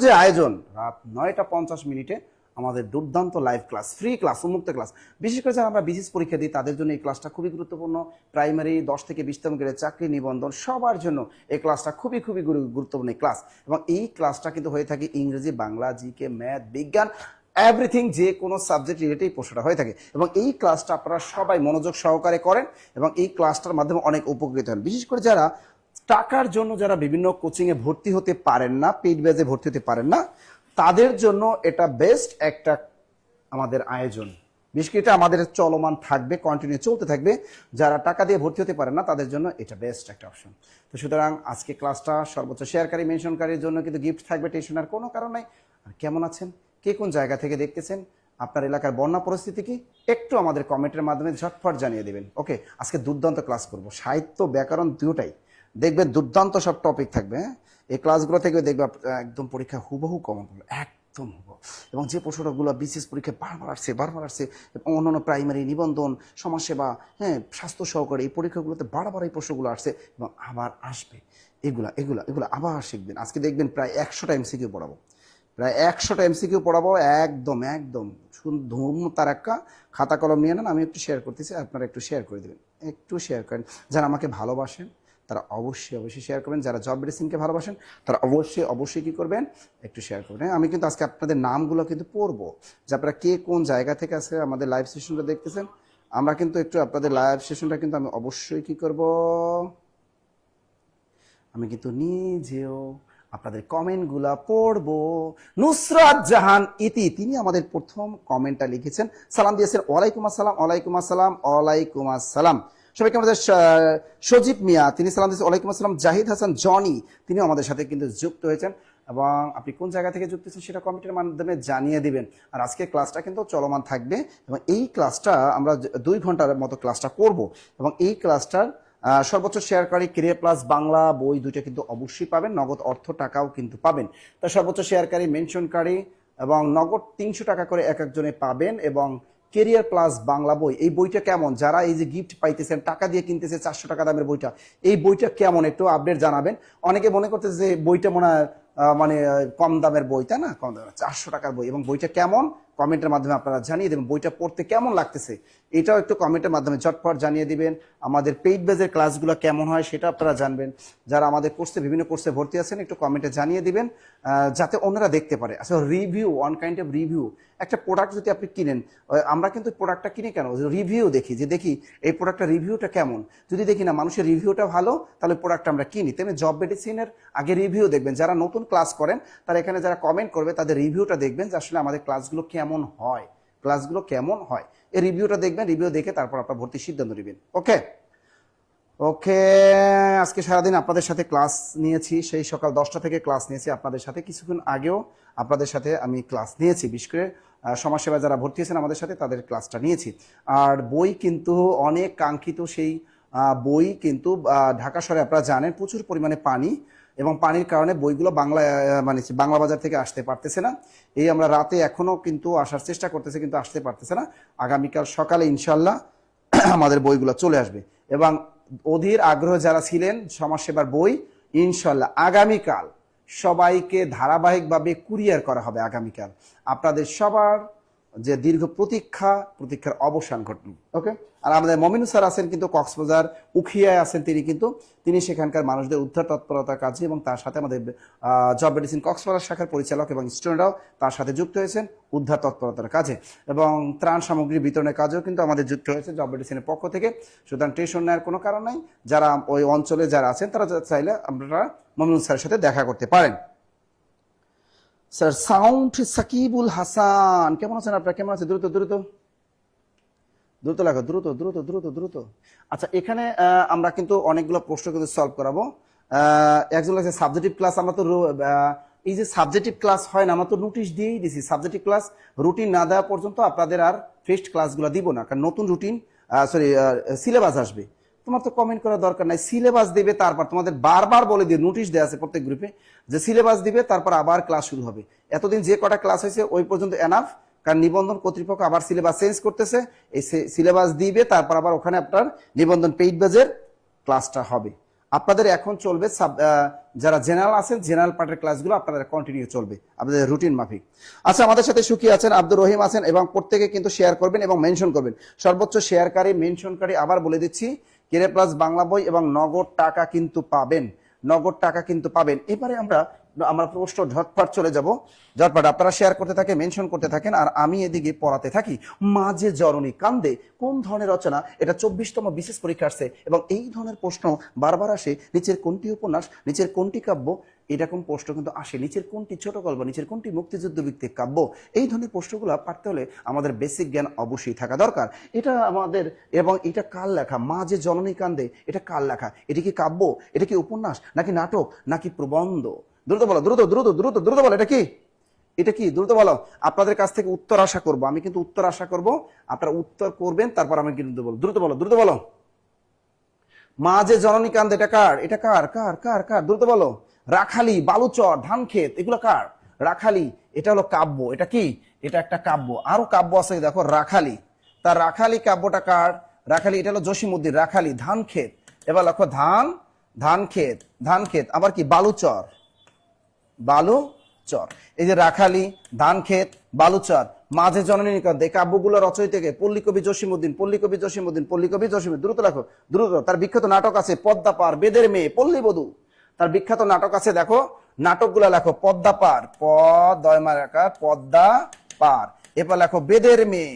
যে আয়োজন রাত 9টা 50 মিনিটে আমাদের দুর্দান্ত লাইভ ক্লাস, ফ্রি ক্লাস, উন্মুক্ত ক্লাস। বিশেষ করে যারা আমরা বিসিএস পরীক্ষা দিই তাদের জন্য এই ক্লাসটা খুবই গুরুত্বপূর্ণ। প্রাইমারি 10 থেকে 20তম গ্রেডের চাকরি নিবন্ধন সবার জন্য এই ক্লাসটা খুবই খুবই গুরুত্বপূর্ণ এই ক্লাস। এবং এই ক্লাসটা কিন্তু হয়ে থাকে ইংরেজি, বাংলা, জিকে, ম্যাথ, বিজ্ঞান, এভরিথিং, যে কোনো সাবজেক্ট রিলেটেড প্রশ্নটা হয়ে থাকে। এবং এই ক্লাসটা আপনারা সবাই মনোযোগ সহকারে করেন এবং এই ক্লাসটার মাধ্যমে অনেক উপকৃত হন। বিশেষ করে যারা টাকার জন্য যারা বিভিন্ন কোচিংয়ে ভর্তি হতে পারেন না, পেইড ব্যাচে ভর্তি হতে পারেন না, তাদের জন্য এটা বেস্ট একটা আমাদের আয়োজন। বিশেষ করে এটা আমাদের চলমান থাকবে, কন্টিনিউ চলতে থাকবে। যারা টাকা দিয়ে ভর্তি হতে পারেন না তাদের জন্য এটা বেস্ট একটা অপশন। তো সুতরাং আজকে ক্লাসটা সর্বোচ্চ শেয়ারকারী, মেনশনকারীর জন্য কিন্তু গিফট থাকবে, টেনশনের কোনো কারণ নাই। আর কেমন আছেন, কে কোন জায়গা থেকে দেখতেছেন, আপনার এলাকার বন্যা পরিস্থিতি কি, একটু আমাদের কমেন্টের মাধ্যমে ঝটফট জানিয়ে দেবেন। ওকে, আজকে দুর্দান্ত ক্লাস করব, সাহিত্য ব্যাকরণ দুটোই দেখবেন, দুর্দান্ত সব টপিক থাকবে। হ্যাঁ, এই ক্লাসগুলো থেকে দেখবে একদম পরীক্ষা হুবহু কমন পড়বে, একদম হুবহু। এবং যে প্রশ্নগুলো বিসিএস পরীক্ষায় বারবার আসছে এবং অন্যান্য প্রাইমারি, নিবন্ধন, সমাজসেবা, হ্যাঁ, স্বাস্থ্য সহকারে এই পরীক্ষাগুলোতে বারবার এই প্রশ্নগুলো আসছে এবং আবার আসবে। এগুলা এগুলা এগুলো আবার শিখবেন। আজকে দেখবেন প্রায় 100টা এমসিকিউ পড়াবো, প্রায় 100টা এমসিকিউ পড়াবো। একদম একদম ধুম তারাক্কা, খাতা কলম নিয়ে নেন। আমি একটু শেয়ার করতেছি, আপনারা একটু শেয়ার করে দেবেন, একটু শেয়ার করেন। যারা আমাকে ভালোবাসেন তারা অবশ্যই শেয়ার করবেন। যারা জব মেডিসিনকে ভালোবাসেন তারা অবশ্যই কী করবেন, একটু শেয়ার করবেন। আমি কিন্তু আজকে আপনাদের নামগুলো কিন্তু পড়বো, যে আপনারা কে কোন জায়গা থেকে আজকে আমাদের লাইভ সেশনটা দেখতেছেন। আমরা কিন্তু একটু আপনাদের লাইভ সেশনটা কিন্তু আমি অবশ্যই কী করব, আমি কিন্তু নিজেও আপনাদের কমেন্টগুলা পড়বো। নুসরাত জাহান ইতি, তিনি আমাদের প্রথম কমেন্টটা লিখেছেন, সালাম দিয়েছেন, ওয়ালাইকুম আসসালাম, ওয়ালাইকুম আসসালাম, ওয়ালাইকুম আসসালাম। সবাইকে আমাদের সজীব মিয়া, তিনি সালাম দিয়েছেন, ওয়ালাইকুম আসসালাম। জাহিদ হাসান জনি, তিনিও আমাদের সাথে কিন্তু যুক্ত হয়েছেন। এবং আপনি কোন জায়গা থেকে যুক্ত হয়েছেন সেটা কমেন্টের মাধ্যমে জানিয়ে দিবেন। আর আজকে ক্লাসটা কিন্তু চলমান থাকবে এবং এই ক্লাসটা আমরা 2 ঘন্টার মতো ক্লাসটা করব। এবং এই ক্লাসটার সর্বোচ্চ শেয়ারকারী ক্যারিয়ার প্লাস বাংলা বই দুইটা কিন্তু অবশ্যই পাবেন, নগদ অর্থ টাকাও কিন্তু পাবেন। তা সর্বোচ্চ শেয়ারকারী, মেনশনকারী এবং নগদ 300 টাকা করে এক একজনে পাবেন। এবং কেরিয়ার প্লাস বাংলা বই, এই বইটা কেমন, যারা এই যে গিফট পাইতেছেন, টাকা দিয়ে কিনতেছে 400 টাকা দামের বইটা, এই বইটা কেমন একটু আপডেট জানাবেন। অনেকে মনে করতেছে যে বইটা মনে হয় মানে কম দামের বই, তাই না? কম দামের 400 টাকার বই, এবং বইটা কেমন কমেন্টের মাধ্যমে আপনারা জানিয়ে দেবেন। বইটা পড়তে কেমন লাগতেছে এটাও একটু কমেন্টের মাধ্যমে ঝটপট জানিয়ে দিবেন। আমাদের পেইড বেজের ক্লাসগুলো কেমন হয় সেটা আপনারা জানবেন। যারা আমাদের কোর্সে, বিভিন্ন কোর্সে ভর্তি আছেন, একটু কমেন্টে জানিয়ে দিবেন যাতে অন্যরা দেখতে পারে। আসলে review, one kind of review, একটা প্রোডাক্ট যদি আপনি কিনেন, আমরা কিন্তু প্রোডাক্টটা কিনি কেন, রিভিউ দেখি, যে দেখি এই প্রোডাক্টটা রিভিউটা কেমন। যদি দেখি না মানুষের রিভিউটা ভালো, তাহলে প্রোডাক্টটা আমরা কিনি। তেমনি জব মেডিসিনের আগে রিভিউ দেখবেন। যারা নতুন ক্লাস করেন তারা এখানে যারা কমেন্ট করবে তাদের রিভিউটা দেখবেন, যে আসলে আমাদের ক্লাসগুলো কেমন হয়, ক্লাসগুলো কেমন হয়, এই রিভিউটা দেখবেন। রিভিউ দেখে তারপর আপনার ভর্তির সিদ্ধান্ত নেবেন। ওকে ওকে, আজকে সারাদিন আপনাদের সাথে ক্লাস নিয়েছি, সেই সকাল 10টা থেকে ক্লাস নিয়েছি আপনাদের সাথে। কিছুক্ষণ আগেও আপনাদের সাথে আমি ক্লাস নিয়েছি, বিশেষ করে সমাজসেবা যারা ভর্তি হয়েছেন আমাদের সাথে তাদের ক্লাসটা নিয়েছি। আর বই কিন্তু অনেক কাঙ্ক্ষিত সেই বই কিন্তু ঢাকা শহরে আপনারা জানেন প্রচুর পরিমাণে পানি, এবং পানির কারণে বইগুলো বাংলা বাজার থেকে আসতে পারতেছে না। এই আমরা রাতে এখনও কিন্তু আসার চেষ্টা করতেছে, কিন্তু আসতে পারতেছে না। আগামীকাল সকালে ইনশাল্লাহ আমাদের বইগুলো চলে আসবে। এবং অধীর আগ্রহ যারা ছিলেন সমাজসেবার বই, ইনশাল্লাহ আগামীকাল সবাইকে ধারাবাহিকভাবে কুরিয়ার করা হবে। আগামীকাল আপনাদের সবার যে দীর্ঘ প্রতীক্ষার অবসান ঘটল। ওকে, আর আমাদের মমিনুল স্যার আছেন কিন্তু কক্সবাজার উখিয়ায় আছেন, তিনি সেখানকার মানুষদের উদ্ধার তৎপরতার কাজে, এবং তার সাথে আমাদের জব মেডিসিন কক্সবাজার শাখার পরিচালক এবং স্টুডেন্টরাও তার সাথে যুক্ত হয়েছেন উদ্ধার তৎপরতার কাজে, এবং ত্রাণ সামগ্রী বিতরণের কাজেও কিন্তু আমাদের যুক্ত হয়েছে জব মেডিসিনের পক্ষ থেকে। সুতরাং টেনশন নেওয়ার কোনো কারণ নাই। যারা ওই অঞ্চলে যারা আছেন তারা চাইলে আপনারা মমিনুল স্যারের সাথে দেখা করতে পারেন। স্যার সাউন্ড সাকিবুল হাসান, কেমন আছেন আপনারা, কেমন আছে? দ্রুত দ্রুত দ্রুত লেখো, দ্রুত। আচ্ছা, এখানে আমরা কিন্তু অনেকগুলো প্রশ্ন কিন্তু সলভ করাবো। একজন লাগছে সাবজেক্টিভ ক্লাস। আমরা তো এই যে সাবজেক্টিভ ক্লাস হয় না, আমরা তো নোটিশ দিয়েই দিছি সাবজেক্টিভ ক্লাস রুটিন না দেওয়া পর্যন্ত আপনাদের আর ফেস্ট ক্লাসগুলো দিব না, কারণ নতুন রুটিন সিলেবাস আসবে। তোমার তো কমেন্ট করার দরকার নাই, সিলেবাস দিবে, তারপর তোমাদের বারবার বলে দিয়ে নোটিশ দেওয়া আছে প্রত্যেক গ্রুপে যে সিলেবাস দিবে, তারপর আবার ক্লাস শুরু হবে। এতদিন যে কটা ক্লাস হয়েছে ওই পর্যন্ত এনাফ, কারণ নিবন্ধন কর্তৃপক্ষ আবার সিলেবাস চেঞ্জ করতেছে। এই সিলেবাস দিবে, তারপর আবার ওখানে আপনার নিবন্ধন পেইড বেজের ক্লাসটা হবে। আপনাদের এখন চলবে যারা জেনারেল আছেন জেনারেল পার্টের ক্লাসগুলো আপনাদের কন্টিনিউ চলবে আপনাদের রুটিন মাফিক। আচ্ছা, আমাদের সাথে সুখী আছেন, আব্দুর রহিম আছেন, এবং প্রত্যেকে কিন্তু শেয়ার করবেন এবং মেনশন করবেন। সর্বোচ্চ শেয়ারকারী মেনশনকারী আবার বলে দিচ্ছি, কেরে প্লাস বাংলা বই এবং নগদ টাকা কিন্তু পাবেন, নগদ টাকা কিন্তু পাবেন। এবারে আমরা প্রশ্ন ঝটপট চলে যাব, ঝটপট আপনারা শেয়ার করতে থাকে, মেনশন করতে থাকেন, আর আমি এদিকে পড়াতে থাকি। মাঝে জননী কান্দে কোন ধরনের রচনা? এটা 24তম বিশেষ পরীক্ষা আসছে এবং এই ধরনের প্রশ্ন বারবার আসে। নিচের কোনটি উপন্যাস, নিচের কোনটি কাব্য, এরকম প্রশ্ন কিন্তু আসে। নিচের কোনটি ছোট গল্প, নিচের কোনটি মুক্তিযুদ্ধ ভিত্তিক কাব্য? এই ধরনের প্রশ্নগুলো পারতে হলে আমাদের বেসিক জ্ঞান অবশ্যই থাকা দরকার। এটা আমাদের, এবং এটা কার লেখা? মা যে জননী কান্দে, এটা কার লেখা? এটি কি কাব্য, এটা কি উপন্যাস, নাকি নাটক, নাকি প্রবন্ধ? দ্রুত বলো, দ্রুত দ্রুত দ্রুত দ্রুত বলো, এটা কি? এটা কি? দ্রুত বলো। আপনাদের কাছ থেকে উত্তর আশা করব, আমি কিন্তু উত্তর আশা করব, আপনারা উত্তর করবেন, তারপর আমি কিন্তু বলবো। দ্রুত বলো, দ্রুত বলো। মা যে জননী কান্দে, এটা কার? এটা কার কার কার কার? দ্রুত বলো। রাখালি, বালুচর, ধানক্ষেত, এগুলো কার? রাখালি, এটা হলো কাব্য। এটা কি? এটা একটা কাব্য। আরো কাব্য আছে, দেখো রাখালি। তার রাখালি কাব্যটা কার? রাখালি, এটা হলো জসিমউদ্দিন। রাখালি, ধানক্ষেত, এবার লেখো ধানক্ষেত, ধানক্ষেত। আবার কি? বালুচর, বালুচর। এই যে রাখালি, ধানক্ষেত, বালুচর, মাঝে জননী কান্দে, এই কাব্যগুলো রচয়িতাকে পল্লীকবি জসিমউদ্দিন, পল্লীকবি জসিমউদ্দিন, পল্লীকবি জসিমউদ্দিন। দ্রুত লেখো, দ্রুত। তার বিখ্যাত নাটক আছে পদ্মাপার, বেদের মেয়ে, পল্লীবধূ। তার বিখ্যাত নাটক আছে, দেখো নাটকগুলো লেখো। পদ্মাপার, পদ্মা পার। এরপর লেখো বেদের মেয়ে,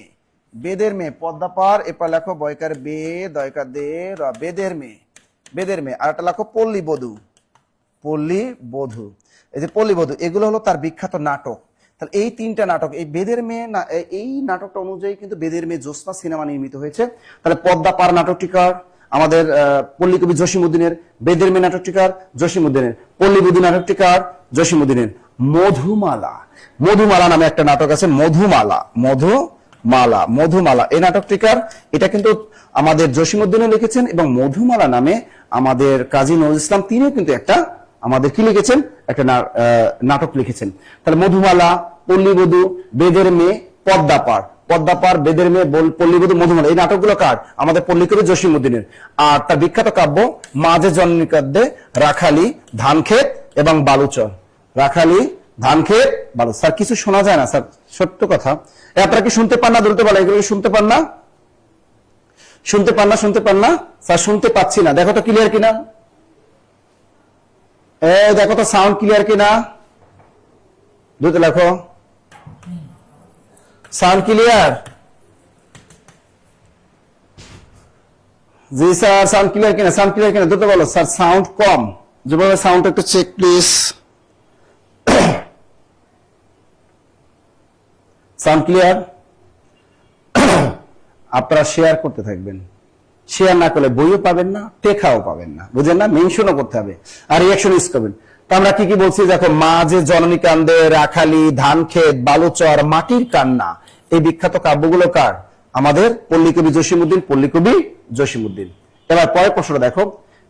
বেদের মেয়ে, পদ্মাপার। এরপর লেখো বয়কার বে, দয়কার দে, বেদের মেয়ে, বেদের মেয়ে। আর একটা লেখো পল্লীবধূ, পল্লীবধূ। এই যে পল্লীবধূ, এগুলো হলো তার বিখ্যাত নাটক। তাহলে এই তিনটা নাটক, এই বেদের মেয়ে, এই নাটকটা অনুযায়ী কিন্তু বেদের মেয়ে জ্যোৎস্না সিনেমা নির্মিত হয়েছে। তাহলে পদ্মা পার নাটকটিকার আমাদের পল্লীকবি জসিমউদ্দিনের, বেদের মেয়ে নাটকটিকার জসিমউদ্দিনের, পল্লীবধূ নাটকটিকার জসিমউদ্দিনের। মধুমালা, মধুমালা নামে একটা নাটক আছে, মধুমালা, মধুমালা। এই নাটকটিকার, এটা কিন্তু আমাদের জসিমউদ্দিনও লিখেছেন, এবং মধুমালা নামে আমাদের কাজী নজরুল ইসলাম তিনিও কিন্তু একটা আমাদের কি লিখেছেন? একটা নাটক লিখেছেন। তাহলে মধুমালা, পল্লীবধূ, বেদের মেয়ে, পদ্মাপার, পদ্মাপার, বেদের মেয়ে, পল্লীবধূ, মধুমালা, এই নাটকগুলো কার? আমাদের পল্লীকবি জসিমউদ্দিনের। আর তার বিখ্যাত কাব্য মাঝে জননী কান্দে, রাখালি, ধানক্ষেত এবং বালুচর। রাখালি, ধানক্ষেত, বালুচর। স্যার কিছু শোনা যায় না স্যার, সত্য কথা। আপনারা কি শুনতে পান না? দ্রুত বলা, এগুলো শুনতে পান না? শুনতে পান না? শুনতে পান না? স্যার শুনতে পাচ্ছি না, দেখো তো ক্লিয়ার কিনা। দেখো তো সাউন্ড ক্লিয়ার কিনা, দ্রুত লেখো। Sound clear? জি স্যার, সাউন্ড ক্লিয়ার কিনা? সাউন্ড ক্লিয়ার কিনা? দ্রুত বলো। স্যার সাউন্ড কম, যেভাবে সাউন্ড একটু চেক প্লিজ। Sound clear? আপনারা শেয়ার করতে থাকবেন, শেয়ার না করলে বইও পাবেন না, টেকাও পাবেন না, বুঝেন না? মেনশনও করতে হবে আর রিঅ্যাকশন ইউজ করবেন। তো আমরা কি কি বলছি দেখো, মা যে জননী কান্দে, রাখালি, ধানক্ষেত, বালুচর, মাটির কান্না, এই বিখ্যাত কাব্যগুলো কার? আমাদের পল্লীকবি জসিমউদ্দিন, পল্লীকবি জসিমউদ্দিন। এবার পরের প্রশ্নটা দেখো,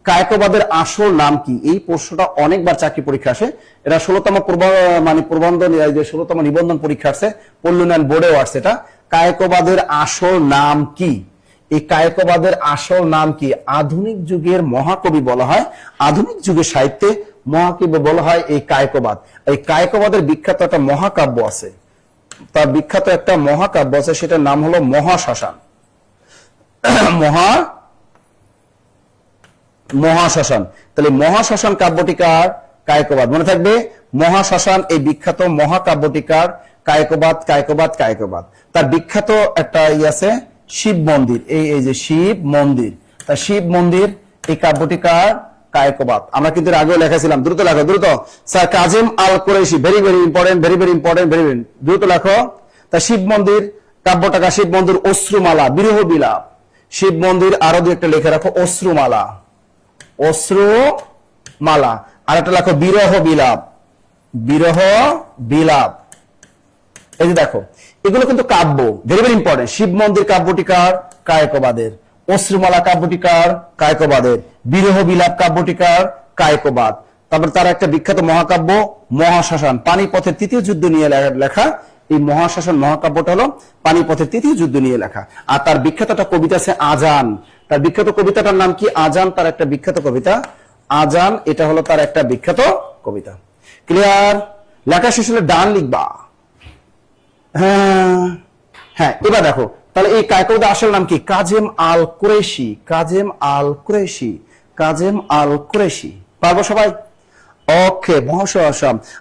কায়কবাদের আসল নাম কি? এই প্রশ্নটা অনেকবার চাকরি পরীক্ষা আসে। এটা 16তম প্রবন্ধ, 16তম নিবন্ধন পরীক্ষা আসছে, পল্লী উন্নয়ন বোর্ডেও আসছে। এটা কায়কবাদের আসল নাম কি? এই কায়কবাদের আসল নাম কি? আধুনিক যুগের মহাকবি বলা হয়, আধুনিক যুগের সাহিত্যে মহাকবি বলা হয় এই কায়কবাদ। এই কায়কবাদের বিখ্যাত একটা মহাকাব্য আছে, তার বিখ্যাত একটা মহাকাব্য আছে, সেটার নাম হলো মহাশ্মশান। মহাশ্মশান। তাহলে মহাশ্মশান কাব্যটিকার? কায়কবাদ। মনে থাকবে, মহাশ্মশান এই বিখ্যাত মহাকাব্যটিকার? কায়কবাদ, কায়কবাদ, কায়কবাদ। তার বিখ্যাত একটা আছে শিব মন্দির, এই যে শিব মন্দির, তা শিব মন্দির এই কাব্যটিকার? কায়কবাদ। আমরা কিন্তু আগেও লেখাছিলাম, দ্রুত লেখো, দ্রুত। Sir Kazem Al Quraishi, very very important, very very important, very very দ্রুত লেখো। তা শিব মন্দির কাব্যটাকা, শিব মন্দির অশ্রুমালা, বিরহ বিলাপ। শিব মন্দির আরো দু একটা লিখে রাখো, অশ্রুমালা, অশ্রুমালা। আর একটা লেখো বিরহ বিলাপ, বিরহ বিলাপ। এই যে দেখো, এগুলো কিন্তু কাব্য, ভেরি ভেরি ইম্পর্টেন্ট। শিব মন্দির কাব্যটিকার? কায়কবাদের। অশ্রুমালা কাব্যটিকার? কায়কবাদের। বিরহ বিলাপ কাব্যটিকার? কায়কবাদ। তারপর তার একটা বিখ্যাত মহাকাব্য মহাশ্মশান, পানিপথের তৃতীয় যুদ্ধ নিয়ে লেখা। এই মহাশ্মশান মহাকাব্যটা হলো পানিপথের তৃতীয় যুদ্ধ নিয়ে লেখা। আর তার বিখ্যাত একটা কবিতা আছে আজান। তার বিখ্যাত কবিতাটার নাম কি? আজান। তার একটা বিখ্যাত কবিতা আজান, এটা হলো তার একটা বিখ্যাত কবিতা। ক্লিয়ার? লেখা শেষ হলে ডান লিখবা। হ্যাঁ হ্যাঁ, এবার দেখো তাহলে এই কায়কৌদা আসল নাম কি? কাজেম আল কুরেশি। কাজেম আল কুরেশি, কাজেম আল কুরেশি। পারবো সবাই? ওকে, মহাশয়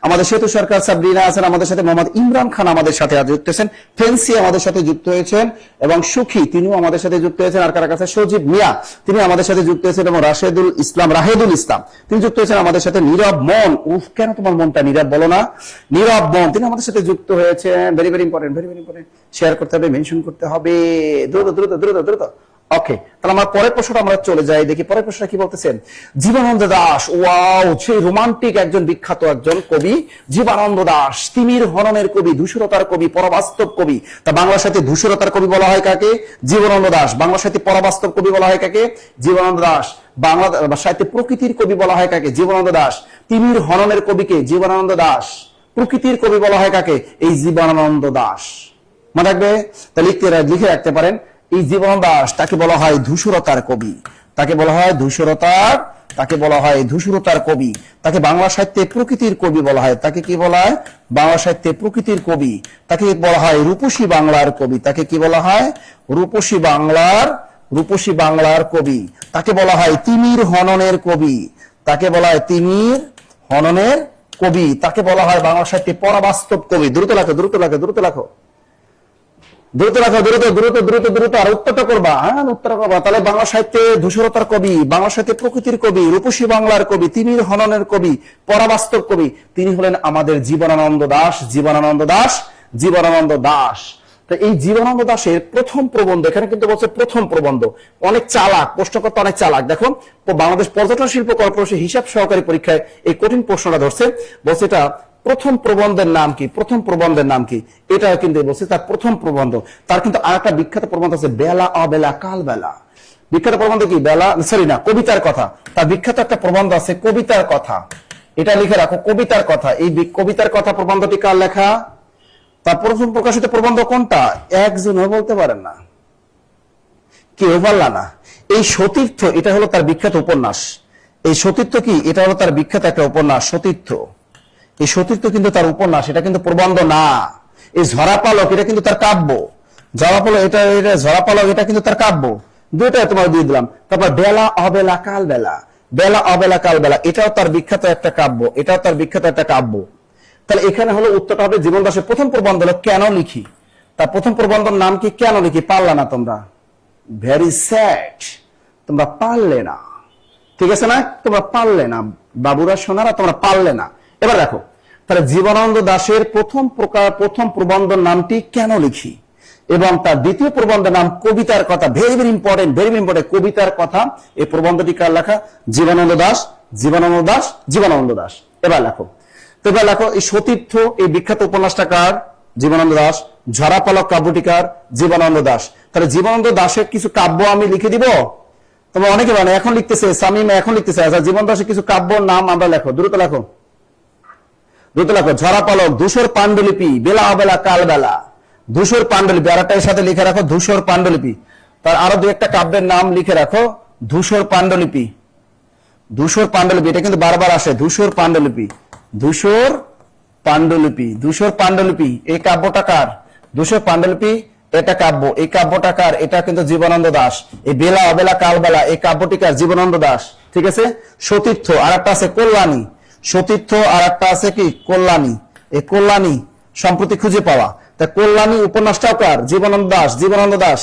আমাদের সেতু সরকার সাবরিনা আছেন আমাদের সাথে, মোহাম্মদ ইমরান খান আমাদের সাথে যুক্ত হয়েছেন, ফেন্সি আমাদের সাথে যুক্ত হয়েছেন, এবং সুখী তিনিও আমাদের সাথে যুক্ত হয়েছেন। আর কার কাছে? সজীব মিয়া, তিনি আমাদের সাথে যুক্ত হয়েছেন, এবং রাশেদুল ইসলাম তিনি যুক্ত হয়েছেন আমাদের সাথে। নীরব মন, উফ কেন তোমার মনটা নীরব বলো না? নীরব মন তিনি আমাদের সাথে যুক্ত হয়েছেন। Very very important, very very important. Share করতে হবে, মেনশন করতে হবে, দ্রুত দ্রুত দ্রুত দ্রুত। ওকে, তাহলে আমার পরের প্রশ্নটা আমরা চলে যাই, দেখি পরের প্রশ্নটা কি বলতেছেন। জীবনানন্দ দাশ, ওয়াও, সেই রোমান্টিক একজন বিখ্যাত একজন কবি জীবনানন্দ দাশ, তিমির হননের কবি, ধূসরতার কবি, পরবাস্তব কবি। তা বাংলা সাহিত্যে ধূসরতার কবি বলা হয় কাকে? জীবনানন্দ দাশ। বাংলা সাহিত্যে পরবাস্তব কবি বলা হয় কাকে? জীবনানন্দ দাশ। বাংলা সাহিত্যে প্রকৃতির কবি বলা হয় কাকে? জীবনানন্দ দাশ। তিমির হননের কবিকে? জীবনানন্দ দাশ। প্রকৃতির কবি বলা হয় কাকে? এই জীবনানন্দ দাশ। মনে রাখবে, তা লিখে রাখতে পারেন। এই জীবনানন্দ দাশ তাকে বলা হয় ধূসরতার কবি, তাকে বলা হয় ধূসরতার কবি। তাকে বাংলা সাহিত্যে প্রকৃতির কবি বলা হয়। তাকে কি বলা হয়? বাংলা সাহিত্যে প্রকৃতির কবি। তাকে বলা হয় রূপসী বাংলার কবি। তাকে কি বলা হয়? রূপসী বাংলার কবি। তাকে বলা হয় তিমির হননের কবি। তাকে বলা হয় তিমির হননের কবি। তাকে বলা হয় বাংলা সাহিত্যে পরবাস্তব কবি। দ্রুত লেখো, দ্রুত লেখো, দ্রুত লেখো, দ্রুত লেখো, দ্রুত দ্রুত দ্রুত দ্রুত। আর উত্তরটা করবা, হ্যাঁ উত্তর করবা। তাহলে বাংলা সাহিত্যে ধূসরতার কবি, বাংলা সাহিত্যে প্রকৃতির কবি, রূপসী বাংলার কবি, তিমির হননের কবি, পরবাস্তব কবি, তিনি হলেন আমাদের জীবনানন্দ দাশ। জীবনানন্দ দাশ, জীবনানন্দ দাশ। তো এই জীবনানন্দ দাশের প্রথম প্রবন্ধ, এখানে কিন্তু বলছে প্রথম প্রবন্ধ। অনেক চালাক প্রশ্নকর্তা, অনেক চালাক। দেখো, বাংলাদেশ পর্যটন শিল্প কর্পোরেশন হিসাব সহকারী পরীক্ষায় এই কঠিন প্রশ্নটা ধরছে। বলছে এটা প্রথম প্রবন্ধের নাম কি? প্রথম প্রবন্ধের নাম কি? এটা কিন্তু বলছে তার প্রথম প্রবন্ধ। তার কিন্তু আর একটা বিখ্যাত প্রবন্ধ আছে, বেলা অবেলা কালবেলা। বিখ্যাত প্রবন্ধ কি? কবিতার কথা। তার বিখ্যাত একটা প্রবন্ধ আছে কবিতার কথা। এটা লিখে রাখো, কবিতার কথা। এই কবিতার কথা প্রবন্ধটি কার লেখা? তার প্রথম প্রকাশিত প্রবন্ধ কোনটা? একজনও বলতে পারেন না, কেউ পারলা না। এই সতীর্থ, এটা হলো তার বিখ্যাত উপন্যাস। এই সতীর্থ কি? এটা হলো তার বিখ্যাত একটা উপন্যাস, সতীর্থ। এই সতীর্থ কিন্তু তার উপন্যাস, এটা কিন্তু প্রবন্ধ না। এই ঝরাপালক, এটা কিন্তু তার কাব্য। ঝরাপালক এটা কিন্তু তার কাব্য। দুইটা তোমার দিয়ে দিলাম। তারপর বেলা অবেলা কালবেলা, বেলা অবেলা কালবেলা, এটাও তার বিখ্যাত একটা কাব্য, এটাও তার বিখ্যাত একটা কাব্য। তাহলে এখানে হলো উত্তরটা হবে জীবন দাশের প্রথম প্রবন্ধ হলো কেন লিখি। তার প্রথম প্রবন্ধের নাম কি? কেন লিখি। পারলা না তোমরা, ভেরি স্যাড, তোমরা পারলে না। ঠিক আছে না? তোমরা পারলে না, বাবুরা সোনারা, তোমরা পারলে না। এবার দেখো, তাহলে জীবনানন্দ দাশের প্রথম প্রবন্ধের নামটি কেন লিখি, এবং তার দ্বিতীয় প্রবন্ধের নাম কবিতার কথা। Very very important, very very important. কবিতার কথা, এই প্রবন্ধটি কার লেখা? জীবনানন্দ দাশ, জীবনানন্দ দাশ, জীবনানন্দ দাস। এবার লেখো, তো এবার লেখো, এই সতীর্থ এই বিখ্যাত উপন্যাসটা কার? জীবনানন্দ দাশ। ঝরাপালক কাব্যটি কার? জীবনানন্দ দাশ। তাহলে জীবনানন্দ দাশের কিছু কাব্য আমি লিখে দিব। তোমরা অনেকে মানে এখন লিখতেছে, সামিমা এখন লিখতেছে। আচ্ছা, জীবন দাশের কিছু কাব্যর নাম আমরা লেখো, দ্রুত লেখো, দ্রুত লেখো। ঝরাপালক, ধূসর পাণ্ডুলিপি, বেলা অবেলা কালবেলা, ধূসর পাণ্ডুলিপি। আর একটা সাথে লিখে রাখো, ধূসর পাণ্ডুলিপি। তার আরো দু একটা কাব্যের নাম লিখে রাখো, ধূসর পাণ্ডুলিপি, ধূসর পাণ্ডুলিপি। এটা কিন্তু বারবার আসে, ধূসর পাণ্ডুলিপি, ধূসর পাণ্ডুলিপি, ধূসর পাণ্ডুলিপি। এই কাব্যটা কার? ধূসর পাণ্ডুলিপি, এটা কাব্য। এই কাব্যটা কার? এটা কিন্তু জীবনানন্দ দাশ। এই বেলা অবেলা কালবেলা, এই কাব্যটি কার? জীবনানন্দ দাশ। ঠিক আছে। সতীর্থ, আর একটা আছে কল্যাণী। সতীর্থ, আর একটা আছে কি? কল্যাণী। এই কল্যাণী সম্প্রতি খুঁজে পাওয়া। তা কল্যাণী উপন্যাসটাও কার? জীবনানন্দ দাশ। জীবনানন্দ দাশ।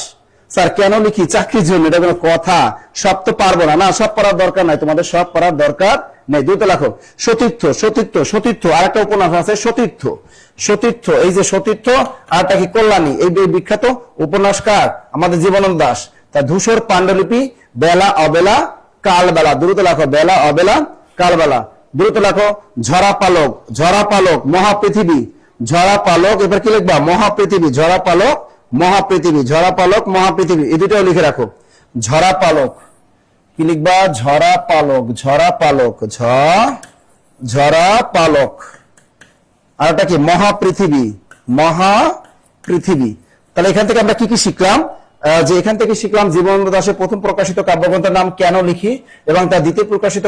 স্যার কেন লিখি? চাকরির জন্য। এটা কোনো কথা? সব তো পারবো না। না, সব পড়ার দরকার নাই, তোমাদের সব পড়ার দরকার নেই। দুটো লেখো, সতীর্থ, সতীর্থ, সতীর্থ। আর একটা উপন্যাস আছে সতীর্থ, সতীর্থ। এই যে সতীর্থ, আর একটা কি? কল্যাণী। এই বিখ্যাত উপন্যাস কার? আমাদের জীবনানন্দ দাশ। তা ধূসর পাণ্ডুলিপি, বেলা অবেলা কালবেলা। দ্রুত লেখো, বেলা অবেলা কালবেলা। দ্রুত লেখো। ঝরাপালক, ঝরাপালক, মহাপৃথিবী, ঝরাপালক। এবার কি লিখবা? মহাপৃথিবী, ঝরাপালক, মহাপৃথিবী, ঝরাপালক, মহাপৃথিবী। এই দুটাও লিখে রাখো। ঝরাপালক, কি লিখবা? ঝরাপালক, ঝরাপালক, ঝরাপালক। আর এটা কি? মহাপৃথিবী, মহাপৃথিবী। তাহলে এখান থেকে আমরা কি কি শিখলাম? যে এখান থেকে শিখলাম জীবনানন্দ দাশের প্রথম প্রকাশিত কাব্যগ্রন্থের নাম কেন লিখি, এবং তার দ্বিতীয় প্রকাশিত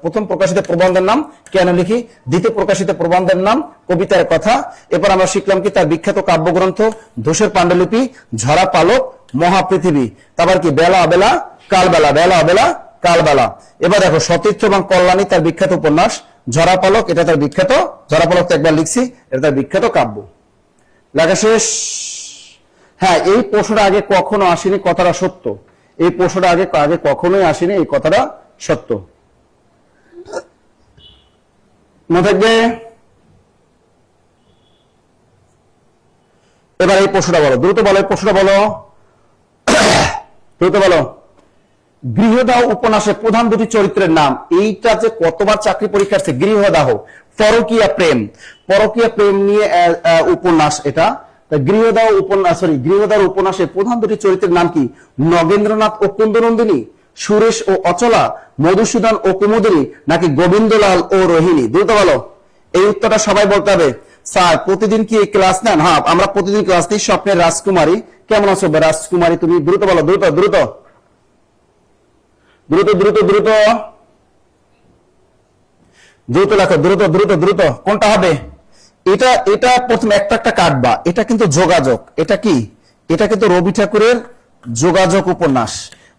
প্রথম প্রকাশিত প্রবন্ধের নাম কেন লিখি, দ্বিতীয় প্রকাশিত প্রবন্ধের নাম কবিতার কথা। এরপর আমরা শিখলাম কি তার বিখ্যাত কাব্যগ্রন্থ ধূসর পাণ্ডুলিপি, ঝরা পালক, মহাপৃথিবী, তারপর কি বেলা অবেলা কালবেলা, বেলা অবেলা কালবেলা। এবার দেখো সতীর্থ এবং কল্যাণী তার বিখ্যাত উপন্যাস, ঝরা পালক এটা তার বিখ্যাত, ঝরা পালক তো একবার লিখছি, এটা তার বিখ্যাত কাব্য। লেখা শেষ। হ্যাঁ, এই প্রশ্নটা আগে কখনো আসেনি, কথাটা সত্য। এই প্রশ্নটা আগে কখনোই আসেনি, এই কথাটা সত্য। মনে থাকবে। এবার এই প্রশ্নটা বলো, দ্রুত বলো, এই প্রশ্নটা বলো, দ্রুত বলো। গৃহদাহ উপন্যাসের প্রধান দুটি চরিত্রের নাম। এইটা যে কতবার চাকরি পরীক্ষা আছে। গৃহদাহ, পরকীয়া প্রেম, পরকীয়া প্রেম নিয়ে উপন্যাস এটা। গৃহদাহ উপন্যাস, গৃহদাহ উপন্যাসের প্রধান দুটি চরিত্রের নাম কি? নগেন্দ্রনাথ ও কুন্দনন্দিনী, সুরেশ ও অচলা, মধুসূদন ও কুমুদিনী, নাকি গোবিন্দলাল ও রোহিণী? দ্রুত বলো, এই উত্তরটা সবাই বলতে হবে। স্যার প্রতিদিন কি এই ক্লাস নেন? হ্যাঁ, আমরা প্রতিদিন ক্লাস নিই। স্বপ্নের রাজকুমারী, কেমন আছো রাজকুমারী তুমি? দ্রুত বলো, দ্রুত দ্রুত দ্রুত দ্রুত দ্রুত দ্রুত লেখো, দ্রুত দ্রুত দ্রুত। কোনটা হবে? এটা এটা প্রথমে একটা একটা কাটবা। এটা কিন্তু যোগাযোগ। এটা কি? এটা কিন্তু রবি ঠাকুরের যোগাযোগ উপন্যাস।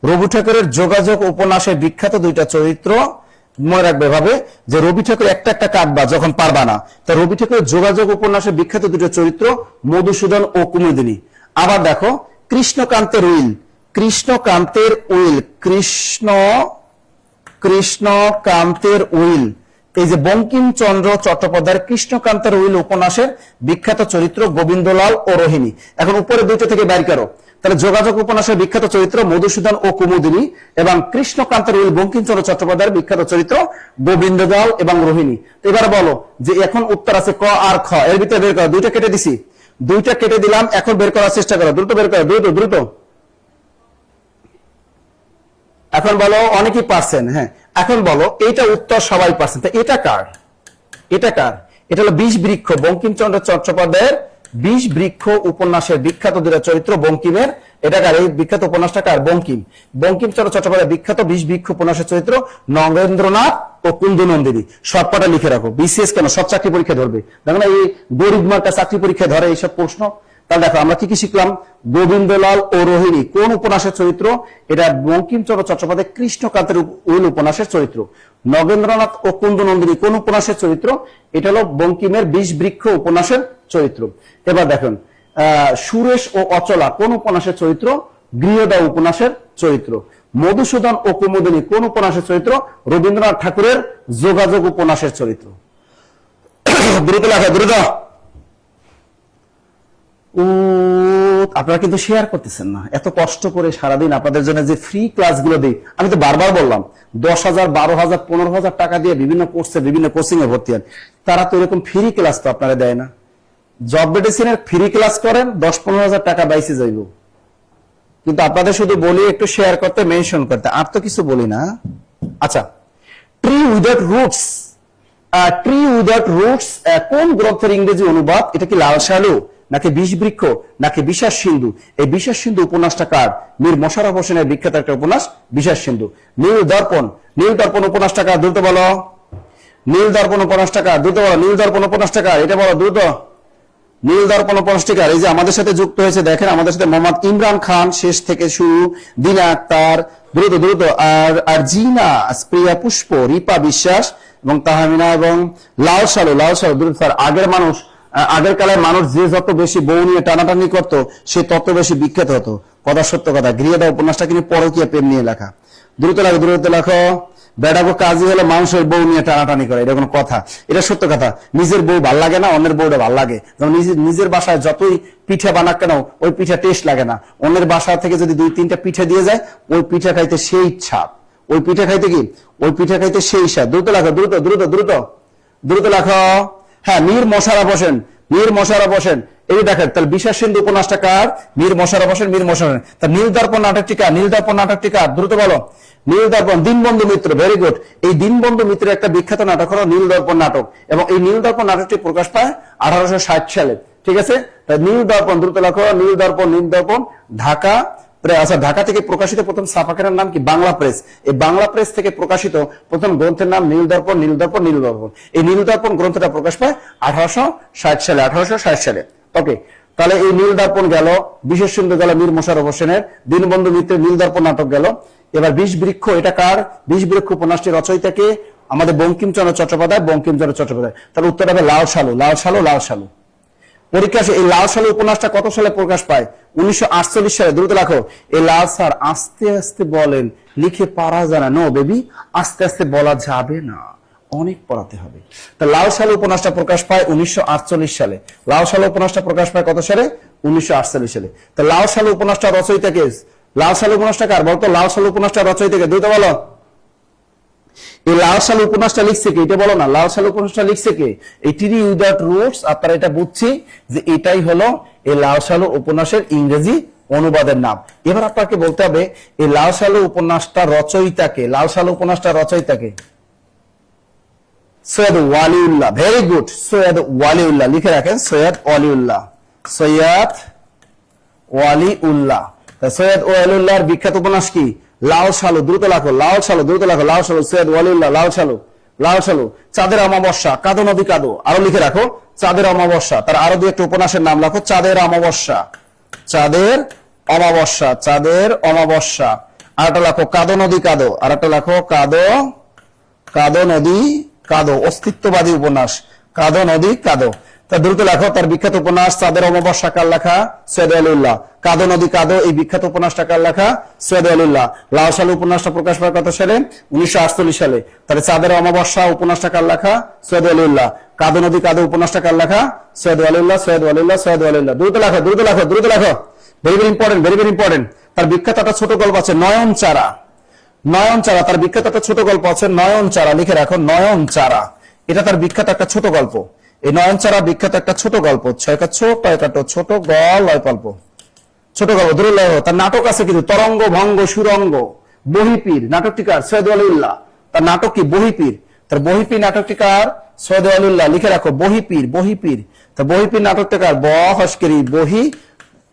রবি ঠাকুরের যোগাযোগ উপন্যাসের বিখ্যাত দুইটা চরিত্র মনে রাখবে ভাবে, যে রবি ঠাকুর একটা একটা কাটবা যখন পারবা না। তা রবি ঠাকুরের যোগাযোগ উপন্যাসের বিখ্যাত দুটো চরিত্র মধুসূদন ও কুমুদিনী। আবার দেখো কৃষ্ণকান্তের উইল, কৃষ্ণকান্তের উইল, কৃষ্ণকান্তের উইল, এই যে বঙ্কিমচন্দ্র চট্টোপাধ্যায়ের কৃষ্ণকান্তের উইল উপন্যাসের বিখ্যাত চরিত্র গোবিন্দলাল ও রোহিণী। এখন উপরে দুইটা থেকে বের করো। তাহলে যোগাযোগ উপন্যাসের বিখ্যাত চরিত্র মধুসূদন ও কুমুদিনী, এবং কৃষ্ণকান্তের উইল বঙ্কিমচন্দ্র চট্টোপাধ্যায়ের বিখ্যাত চরিত্র গোবিন্দলাল এবং রোহিণী। তো এবার বলো যে এখন উত্তর আছে ক আর খ, এর ভিতরে বের করো। দুইটা কেটে দিছি, দুইটা কেটে দিলাম, এখন বের করার চেষ্টা করো, দ্রুত বের করো, দ্রুত দ্রুত। এখন বলো অনেকেই পারছেন। হ্যাঁ, এখন বলো এইটা উত্তর সবাই পারছেন। তা এটা কার? এটা কার? এটা হলো বিষ বৃক্ষ, বঙ্কিমচন্দ্র চট্টোপাধ্যায়ের বিষ বৃক্ষ উপন্যাসের বিখ্যাত দুটো চরিত্র বঙ্কিমের। এটা কার? এই বিখ্যাত উপন্যাসটা কার? বঙ্কিম। বঙ্কিমচন্দ্র চট্টোপাধ্যায়ের বিখ্যাত বিষ বৃক্ষ উপন্যাসের চরিত্র নগেন্দ্রনাথ ও কুন্দনন্দিনী। সবকটা লিখে রাখো। বিসিএস কেন সব চাকরি পরীক্ষা ধরবে, দেখো না এই গরিব মার্কা চাকরি পরীক্ষা ধরে এইসব প্রশ্ন। তাহলে দেখো আমরা কি কি শিখলাম। গোবিন্দলাল ও রোহিণী কোন উপন্যাসের চরিত্র? এটা বঙ্কিমচন্দ্র চট্টোপাধ্যায় কৃষ্ণকান্তের উইল উপন্যাসের চরিত্র। নগেন্দ্রনাথ ও কুন্দনন্দিনী কোন উপন্যাসের চরিত্র? এটা হলো বঙ্কিমের বিষ বৃক্ষ উপন্যাসের চরিত্র। এবার দেখুন সুরেশ ও অচলা কোন উপন্যাসের চরিত্র? গৃহদাহ উপন্যাসের চরিত্র। মধুসূদন ও কুমুদিনী কোন উপন্যাসের চরিত্র? রবীন্দ্রনাথ ঠাকুরের যোগাযোগ উপন্যাসের চরিত্র। দ্রুত লেখা, দ্রুত। আপনারা কিন্তু শেয়ার করতেছেন না। এত কষ্ট করে সারাদিন আপনাদের জন্য যে ফ্রি ক্লাসগুলো দিই, আমি তো বারবার বললাম 10,000, 12,000, 15,000 টাকা দিয়ে বিভিন্ন কোর্সে বিভিন্ন কোচিং এ ভর্তি হন। তারা তো এরকম ফ্রি ক্লাস তো আপনারা দেয় না। জব মেডিসিনের ফ্রি ক্লাস করেন, 10-15,000 টাকা বাইসে যাইব। কিন্তু আপনাদের শুধু বলি একটু শেয়ার করতে, মেনশন করতে, আর তো কিছু বলি না। আচ্ছা, tree without roots, tree without roots কোন গ্রন্থের ইংরেজি অনুবাদ? এটা কি লাল সালু, নাকি বিষ বৃক্ষ, নাকি বিশ্বাস সিন্ধু? এই বিশ্বাস সিন্ধু উপন্যাসটা কার? মীর মশাররফ হোসেনের বিখ্যাত একটা উপন্যাস বিশ্বাস সিন্ধু। নীল দর্পণ, নীল দর্পণ উপন্যাসটা কার? দ্রুত বলো। নীল দর্পণ উপন্যাসটা কার? দ্রুত বলো। নীল দর্পণ উপন্যাসটা কার? এটা বলো দ্রুত। নীল দর্পণ উপন্যাসটা কার? এই যে আমাদের সাথে যুক্ত হয়েছে দেখেন, আমাদের সাথে মোহাম্মদ ইমরান খান শেষ থেকে শুরু, দিনা আক্তার, দ্রুত দ্রুত, আর জিনা, প্রিয়া পুষ্প, রিপা বিশ্বাস এবং তাহমিনা এবং লাল সালু, লাল সালু দ্রুত। স্যার আগের কালের মানুষ যে যত বেশি বউ নিয়ে টানাটানি করতো সে তত বেশি বিখ্যাত হতো। কথা সত্য কথা। গৃহদাহ উপন্যাসটা কিন্তু পরকীয়া প্রেম নিয়ে লেখা। দ্রুত লেখো, দ্রুত লেখো। বেড়াবো কাজই হলো মানুষের বউ নিয়ে টানাটানি করে, এটা কোনো কথা? এটা সত্য কথা। নিজের বউ ভাল লাগে না, অন্যের বউটা ভাল লাগে। যেমন নিজের বাসায় যতই পিঠা বানাক কেন ওই পিঠা টেস্ট লাগে না। অন্যের বাসা থেকে যদি 2-3টা পিঠা দিয়ে যায়, ওই পিঠা খাইতে সেই স্বাদ। ওই পিঠা খাইতে কি? ওই পিঠা খাইতে সেই স্বাদ। দ্রুত লেখো, দ্রুত দ্রুত দ্রুত দ্রুত লেখো। হ্যাঁ, মীর মশাররফ হোসেন, মীর মশাররফ হোসেন। এই দেখেন, তাহলে বিশ্বাস সিন্ধু উপন্যাসটা কার? মীর মশাররফ হোসেন, মীর মশাররফ হোসেন। তা নীল দর্পণ নাটকটি কার? নীল দর্পণ নাটকটি কার? দ্রুত বলো। নীল দর্পণ, দীনবন্ধু মিত্র, ভেরি গুড। এই দীনবন্ধু মিত্রের একটা বিখ্যাত নাটক হলো নীল দর্পণ নাটক, এবং এই নীল দর্পণ নাটকটি প্রকাশ পায় 1860 সালে। ঠিক আছে, নীল দর্পণ, দ্রুত লেখো, নীল দর্পণ, নীল দর্পণ, ঢাকা। আচ্ছা, ঢাকা থেকে প্রকাশিত প্রথম ছাপাখানার নাম কি? বাংলা প্রেস। এই বাংলা প্রেস থেকে প্রকাশিত প্রথম গ্রন্থের নাম নীল দর্পণ, নীল দর্পণ, নীল দর্পণ। এই নীল দর্পণ গ্রন্থটা প্রকাশ পায় 1860 সালে, 1860 সালে। ওকে, তাহলে এই নীল দর্পণ গেল, বিশেষ সুন্দর গেল মীর মোশাররফ হোসেনের, দীনবন্ধু মিত্রের নীল দর্পণ নাটক গেল। এবার বিষ বৃক্ষ, এটা কার? বিষ বৃক্ষ উপন্যাসটি রচয়িতাকে? আমাদের বঙ্কিমচন্দ্র চট্টোপাধ্যায়, বঙ্কিমচন্দ্র চট্টোপাধ্যায়। তাহলে উত্তর হবে লাল সালু, লাল সালু, লাল সালু। পরীক্ষা এই লাল সালু উপন্যাসটা কত সালে প্রকাশ পায়? 1948 সালে। দ্রুত লেখো। এই লাল স্যার আস্তে আস্তে বলেন, লিখে পারা যায় না। নো বেবি, আস্তে আস্তে বলা যাবে না, অনেক পড়াতে হবে। তা লাল সালু উপন্যাসটা প্রকাশ পায় 1948 সালে। লাল সালু উপন্যাসটা প্রকাশ পায় কত সালে? 1948 সালে। তা লাল সালু উপন্যাসটা রচয়িতা কে? লাল সালু উপন্যাসটা কার বলতো? লাল সালু উপন্যাসটা রচয়িতা কে? দ্রুত বলো। এই লাল সালু উপন্যাসটা লিখছে কে? এটা বলো না। লাল সালু উপন্যাসটা লিখছে কে? এই ট্রি উইদাউট রুটস। আপনারা এটা বুঝছি যে এটাই হলো এই লাল সালু উপন্যাসের ইংরেজি অনুবাদের নাম। এবার আপনাকে বলতে হবে এই লাল সালু উপন্যাসটা রচয়িতাকে। লাল সালু উপন্যাসটা রচয়িতাকে? সৈয়দ ওয়ালিউল্লাহ। Very good, Syed Waliullah. লিখে রাখেন, সৈয়দ ওয়ালিউল্লাহ, সৈয়দ ওয়ালিউল্লাহ। সৈয়দ ওয়ালিউল্লাহর বিখ্যাত উপন্যাস কি? লাল সালু। দ্রুত লেখো, লাল সালু, দ্রুত লেখো, লাল সালু, সৈয়দ ওয়ালিউল্লাহ, লাল সালু, লাল সালু। চাঁদের অমাবস্যা, কাদো নদী কাদো। আরো লিখে রাখো, চাঁদের অমাবস্যা। তার আরো দুই একটা উপন্যাসের নাম লেখো, চাঁদের অমাবস্যা, চাঁদের অমাবস্যা, চাঁদের অমাবস্যা। আর একটা লেখো কাদো নদী কাদো। আর একটা লেখো কাদো, কাদো নদী কাদো, অস্তিত্ববাদী উপন্যাস, কাদো নদী কাদো। তা দ্রুত লেখো, তার বিখ্যাত উপন্যাস চাঁদের অমাবস্যা কার লেখা? সৈয়দ ওয়ালিউল্লাহ। কাদো নদী কাদো, এই বিখ্যাত উপন্যাসটা কার লেখা? সৈয়দ ওয়ালিউল্লাহ। লাল সালু উপন্যাসটা প্রকাশ পায় কত সালে? 1948 সালে। তাহলে চাঁদের অমাবস্যা উপন্যাসটা কার লেখা? সৈয়দ ওয়ালিউল্লাহ। কাদো নদী কাদো উপন্যাসটা কার লেখা? সৈয়দ ওয়ালিউল্লাহ, সৈয়দ ওয়ালিউল্লাহ, সৈয়দ ওয়ালিউল্লাহ। দ্রুত লেখো, দ্রুত লেখো, দ্রুত লেখো। Very very important, very very important. তার বিখ্যাত একটা ছোট গল্প আছে নয়নচারা। নয়নচারা, তার বিখ্যাত একটা ছোট গল্প আছে নয়নচারা। লিখে রাখো, নয়নচারা। এটা তার বিখ্যাত একটা ছোট গল্প। এই নয়নচারা বিখ্যাত একটা ছোট গল্প। ছোট একাটো, ছোট গল্প, ছোট গল্প। ধরে লেখো। তার নাটক আছে কিন্তু, তরঙ্গ ভঙ্গ সুরঙ্গ। বহিপীর নাটকটিকার সৈয়দ ওয়ালিউল্লাহ। তার নাটক কি? বহিপীর। তার বহিপীর নাটকটিকার সৈয়দ ওয়ালিউল্লাহ। লিখে রাখো, বহিপীর, বহিপীর। তার বহিপীর নাটকটিকার বহস্করি, বহি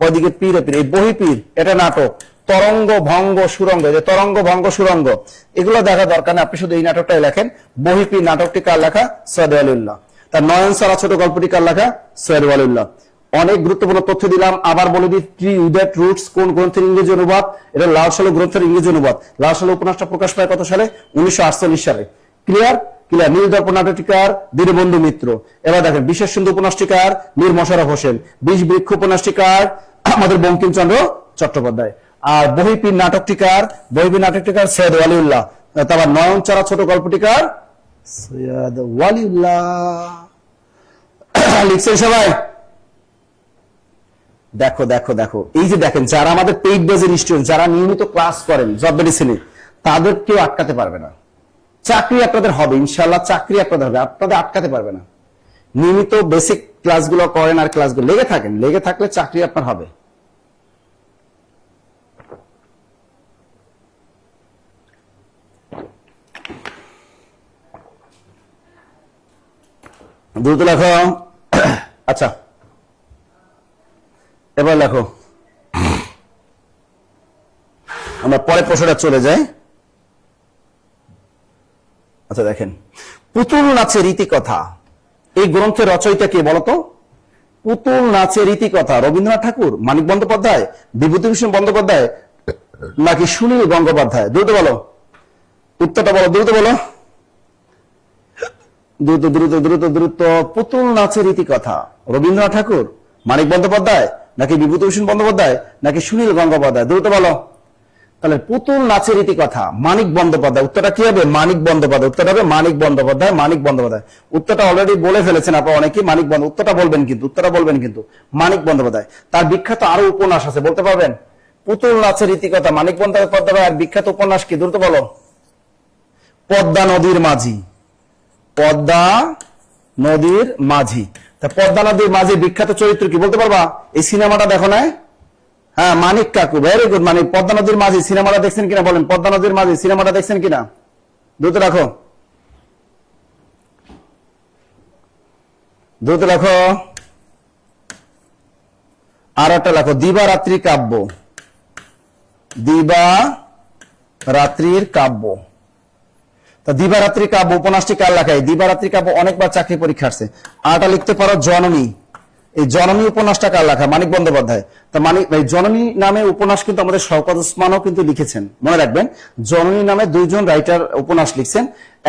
ওইদিকে পীর, এই বহিপীর এটা নাটক। তরঙ্গ ভঙ্গ সুরঙ্গ, যে তরঙ্গ ভঙ্গ সুরঙ্গ, এগুলো দেখা দরকার না, আপনি শুধু এই নাটকটাই লেখেন। বহিপীর নাটকটি কার লেখা? সৈয়দ ওয়ালিউল্লাহ। তার নয়নচারা ছোট গল্পটি কার লেখা? সৈয়দ ওয়ালিউল্লাহ। অনেক গুরুত্বপূর্ণ তথ্য দিলাম, আবার বলে দিই। ট্রি উইদাউট রুটস কোন গ্রন্থের ইংরেজি অনুবাদ? এটা লাল সালু গ্রন্থের ইংরেজি অনুবাদ। লাল সালু উপন্যাসটা প্রকাশ পায় কত সালে? 1948 সালে। ক্লিয়ার? ক্লিয়ার। নীল দর্পণ নাটকটিকার? দীনবন্ধু মিত্র। এবার দেখেন, বিশেষ সুন্দর উপন্যাসটিকার? মীর মোশাররফ হোসেন। বিষ বৃক্ষ উপন্যাসটিকার? আমাদের বঙ্কিমচন্দ্র চট্টোপাধ্যায়। আর বহিপীর নাটকটিকার? বহিপীর নাটকটিকার সৈয়দ ওয়ালিউল্লাহ। তারপর নয়নচারা ছোট গল্পটিকার? সৈয়দ ওয়ালিউল্লাহ। লিখছেন সবাই? দেখো দেখো দেখো, এই যে দেখেন, যারা আমাদের পেইড বেজের স্টুডেন্ট, যারা নিয়মিত ক্লাস করেন জব মেডিসিনে, তাদের কেউ আটকাতে পারবে না। চাকরি আপনাদের হবে ইনশাআল্লাহ, চাকরি আপনাদের হবে, আপনাদের আটকাতে পারবে না। নিয়মিত বেসিক ক্লাসগুলো করেন আর ক্লাসগুলো লেগে থাকেন, লেগে থাকলে চাকরি আপনার হবে। দ্রুত লেখো। আচ্ছা, এবার লেখো। আমরা পরে প্রশ্নটা চলে যাই। আচ্ছা দেখেন, পুতুল নাচের রীতিকথা, এই গ্রন্থের রচয়িতা কে বলতো? পুতুল নাচের রীতিকথা রবীন্দ্রনাথ ঠাকুর, মানিক বন্দ্যোপাধ্যায়, বিভূতিভূষণ বন্দ্যোপাধ্যায়, নাকি সুনীল গঙ্গোপাধ্যায়? দ্রুত বলো, উত্তরটা বলো, দ্রুত বলো, দ্রুত দ্রুত দ্রুত দ্রুত। পুতুল নাচের রীতিকথা রবীন্দ্রনাথ ঠাকুর, মানিক বন্দ্যোপাধ্যায়, নাকি বিভূতিভূষণ বন্দ্যোপাধ্যায়, নাকি সুনীল গঙ্গোপাধ্যায়? দ্রুত বলো। তাহলে পুতুল নাচের রীতিকথা মানিক বন্দ্যোপাধ্যায়। উত্তরটা কি হবে? মানিক বন্দ্যোপাধ্যায়। উত্তরটা হবে মানিক বন্দ্যোপাধ্যায়, মানিক বন্দ্যোপাধ্যায়। উত্তরটা অলরেডি বলে ফেলেছেন আপনারা অনেকেই, মানিক বন্দ্যোপাধ্যায়। উত্তরটা বলবেন কিন্তু, উত্তরটা বলবেন কিন্তু, মানিক বন্দ্যোপাধ্যায়। তার বিখ্যাত আরো উপন্যাস আছে, বলতে পারবেন? পুতুল নাচের রীতিকথা মানিক বন্দ্যোপাধ্যায়। আর বিখ্যাত উপন্যাস কি? দ্রুত বলো। পদ্মা নদীর মাঝি, পদ্মা নদীর মাঝি। তা পদ্মা নদীর মাঝি বিখ্যাত চরিত্র কি বলতে পারবা? এই সিনেমাটা দেখো না? হ্যাঁ, মানিক কাকু, ভেরি গুড। মানিক। পদ্মা নদীর মাঝি সিনেমাটা দেখছেন কিনা বলেন? পদ্মা নদীর মাঝি সিনেমাটা দেখছেন কিনা? দ্রুত রাখো, দ্রুত রাখো। আর একটা লেখো দিবারাত্রি কাব্য, দিবা রাত্রির কাব্য। তা দিবারাত্রি কাব্য উপন্যাসটি কার লেখা? দিবারাত্রি কাব্য অনেকবার চাকরি পরীক্ষা আসছে। আরটা লিখতে পারো জননী। এই জননী উপন্যাসটা কার লেখা? মানিক বন্দ্যোপাধ্যায়। তা মানিক এই জননী নামে উপন্যাস কিন্তু আমাদের শওকত ওসমানও কিন্তু লিখেছেন, মনে রাখবেন। জননী নামে দুইজন রাইটার উপন্যাস লিখছেন,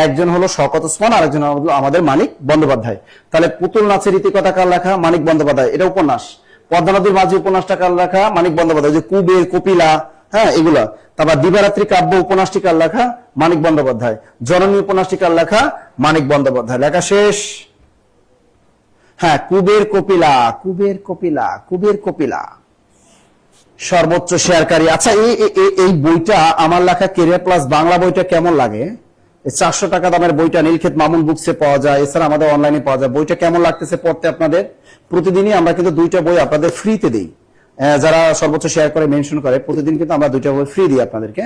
একজন হলো শওকত ওসমান আর একজন হলো আমাদের মানিক বন্দ্যোপাধ্যায়। তাহলে পুতুল নাচের ইতিকথা কার লেখা? মানিক বন্দ্যোপাধ্যায়, এটা উপন্যাস। পদ্মা নদীর মাঝি উপন্যাসটা কার লেখা? মানিক বন্দ্যোপাধ্যায়, যে কুবের, কপিলা, হ্যাঁ এগুলা। তারপর দিবারাত্রি কাব্য উপন্যাসটি কার লেখা? মানিক বন্দ্যোপাধ্যায়। জননী উপন্যাসটি কার লেখা? মানিক বন্দ্যোপাধ্যায়। লেখা শেষ। হ্যাঁ, কুবের কপিলা, কুবের কপিলা, কুবের কপিলা সর্বোচ্চ শেয়ারকারী। আচ্ছা, এই বইটা আমার লেখা কেরিয়ার প্লাস বাংলা বইটা কেমন লাগে? 400 টাকা দামের বইটা নীলক্ষেত মামুন বুকসে পাওয়া যায়, এছাড়া আমাদের অনলাইনে পাওয়া যায়। বইটা কেমন লাগতেছে পড়তে আপনাদের? প্রতিদিনই আমরা কিন্তু 2টা বই আপনাদের ফ্রিতে দিই। যারা সর্বোচ্চ শেয়ার করে মেনশন করে প্রতিদিন কিন্তু আমরা 2টা বই ফ্রি দিই আপনাদেরকে।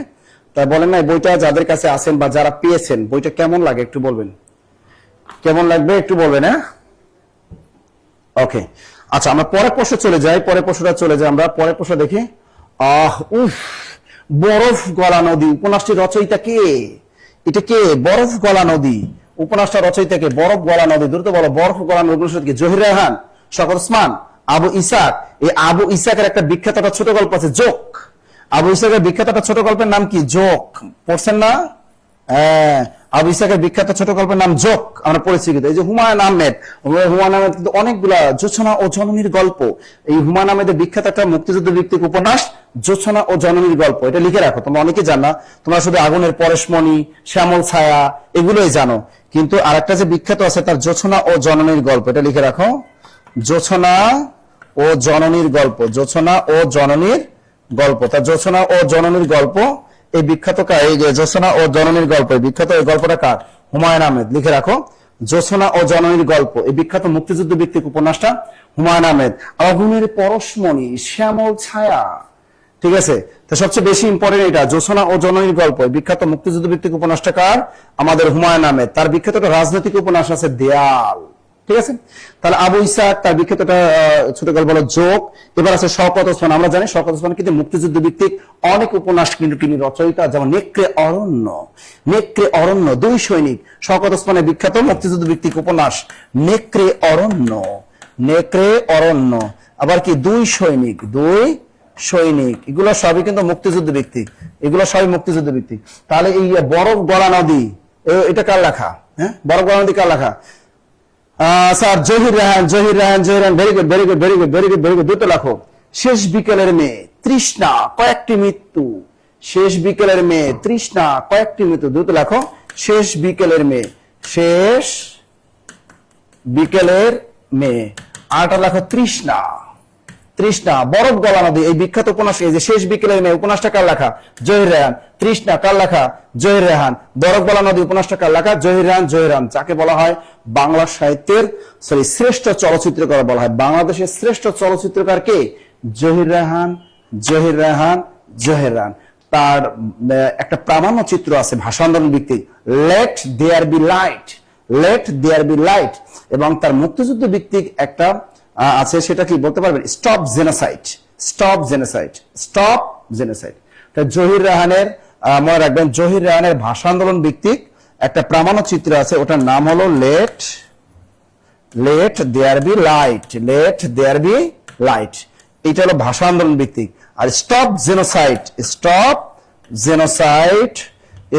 তাই বলেন না, বইটা যাদের কাছে আছেন বা যারা পেয়েছেন বইটা কেমন লাগে একটু বলবেন, কেমন লাগবে একটু বলবেন। হ্যাঁ, ওকে। আচ্ছা, আমরা পরের প্রশ্নে চলে যাই। পরের প্রশ্নটা চলে যাই আমরা পরের প্রশ্ন দেখি। বরফ গলা নদী উপন্যাসটির রচয়িতা কে? এটা কে? বরফ গলা নদী উপন্যাসটা রচয়িতা কে? বরফ গলা নদী, দ্রুত বলো। বরফ গলা নদী কি? জহির রায়হান, শওকত ওসমান, আবু ইসাক। এই আবু ইসাকের একটা বিখ্যাত একটা ছোট গল্প আছে, জোক। আবু ইসাকের বিখ্যাত একটা ছোট গল্পের নাম কি? জোক। পড়ছেন না? হ্যাঁ, আবু ইসাকের বিখ্যাত ছোট গল্পের নাম জোক, আমরা পড়েছি। কিন্তু এই যে হুমায়ুন আহমেদ, হুমায়ুন আহমেদ কিন্তু অনেকগুলা, জোছনা ও জননীর গল্প। এই হুমায়ুন আহমেদের বিখ্যাত একটা মুক্তিযুদ্ধ ভিত্তিক উপন্যাস জোছনা ও জননীর গল্প, এটা লিখে রাখো। তোমরা অনেকে জানা, তোমরা শুধু আগুনের পরশমণি, শ্যামল ছায়া এগুলোই জানো, কিন্তু আরেকটা যে বিখ্যাত আছে তার জোছনা ও জননীর গল্প, এটা লিখে রাখো। জোছনা ও জননীর গল্প, জোছনা ও জননীর গল্প। তার জোছনা ও জননীর গল্প এই বিখ্যাত এই যে জোছনা ও জননীর গল্প, বিখ্যাত এই গল্পটা কার? হুমায়ুন আহমেদ। লিখে রাখো, জোছনা ও জননীর গল্প, এই বিখ্যাত মুক্তিযুদ্ধ ভিত্তিক উপন্যাসটা হুমায়ুন আহমেদ। আগুনের পরশমণি, শ্যামল ছায়া, ঠিক আছে। তো সবচেয়ে বেশি ইম্পর্টেন্ট এটা, জোছনা ও জননীর গল্প, বিখ্যাত মুক্তিযুদ্ধ ভিত্তিক উপন্যাসটা কার? আমাদের হুমায়ুন আহমেদ। তার বিখ্যাত একটা রাজনৈতিক উপন্যাস আছে দেয়াল, ঠিক আছে। তাহলে আবু ইসাক, তার বিখ্যাত একটা ছোট গল্প হলো জোক। এবার আছে শওকত ওসমান। আমরা জানি শওকত ওসমান কিন্তু মুক্তিযুদ্ধ ভিত্তিক অনেক উপন্যাস কিন্তু তিনি রচয়িতা, যেমন নেকড়ে অরণ্য, নেকড়ে অরণ্য, 2 সৈনিক। শওকত ওসমানের বিখ্যাত মুক্তিযুদ্ধ ভিত্তিক উপন্যাস নেকড়ে অরণ্য, নেকড়ে অরণ্য। আবার কি 2 সৈনিক, 2 সৈনিক, এগুলো সবই কিন্তু মুক্তিযুদ্ধ ভিত্তিক, এগুলো সবই মুক্তিযুদ্ধ ভিত্তিক। তাহলে এই বরফ গলা নদী, এটা কার লেখা? হ্যাঁ, বরফ গলা নদী কার লেখা? Sir Zahir Raihan, Zahir Raihan, Zahir Raihan. Very good, very good, very good, very good, very good. 2টা লেখো। শেষ বিকেলের মেয়ে, তৃষ্ণা, কয়েকটি মৃত্যু। শেষ বিকেলের মেয়ে, তৃষ্ণা, কয়েকটি মৃত্যু। 2টা লেখো। শেষ বিকেলের মেয়ে, শেষ বিকেলের মেয়ে। আরটা লেখো তৃষ্ণা, তৃষ্ণা। বরফ গলা নদী এই বিখ্যাত উপন্যাস, এই যে শেষ বিকেলের মেয়ে উপন্যাসটা কার লেখা? জহির রায়হান। তৃষ্ণা কার লেখা? জহির রায়হান। বরফ গলা নদী উপন্যাসটা কার লেখা? জহির রায়হান, জহির রায়হান, যাকে বলা হয় বাংলা সাহিত্যের শ্রেষ্ঠ চলচ্চিত্রকার বলা হয়। বাংলাদেশের শ্রেষ্ঠ চলচ্চিত্রকার কে? জহির রায়হান, জহির রায়হান, জহির রায়হান। তার একটা প্রামাণ্য চিত্র আছে ভাষা আন্দোলন ভিত্তিক, let there be light, let there be light. এবং তার মুক্তিযুদ্ধ ভিত্তিক একটা আছে, সেটা কি বলতে পারবেন? Stop genocide, stop genocide, stop genocide. তাই জহির রায়হানের, মনে রাখবেন, জহির রায়হানের ভাষা আন্দোলন ভিত্তিক একটা প্রামাণ্য চিত্র আছে, ওটার নাম হলো let, let there be light, let there be light. এটা হলো ভাষা আন্দোলন ভিত্তিক। আর stop genocide, stop genocide,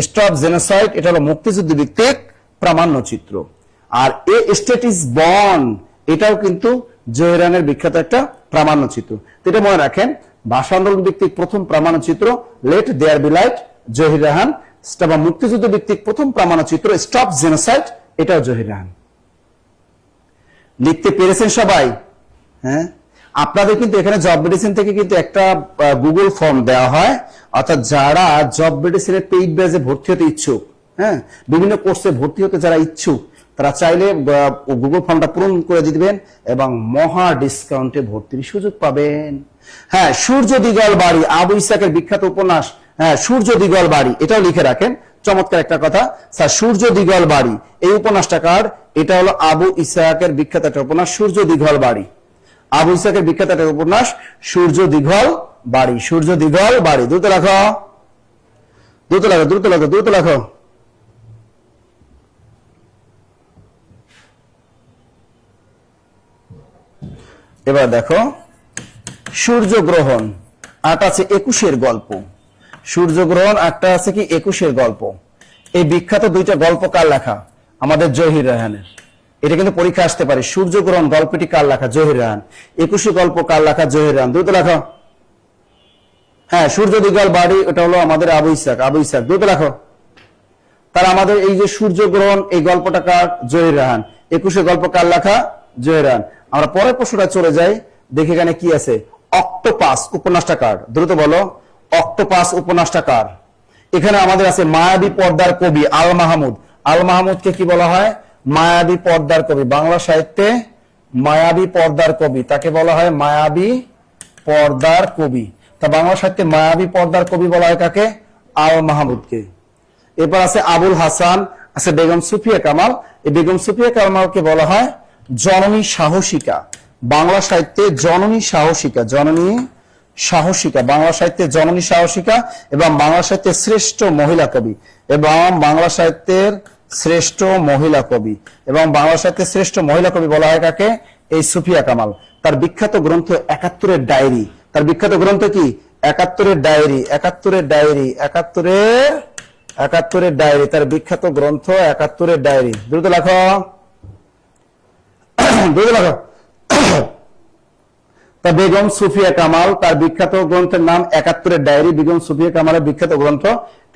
stop genocide, এটা হলো মুক্তিযুদ্ধ ভিত্তিক প্রামাণ্য চিত্র। আর এ স্টেট ইজ বর্ন, এটাও কিন্তু জহির রায়হানের বিখ্যাত একটা প্রামাণ্য চিত্র। এটা মনে রাখেন, ভাষা আন্দোলন ভিত্তিক প্রথম প্রামাণ্য চিত্র let there be light, Zahir Raihan. মুক্তিযুদ্ধ ভিত্তিক প্রথম প্রামাণ্য চিত্র স্টপ জেনোসাইড, এটাও জহির রায়হান। লিখতে পেরেছেন সবাই? হ্যাঁ, আপনাদের কিন্তু এখানে জব মেডিসিন থেকে কিন্তু একটা গুগল ফর্ম দেওয়া হয়, অর্থাৎ যারা জব মেডিসিনের পেইড ব্যাচে ভর্তি হতে ইচ্ছুক, হ্যাঁ, বিভিন্ন কোর্সে ভর্তি হতে যারা ইচ্ছুক, তারা চাইলে গুগল ফর্মটা পূরণ করে দিবেন এবং মহা ডিসকাউন্টে ভর্তির সুযোগ পাবেন। হ্যাঁ, সূর্য দিগল বাড়ি, আবু ইসাকের বিখ্যাত উপন্যাস। হ্যাঁ, সূর্য দিগল বাড়ি, এটাও লিখে রাখেন। চমৎকার একটা কথা স্যার, সূর্য দিগল বাড়ি এই উপন্যাসটা কার? এটা হলো আবু ইসাকের বিখ্যাত একটা উপন্যাস, সূর্য দিগল বাড়ি। আবু ইসহাকের বিখ্যাত একটা উপন্যাস সূর্য দীঘল বাড়ি, সূর্য দীঘল বাড়ি। দ্রুত লেখো, দ্রুত লেখো, দ্রুত লেখো, দ্রুত লেখো। এবার দেখো সূর্যগ্রহণ, আট আছে 21-এর গল্প। সূর্যগ্রহণ একটা আছে কি 21-এর গল্প। এই বিখ্যাত দুইটা গল্প কার লেখা? আমাদের জহির রায়হানের। এটা কিন্তু পরীক্ষা আসতে পারে। সূর্যগ্রহণ গল্পটি কার লেখা? জহির রায়হান। 21 গল্প কার লেখা? জহির রায়হান। দ্রুত লেখো। হ্যাঁ, সূর্য দীঘল বাড়ি ওটা হলো আমাদের আবু ইসহাক, আবু ইসহাক। দ্রুত লেখো। তার আমাদের এই যে সূর্যগ্রহণ এই গল্পটা কার? জহির রায়হান। 21 গল্প কার লেখা? জহির রায়হান। আমরা পরের প্রশ্নটা চলে যাই, দেখি এখানে কি আছে। অক্টোপাস উপন্যাসটা কার? দ্রুত বলো, অক্টোপাস উপন্যাসটা কার? এখানে আমাদের আছে মায়াবী পর্দার কবি আল মাহমুদ। আল মাহমুদকে কি বলা হয়? মায়াবী পর্দার কবি। বাংলা সাহিত্যে মায়াবী পর্দার কবি, তাকে বলা হয় মায়াবী পর্দার কবি। তা বাংলা সাহিত্যে মায়াবী পর্দার কবি বলা হয় কাকে? আল মাহমুদকে। এরপর আছে আবুল হাসান, আছে বেগম সুফিয়া কামাল। এই বেগম সুফিয়া কামালকে বলা হয় জননী সাহসিকা। বাংলা সাহিত্যে জননী সাহসিকা, জননী সাহসিকা, বাংলা সাহিত্যে জননী সাহসিকা এবং বাংলা সাহিত্যের শ্রেষ্ঠ মহিলা কবি, এবং বাংলা সাহিত্যের শ্রেষ্ঠ মহিলা কবি, এবং বাংলা সাহিত্যের শ্রেষ্ঠ মহিলা কবি বলা হয় কাকে? এই সুফিয়া কামাল। তার বিখ্যাত গ্রন্থ 71-এর ডায়েরি। তার বিখ্যাত গ্রন্থ কি? 71-এর ডায়েরি, 71-এর ডায়েরি, 71-এর ডায়েরি। তার বিখ্যাত গ্রন্থ 71-এর ডায়েরি। দ্রুত লেখো, দ্রুত লেখো। তা বেগম সুফিয়া কামাল, তার বিখ্যাত গ্রন্থের নাম 71-এর ডায়েরি। বেগম সুফিয়া কামালের বিখ্যাত গ্রন্থ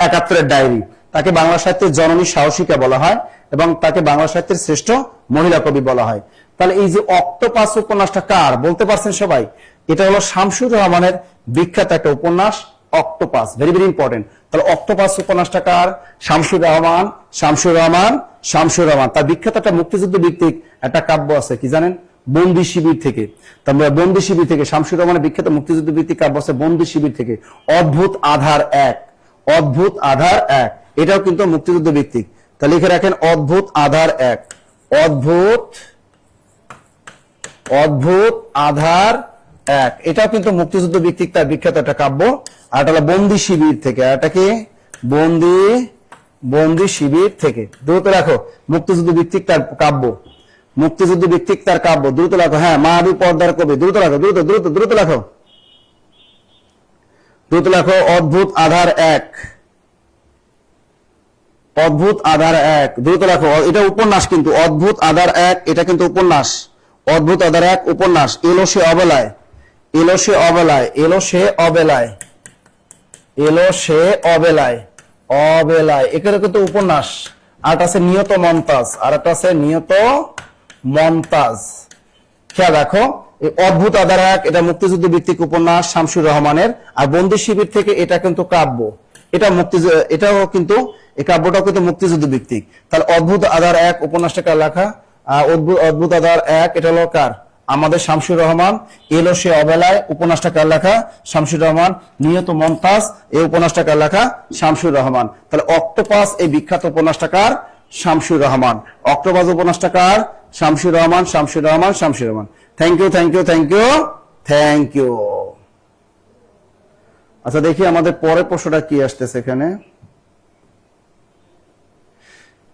71-এর ডায়েরি। তাকে বাংলা সাহিত্যের জননী সাহসিকা বলা হয় এবং তাকে বাংলা সাহিত্যের শ্রেষ্ঠ মহিলা কবি বলা হয়। তাহলে এই যে অক্টোপাস উপন্যাসটা কার বলতে পারছেন সবাই? এটা হলো শামসুর রহমানের বিখ্যাত একটা উপন্যাস অক্টোপাস। Very very important. তাহলে অক্টোপাস উপন্যাসটা কার? শামসুর রহমান, শামসুর রহমান, শামসুর রহমান। তার বিখ্যাত একটা মুক্তিযুদ্ধ ভিত্তিক একটা কাব্য আছে, কি জানেন? বন্দি শিবির থেকে। তারপরে বন্দি শিবির থেকে শামসুর রহমানের বিখ্যাত মুক্তিযুদ্ধ ভিত্তিক কাব্য আছে বন্দি শিবির থেকে। অদ্ভুত আধার এক, অদ্ভুত আধার এক, এটাও কিন্তু মুক্তিযুদ্ধ ভিত্তিক। তাহলে লিখে রাখেন অদ্ভুত আধার এক, অদ্ভুত, অদ্ভুত আধার এক, এটাও কিন্তু মুক্তিযুদ্ধ ভিত্তিক তার বিখ্যাত একটা কাব্য। আর এটা হলো বন্দি শিবির থেকে। এটা কি? বন্দি শিবির থেকে। দ্রুত রাখো, মুক্তিযুদ্ধ ভিত্তিক তার কাব্য, মুক্তিযুদ্ধ ভিত্তিক তার কাব্য। দ্রুত লেখো। হ্যাঁ, মায়াবী পর্দার কবি। দ্রুত লেখো, দ্রুত দ্রুত দ্রুত লেখো, দ্রুত লেখো। অদ্ভুত আধার এক, অদ্ভুত আধার এক। দ্রুত লেখো। এটা উপন্যাস কিন্তু, অদ্ভুত আধার এক, এটা কিন্তু উপন্যাস। অদ্ভুত আধার এক উপন্যাস। এলো সে অবেলায়, এলো সে অবেলায়, এলো সে অবেলায়, এলো সে অবেলায়, অবেলায়, এখানে কিন্তু উপন্যাস। আর আছে নিয়ত মমতাজ, আর একটা আছে নিয়ত মমতাজ। খেয়াল রাখো, এই অদ্ভুত আধার এক এটা মুক্তিযুদ্ধ ভিত্তিক উপন্যাস শামসুর রহমানের। আর বন্দি শিবির থেকে এটা কিন্তু কাব্য, এটা এটাও কিন্তু এই কাব্যটাও কিন্তু মুক্তিযুদ্ধ ভিত্তিক। তাহলে অদ্ভুত আধার এক উপন্যাসটা কার লেখা? অদ্ভুত আধার এক এটা হলো কার? আমাদের শামসুর রহমান। এলো সে অবেলায় উপন্যাসটা কার লেখা? শামসুর রহমান। নিয়ত মমতাজ এই উপন্যাসটা কার লেখা? শামসুর রহমান। তাহলে অক্টোপাস এই বিখ্যাত উপন্যাসটা কার? শামসুর রহমান। অক্টোপাস উপন্যাসটা কার? Shamsur Rahman, Shamsur Rahman, Shamsur Rahman. Thank you, thank you, thank you, thank you. আচ্ছা, দেখি আমাদের পরের প্রশ্নটা কি আসতেছে এখানে।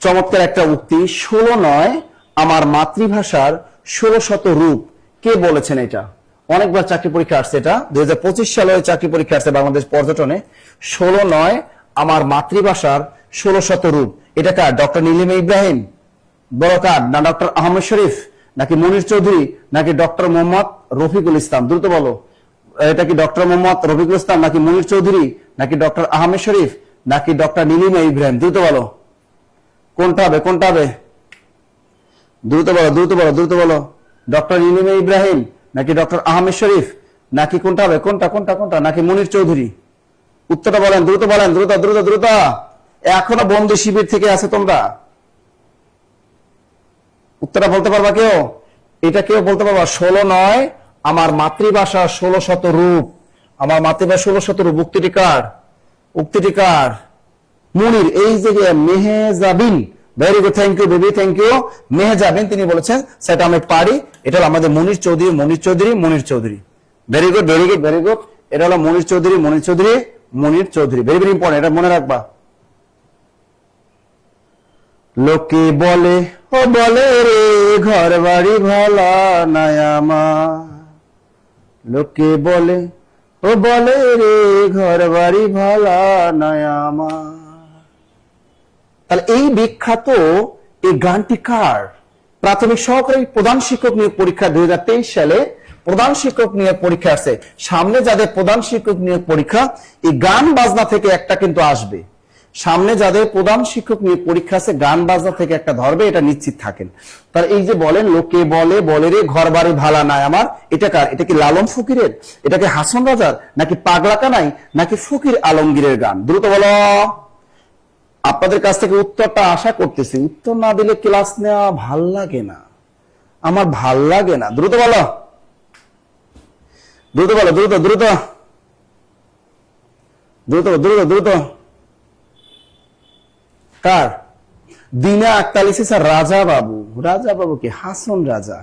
চমৎকার একটা উক্তি, 16 নয় আমার মাতৃভাষার 16শত রূপ, কে বলেছেন এটা? অনেকবার চাকরি পরীক্ষা আসছে এটা, 2025 সালে চাকরি পরীক্ষা আসছে বাংলাদেশ পর্যটনে। 16 নয় আমার মাতৃভাষার 16শত রূপ, এটা কার? ডক্টর নীলিমা ইব্রাহিম বড় কার? না ডক্টর আহমেদ শরীফ, নাকি মনির চৌধুরী, নাকি ডক্টর মোহাম্মদ রফিকুল ইসলাম? দ্রুত বলো, এটা কি ডক্টর মোহাম্মদ রফিকুল ইসলাম, নাকি মনির চৌধুরী, নাকি ডক্টর আহমেদ শরীফ, নাকি ডক্টর নীলিমা ইব্রাহিম? দ্রুত বলো, কোনটা হবে, কোনটা হবে? দ্রুত বলো, দ্রুত বলো, দ্রুত বলো। ডক্টর নীলিমা ইব্রাহিম, নাকি ডক্টর আহমেদ শরীফ, নাকি কোনটা হবে? কোনটা কোনটা কোনটা? নাকি মনির চৌধুরী? উত্তরটা বলেন, দ্রুত বলেন, দ্রুত দ্রুত দ্রুত। এখনো বন্দি শিবির থেকে আছে তোমরা, উত্তরটা বলতে পারবা কেউ? এটা কেউ বলতে পারবা? 16 নয় আমার মাতৃভাষা 16শত রূপ, আমার মাতৃভাষা 16শত রূপ, উক্তিটি কার? উক্তিটি কার? মুনির। এই যে Mehejabin, very good, thank you baby, thank you. Mehjabin তিনি বলেছেন সেটা আমি পারি। এটা হলো আমাদের Munir Chowdhury, Munir Chowdhury, Munir Chowdhury. Very good, very good, very good. এটা হলো Munir Chowdhury, Munir Chowdhury, Munir Chowdhury. Very very important, এটা মনে রাখবা। লোকে বলে, ও বলে রে ঘর বাড়ি ভালা নাই আমার, লোকে বলে, ও বলে রে ঘর বাড়ি ভালা নাই আমার। তাহলে এই বিখ্যাত এই গানটি কার? প্রাথমিক সহকারী প্রধান শিক্ষক নিয়োগ পরীক্ষা 2023 সালে প্রধান শিক্ষক নিয়োগ পরীক্ষা আছে সামনে। যাদের প্রধান শিক্ষক নিয়োগ পরীক্ষা, এই গান বাজনা থেকে একটা কিন্তু আসবে সামনে। যাদের প্রধান শিক্ষক নিয়োগ পরীক্ষা আছে, গান বাজনা থেকে একটা ধরবে, এটা নিশ্চিত থাকেন। তার এই যে বলেন লোকে বলে, বলে রে ঘর বাড়ি ভালা নাই আমার, এটা কার? এটা কি লালন ফকিরের, এটা কি হাসন রাজার, নাকি পাগলা কানাই, নাকি ফকির আলমগীরের গান? দ্রুত বলো। আপনাদের কাছ থেকে উত্তরটা আশা করতেছি। উত্তর না দিলে ক্লাস নেওয়া ভাল লাগে না, আমার ভাল লাগে না। দ্রুত বলো, দ্রুত বলো, দ্রুত দ্রুত দ্রুত দ্রুত দ্রুত। কার? দিনা আক্তালিসি স্যার, রাজা বাবু। রাজা বাবু কি? হাসন রাজা।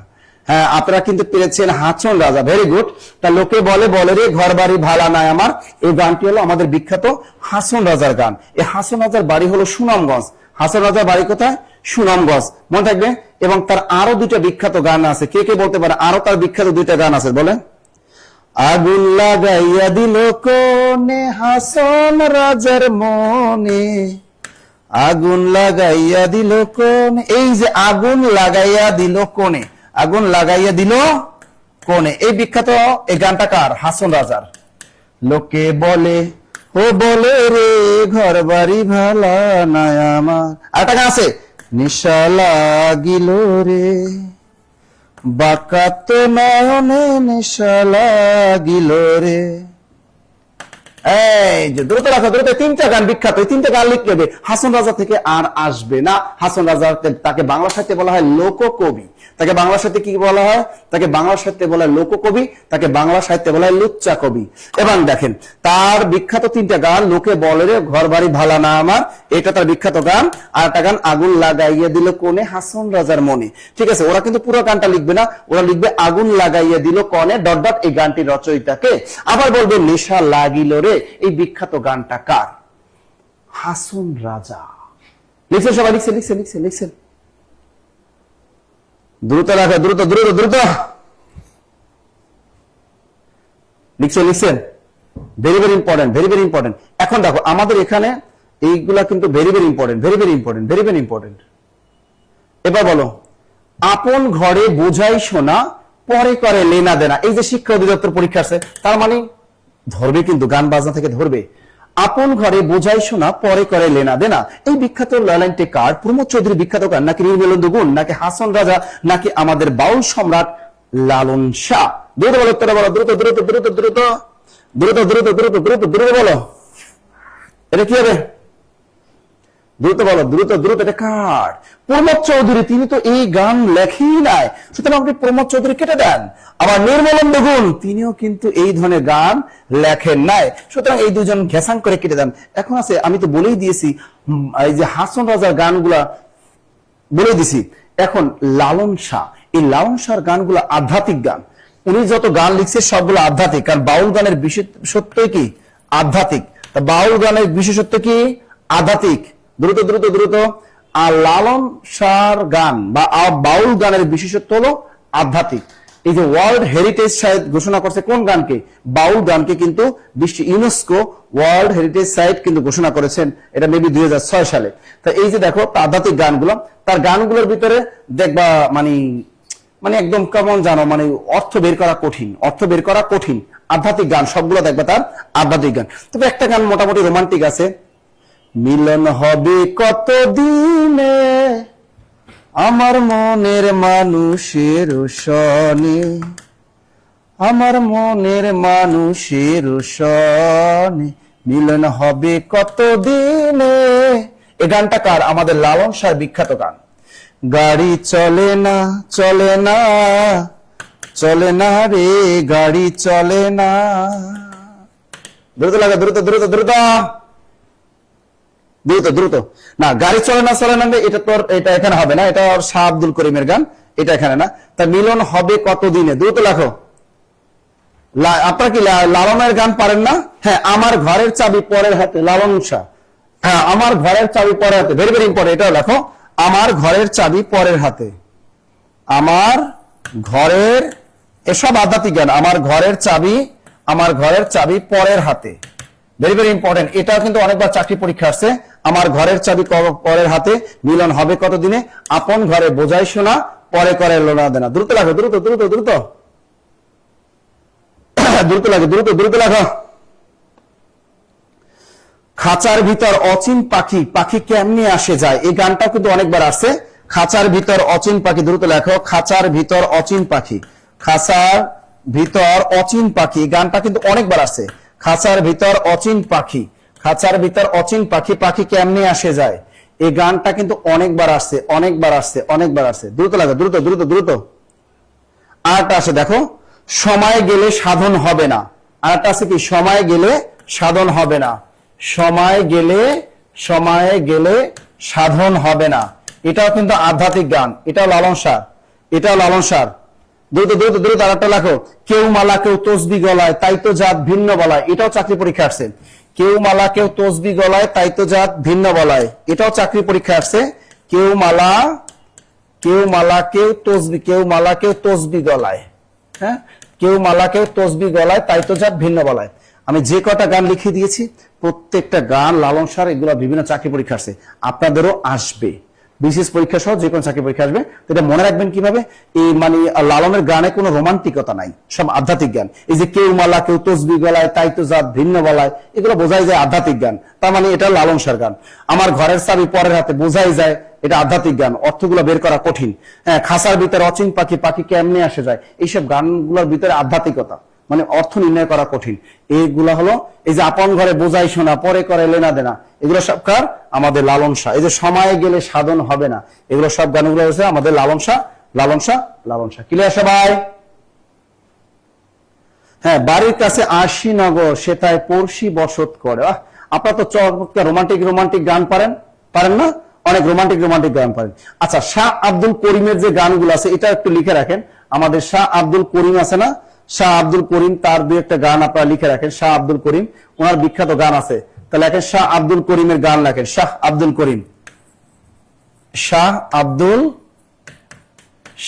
হ্যাঁ, আপনারা কিন্তু পেরেছেন হাসন রাজা। Very good. তা লোকে বলে, বলে রে ঘর বাড়ি ভালা নাই আমার, এই গানটি হলো আমাদের বিখ্যাত হাসন রাজার গান। এই হাসন রাজার বাড়ি হলো সুনামগঞ্জ। হাসন রাজার বাড়ি কোথায়? সুনামগঞ্জ, মনে থাকবে। এবং তার আরো দুইটা বিখ্যাত গান আছে। কে কে বলতে পারে আরো তার বিখ্যাত দুইটা গান আছে? বলে। আগুন লাগাইয়া দিল কোনে হাসন রাজার মনে, আগুন লাগাইয়া দিল কোনে। এই যে আগুন লাগাইয়া দিল কোনে, আগুন লাগাইয়া দিল কোনে, এই বিখ্যাত এই গানটা কার? হাসন রাজার। লোকে বলে, ও বলে রে ঘর বাড়ি ভালা নাই আমার। আরেকটা গান আছে, নিশা লাগিল রে বাকাত নয়নে নেশা লাগিল রে। এই যে দ্রুত রাখো, দ্রুত। তিনটা গান বিখ্যাত, এই তিনটা গান লিখতে হবে। হাসন রাজা থেকে আর আসবে না। হাসন রাজা তাকে বাংলা সাহিত্যে বলা হয় লোককবি। তাকে বাংলা সাহিত্যে কি বলা হয়? তাকে বাংলা সাহিত্যে বলা হয় লোককবি, তাকে বাংলা সাহিত্যে বলা হয় লুচ্চা কবি। এবং দেখেন তার বিখ্যাত তিনটা গান, লোকে বলে রে ঘর বাড়ি ভালা না আমার, এটা তার বিখ্যাত গান। আর একটা গান আগুন লাগাইয়া দিল কোনে হাসন রাজার মনে। ঠিক আছে, ওরা কিন্তু পুরো গানটা লিখবে না, ওরা লিখবে আগুন লাগাইয়া দিল কোনে ডট ডট এই গানটির রচয়িতাকে। আবার বলবে নেশা লাগিল রে, এই বিখ্যাত গানটা কার? হাসন রাজা। লিখছে সবাই? লিখছে লিখছে লিখছে লিখছেন? দ্রুত রাখা, দ্রুত দ্রুত দ্রুত লিখছে লিখছেন? Very very important, very very important. এখন দেখো আমাদের এখানে এইগুলা কিন্তু very very important, very very important, very very important. এবার বলো, আপন ঘরে বোঝাই শোনা পরে করে লেনা দেনা। এই যে শিক্ষা অধিদপ্তর পরীক্ষা আছে, তার মানে ধরবে কিন্তু গান বাজনা থেকে ধরবে। আপন ঘরে বোঝাই শোনা পরে করে লেনা দেনা, এই বিখ্যাত লাইনটি কার? প্রমোদ চৌধুরী বিখ্যাত গান, নাকি নির্মলেন্দু গুণ, নাকি হাসন রাজা, নাকি আমাদের বাউল সম্রাট লালন শাহ? দ্রুত বলো, উত্তরে বলো, দ্রুত দ্রুত দ্রুত দ্রুত দ্রুত দ্রুত দ্রুত দ্রুত দ্রুত বলো। এটা কি হবে? দ্রুত বলো, দ্রুত দ্রুত। এটা কার? প্রমোদ চৌধুরী। তিনি তো এই গান লেখেই নাই, সুতরাং আপনি প্রমোদ চৌধুরী কেটে দেন। আবার নির্মলেন্দু গুণ, তিনিও কিন্তু এই ধরনের গান লেখেন নাই, সুতরাং এই দুজন ঘেসাং করে কেটে দেন। এখন আছে, আমি তো বলেই দিয়েছি এই যে হাসন রাজার গানগুলা বলে দিছি। এখন লালন শাহ, এই লালন শাহর গানগুলো আধ্যাত্মিক গান। উনি যত গান লিখছে সবগুলো আধ্যাত্মিক, কারণ বাউল গানের বিশেষত্ব কি? আধ্যাত্মিক। বাউল গানের বিশেষত্ব কি? আধ্যাত্মিক। দ্রুত দ্রুত দ্রুত। আর লালন শাহর গান বা বাউল গানের বিশেষত্ব হলো আধ্যাত্মিক। এই যে ওয়ার্ল্ড হেরিটেজ সাইট ঘোষণা করছে কোন গানকে? বাউল গানকে কিন্তু বিশ্ব ইউনেস্কো ওয়ার্ল্ড হেরিটেজ সাইট কিন্তু ঘোষণা করেছেন, এটা মেবি 2006 সালে। তা এই যে দেখো আধ্যাত্মিক গানগুলো, তার গানগুলোর ভিতরে দেখবা মানে মানে একদম কেমন জানো, মানে অর্থ বের করা কঠিন, অর্থ বের করা কঠিন। আধ্যাত্মিক গান সবগুলো দেখবা তার আধ্যাত্মিক গান। তবে একটা গান মোটামুটি রোমান্টিক আছে, মিলন হবে কত দিনে আমার মনের মানুষের সনে, আমার মনের মানুষের সনে মিলন হবে কত দিনে। এই গানটা কার? আমাদের লালন শাহর বিখ্যাত গান। গাড়ি চলে না চলে না চলে না রে গাড়ি চলে না। দ্রুত লাগে, দ্রুত দ্রুত দ্রুত। দ্রুত দ্রুত। না গাড়ি চলে না চলে না এটা তোর, এটা এখানে হবে না, এটা শাহ আব্দুল করিমের গান, এটা এখানে না। তা মিলন হবে কত দিনে, দ্রুত লেখো। আপনারা কি লালনের গান পারেন না? হ্যাঁ, আমার ঘরের চাবি পরের হাতে, লালন শাহ। হ্যাঁ, আমার ঘরের চাবি পরের হাতে, ভেরি ভেরি ইম্পর্টেন্ট, এটাও লেখো। আমার ঘরের চাবি পরের হাতে, আমার ঘরের, এসব আধ্যাত্মিক জ্ঞান। আমার ঘরের চাবি, আমার ঘরের চাবি পরের হাতে, ভেরি ভেরি ইম্পর্টেন্ট। এটাও কিন্তু অনেকবার চাকরি পরীক্ষা আসছে। আমার ঘরের চাবি পরের হাতে, মিলন হবে কত দিনে, আপন ঘরে বোঝাই শোনা, পরে করে লোনা দেনা। দ্রুত লাগো, দ্রুত দ্রুত দ্রুত দ্রুত লাগো, দ্রুত দ্রুত লাগো। খাঁচার ভিতর অচিন পাখি, পাখি কেমনি আসে যায়, এই গানটাও কিন্তু অনেকবার আসছে। খাঁচার ভিতর অচিন পাখি, দ্রুত লেখো। খাঁচার ভিতর অচিন পাখি, খাঁচার ভিতর অচিন পাখি, গানটা কিন্তু অনেকবার আসছে। খাঁচার ভিতর অচিন পাখি, খাঁচার ভিতর অচিন পাখি, পাখি কেমনি আসে যায়, এই গানটা কিন্তু অনেকবার আসছে, অনেকবার আসছে, অনেকবার আসছে। দ্রুত লাগো, দ্রুত দ্রুত দ্রুত। আরেকটা আছে দেখো, সময় গেলে সাধন হবে না। আরেকটা আছে কি, সময় গেলে সাধন হবে না, সময় গেলে, সময় গেলে সাধন হবে না। এটাও কিন্তু আধ্যাত্মিক গান, এটাও লালন শাহ, এটাও লালন শাহ। দ্রুত দ্রুত দ্রুত আরেকটা লেখো। কেউ মালা কেউ তসবি গলায়, তাই তো জাত ভিন্ন বলায়, এটাও চাকরি পরীক্ষা আসছে। কেউ মালা কেউ তসবি গলায়, তাই তো জাত ভিন্ন বলায়, এটাও চাকরি পরীক্ষা আসছে। কেউ মালা, কেউ মালা কেউ তসবি, কেউ মালা কেউ তসবি গলায়, হ্যাঁ, কেউ মালা কেউ তসবি গলায়, তাই তো জাত ভিন্ন বলায়। আমি যে কটা গান লিখে দিয়েছি প্রত্যেকটা গান লালন শাহ, এগুলো বিভিন্ন চাকরি পরীক্ষা আসছে, আপনাদেরও আসবে, বিশেষ পরীক্ষা সহ যে কোনো চাকরি পরীক্ষা আসবে। এটা মনে রাখবেন কিভাবে, এই মানে লালনের গানে কোনো রোমান্টিকতা নাই, সব আধ্যাত্মিক গান। এই যে কেউ মালা কেউ তসবি গলায়, তাই তো জাত ভিন্ন বলায়, এগুলো বোঝাই যায় আধ্যাত্মিক গান, তার মানে এটা লালন শাহর গান। আমার ঘরের চাবি পরের হাতে, বোঝাই যায় এটা আধ্যাত্মিক গান, অর্থগুলো বের করা কঠিন। হ্যাঁ, খাসার ভিতরে অচিন পাখি, পাখি কেমনে আসে যায়, এইসব গানগুলোর ভিতরে আধ্যাত্মিকতা, মানে অর্থ নির্ণয় করা কঠিন। এইগুলা হলো, এই যে আপন ঘরে বোঝাই শোনা, পরে করে লেনা দেনা, এগুলো সব কার, আমাদের লালন শাহ। এই যে সময় গেলে সাধন হবে না, এগুলো সব গানগুলো হচ্ছে আমাদের লালন শাহ, লালন শাহ, লালন শাহ। ক্লিয়ার সবাই? হ্যাঁ, বাড়ির কাছে আশিনগর, সেটাই পড়শি বসত করে। আপনারা তো চমৎকার রোমান্টিক রোমান্টিক গান পারেন, পারেন না? অনেক রোমান্টিক রোমান্টিক গান পারেন। আচ্ছা, শাহ আব্দুল করিমের যে গানগুলো আছে এটা একটু লিখে রাখেন। আমাদের শাহ আব্দুল করিম আছে না, শাহ আব্দুল করিম, তার দুই একটা গান আপনারা লিখে রাখেন। শাহ আব্দুল করিম, ওনার বিখ্যাত গান আছে, তাহলে লেখেন শাহ আব্দুল করিমের গান লেখেন। শাহ আব্দুল করিম, শাহ আব্দুল,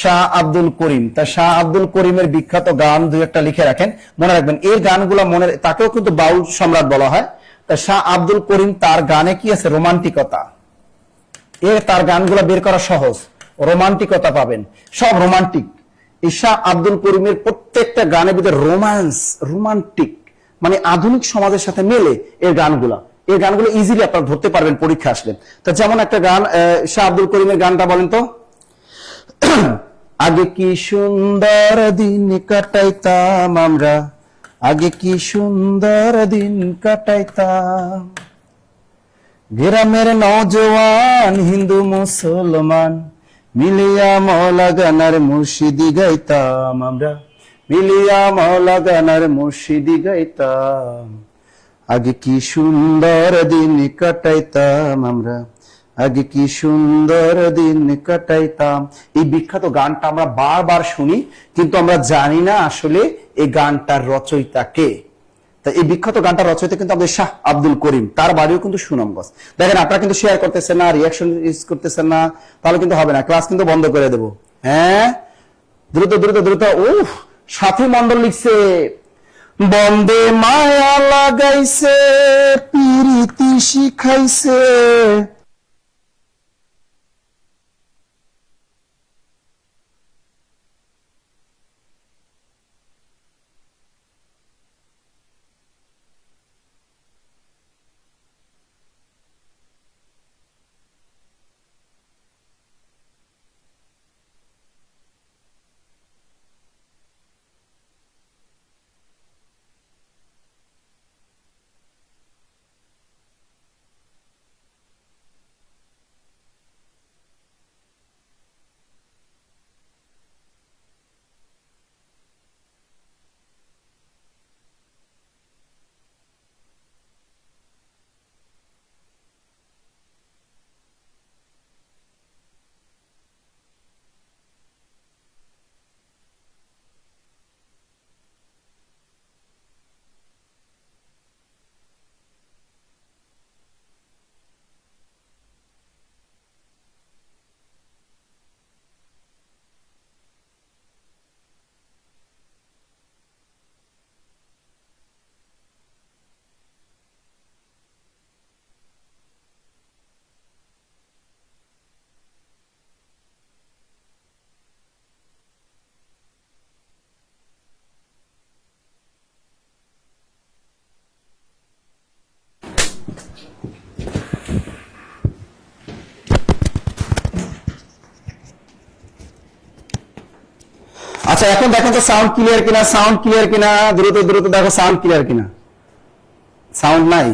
শাহ আব্দুল করিম, তা শাহ আব্দুল করিমের বিখ্যাত গান দুই একটা লিখে রাখেন, মনে রাখবেন। এই গানগুলো মনে, তাকেও কিন্তু বাউল সম্রাট বলা হয়। তা শাহ আব্দুল করিম, তার গানে কি আছে, রোমান্টিকতা, তার গানগুলো বের করা সহজ, রোমান্টিকতা পাবেন, সব রোমান্টিক। এই শাহ আব্দুল করিমের প্রত্যেকটা গানের ভিতরে রোমান্স, রোমান্টিক, মানে আধুনিক সমাজের সাথে মেলে এর গানগুলা। এই গানগুলো ইজিলি আপনারা ধরতে পারবেন পরীক্ষা আসলে। তা যেমন একটা গান, শাহ আব্দুল করিমের গানটা বলেন তো। আগে কি সুন্দর দিন কাটাইতাম আমরা, আগে কি সুন্দর দিন কাটাইতাম, গ্রামের নওজওয়ান হিন্দু মুসলমান মিলিয়া মওলা গানার মুর্শিদি গাইতাম আমরা, মিলিয়া মওলা গানার মুর্শিদি গাইতাম, আগে কি সুন্দর দিন কাটাইতাম আমরা, আগে কি সুন্দর দিন কাটাইতাম। এই বিখ্যাত গানটা আমরা বারবার শুনি, কিন্তু আমরা জানি না আসলে এই গানটার রচয়িতা কে। তা এই বিখ্যাত গানটা রচয়িতা কিন্তু আমাদের শাহ আব্দুল করিম, তার বাড়িও কিন্তু সুনামগঞ্জ। দেখেন আপনারা কিন্তু শেয়ার করতেছেন না, রিয়াকশন ইউজ করতেছেন না, তাহলে কিন্তু হবে না, ক্লাস কিন্তু বন্ধ করে দেব। হ্যাঁ, দ্রুত দ্রুত দ্রুত। উফ, সাথী মন্ডল লিখছে, বন্দে মায়া লাগাইছে, পিরিতি শিখাইছে। এখন দেখেন তো সাউন্ড ক্লিয়ার কিনা, সাউন্ড ক্লিয়ার কিনা, দ্রুত দ্রুত দেখো সাউন্ড ক্লিয়ার কিনা। সাউন্ড নাই।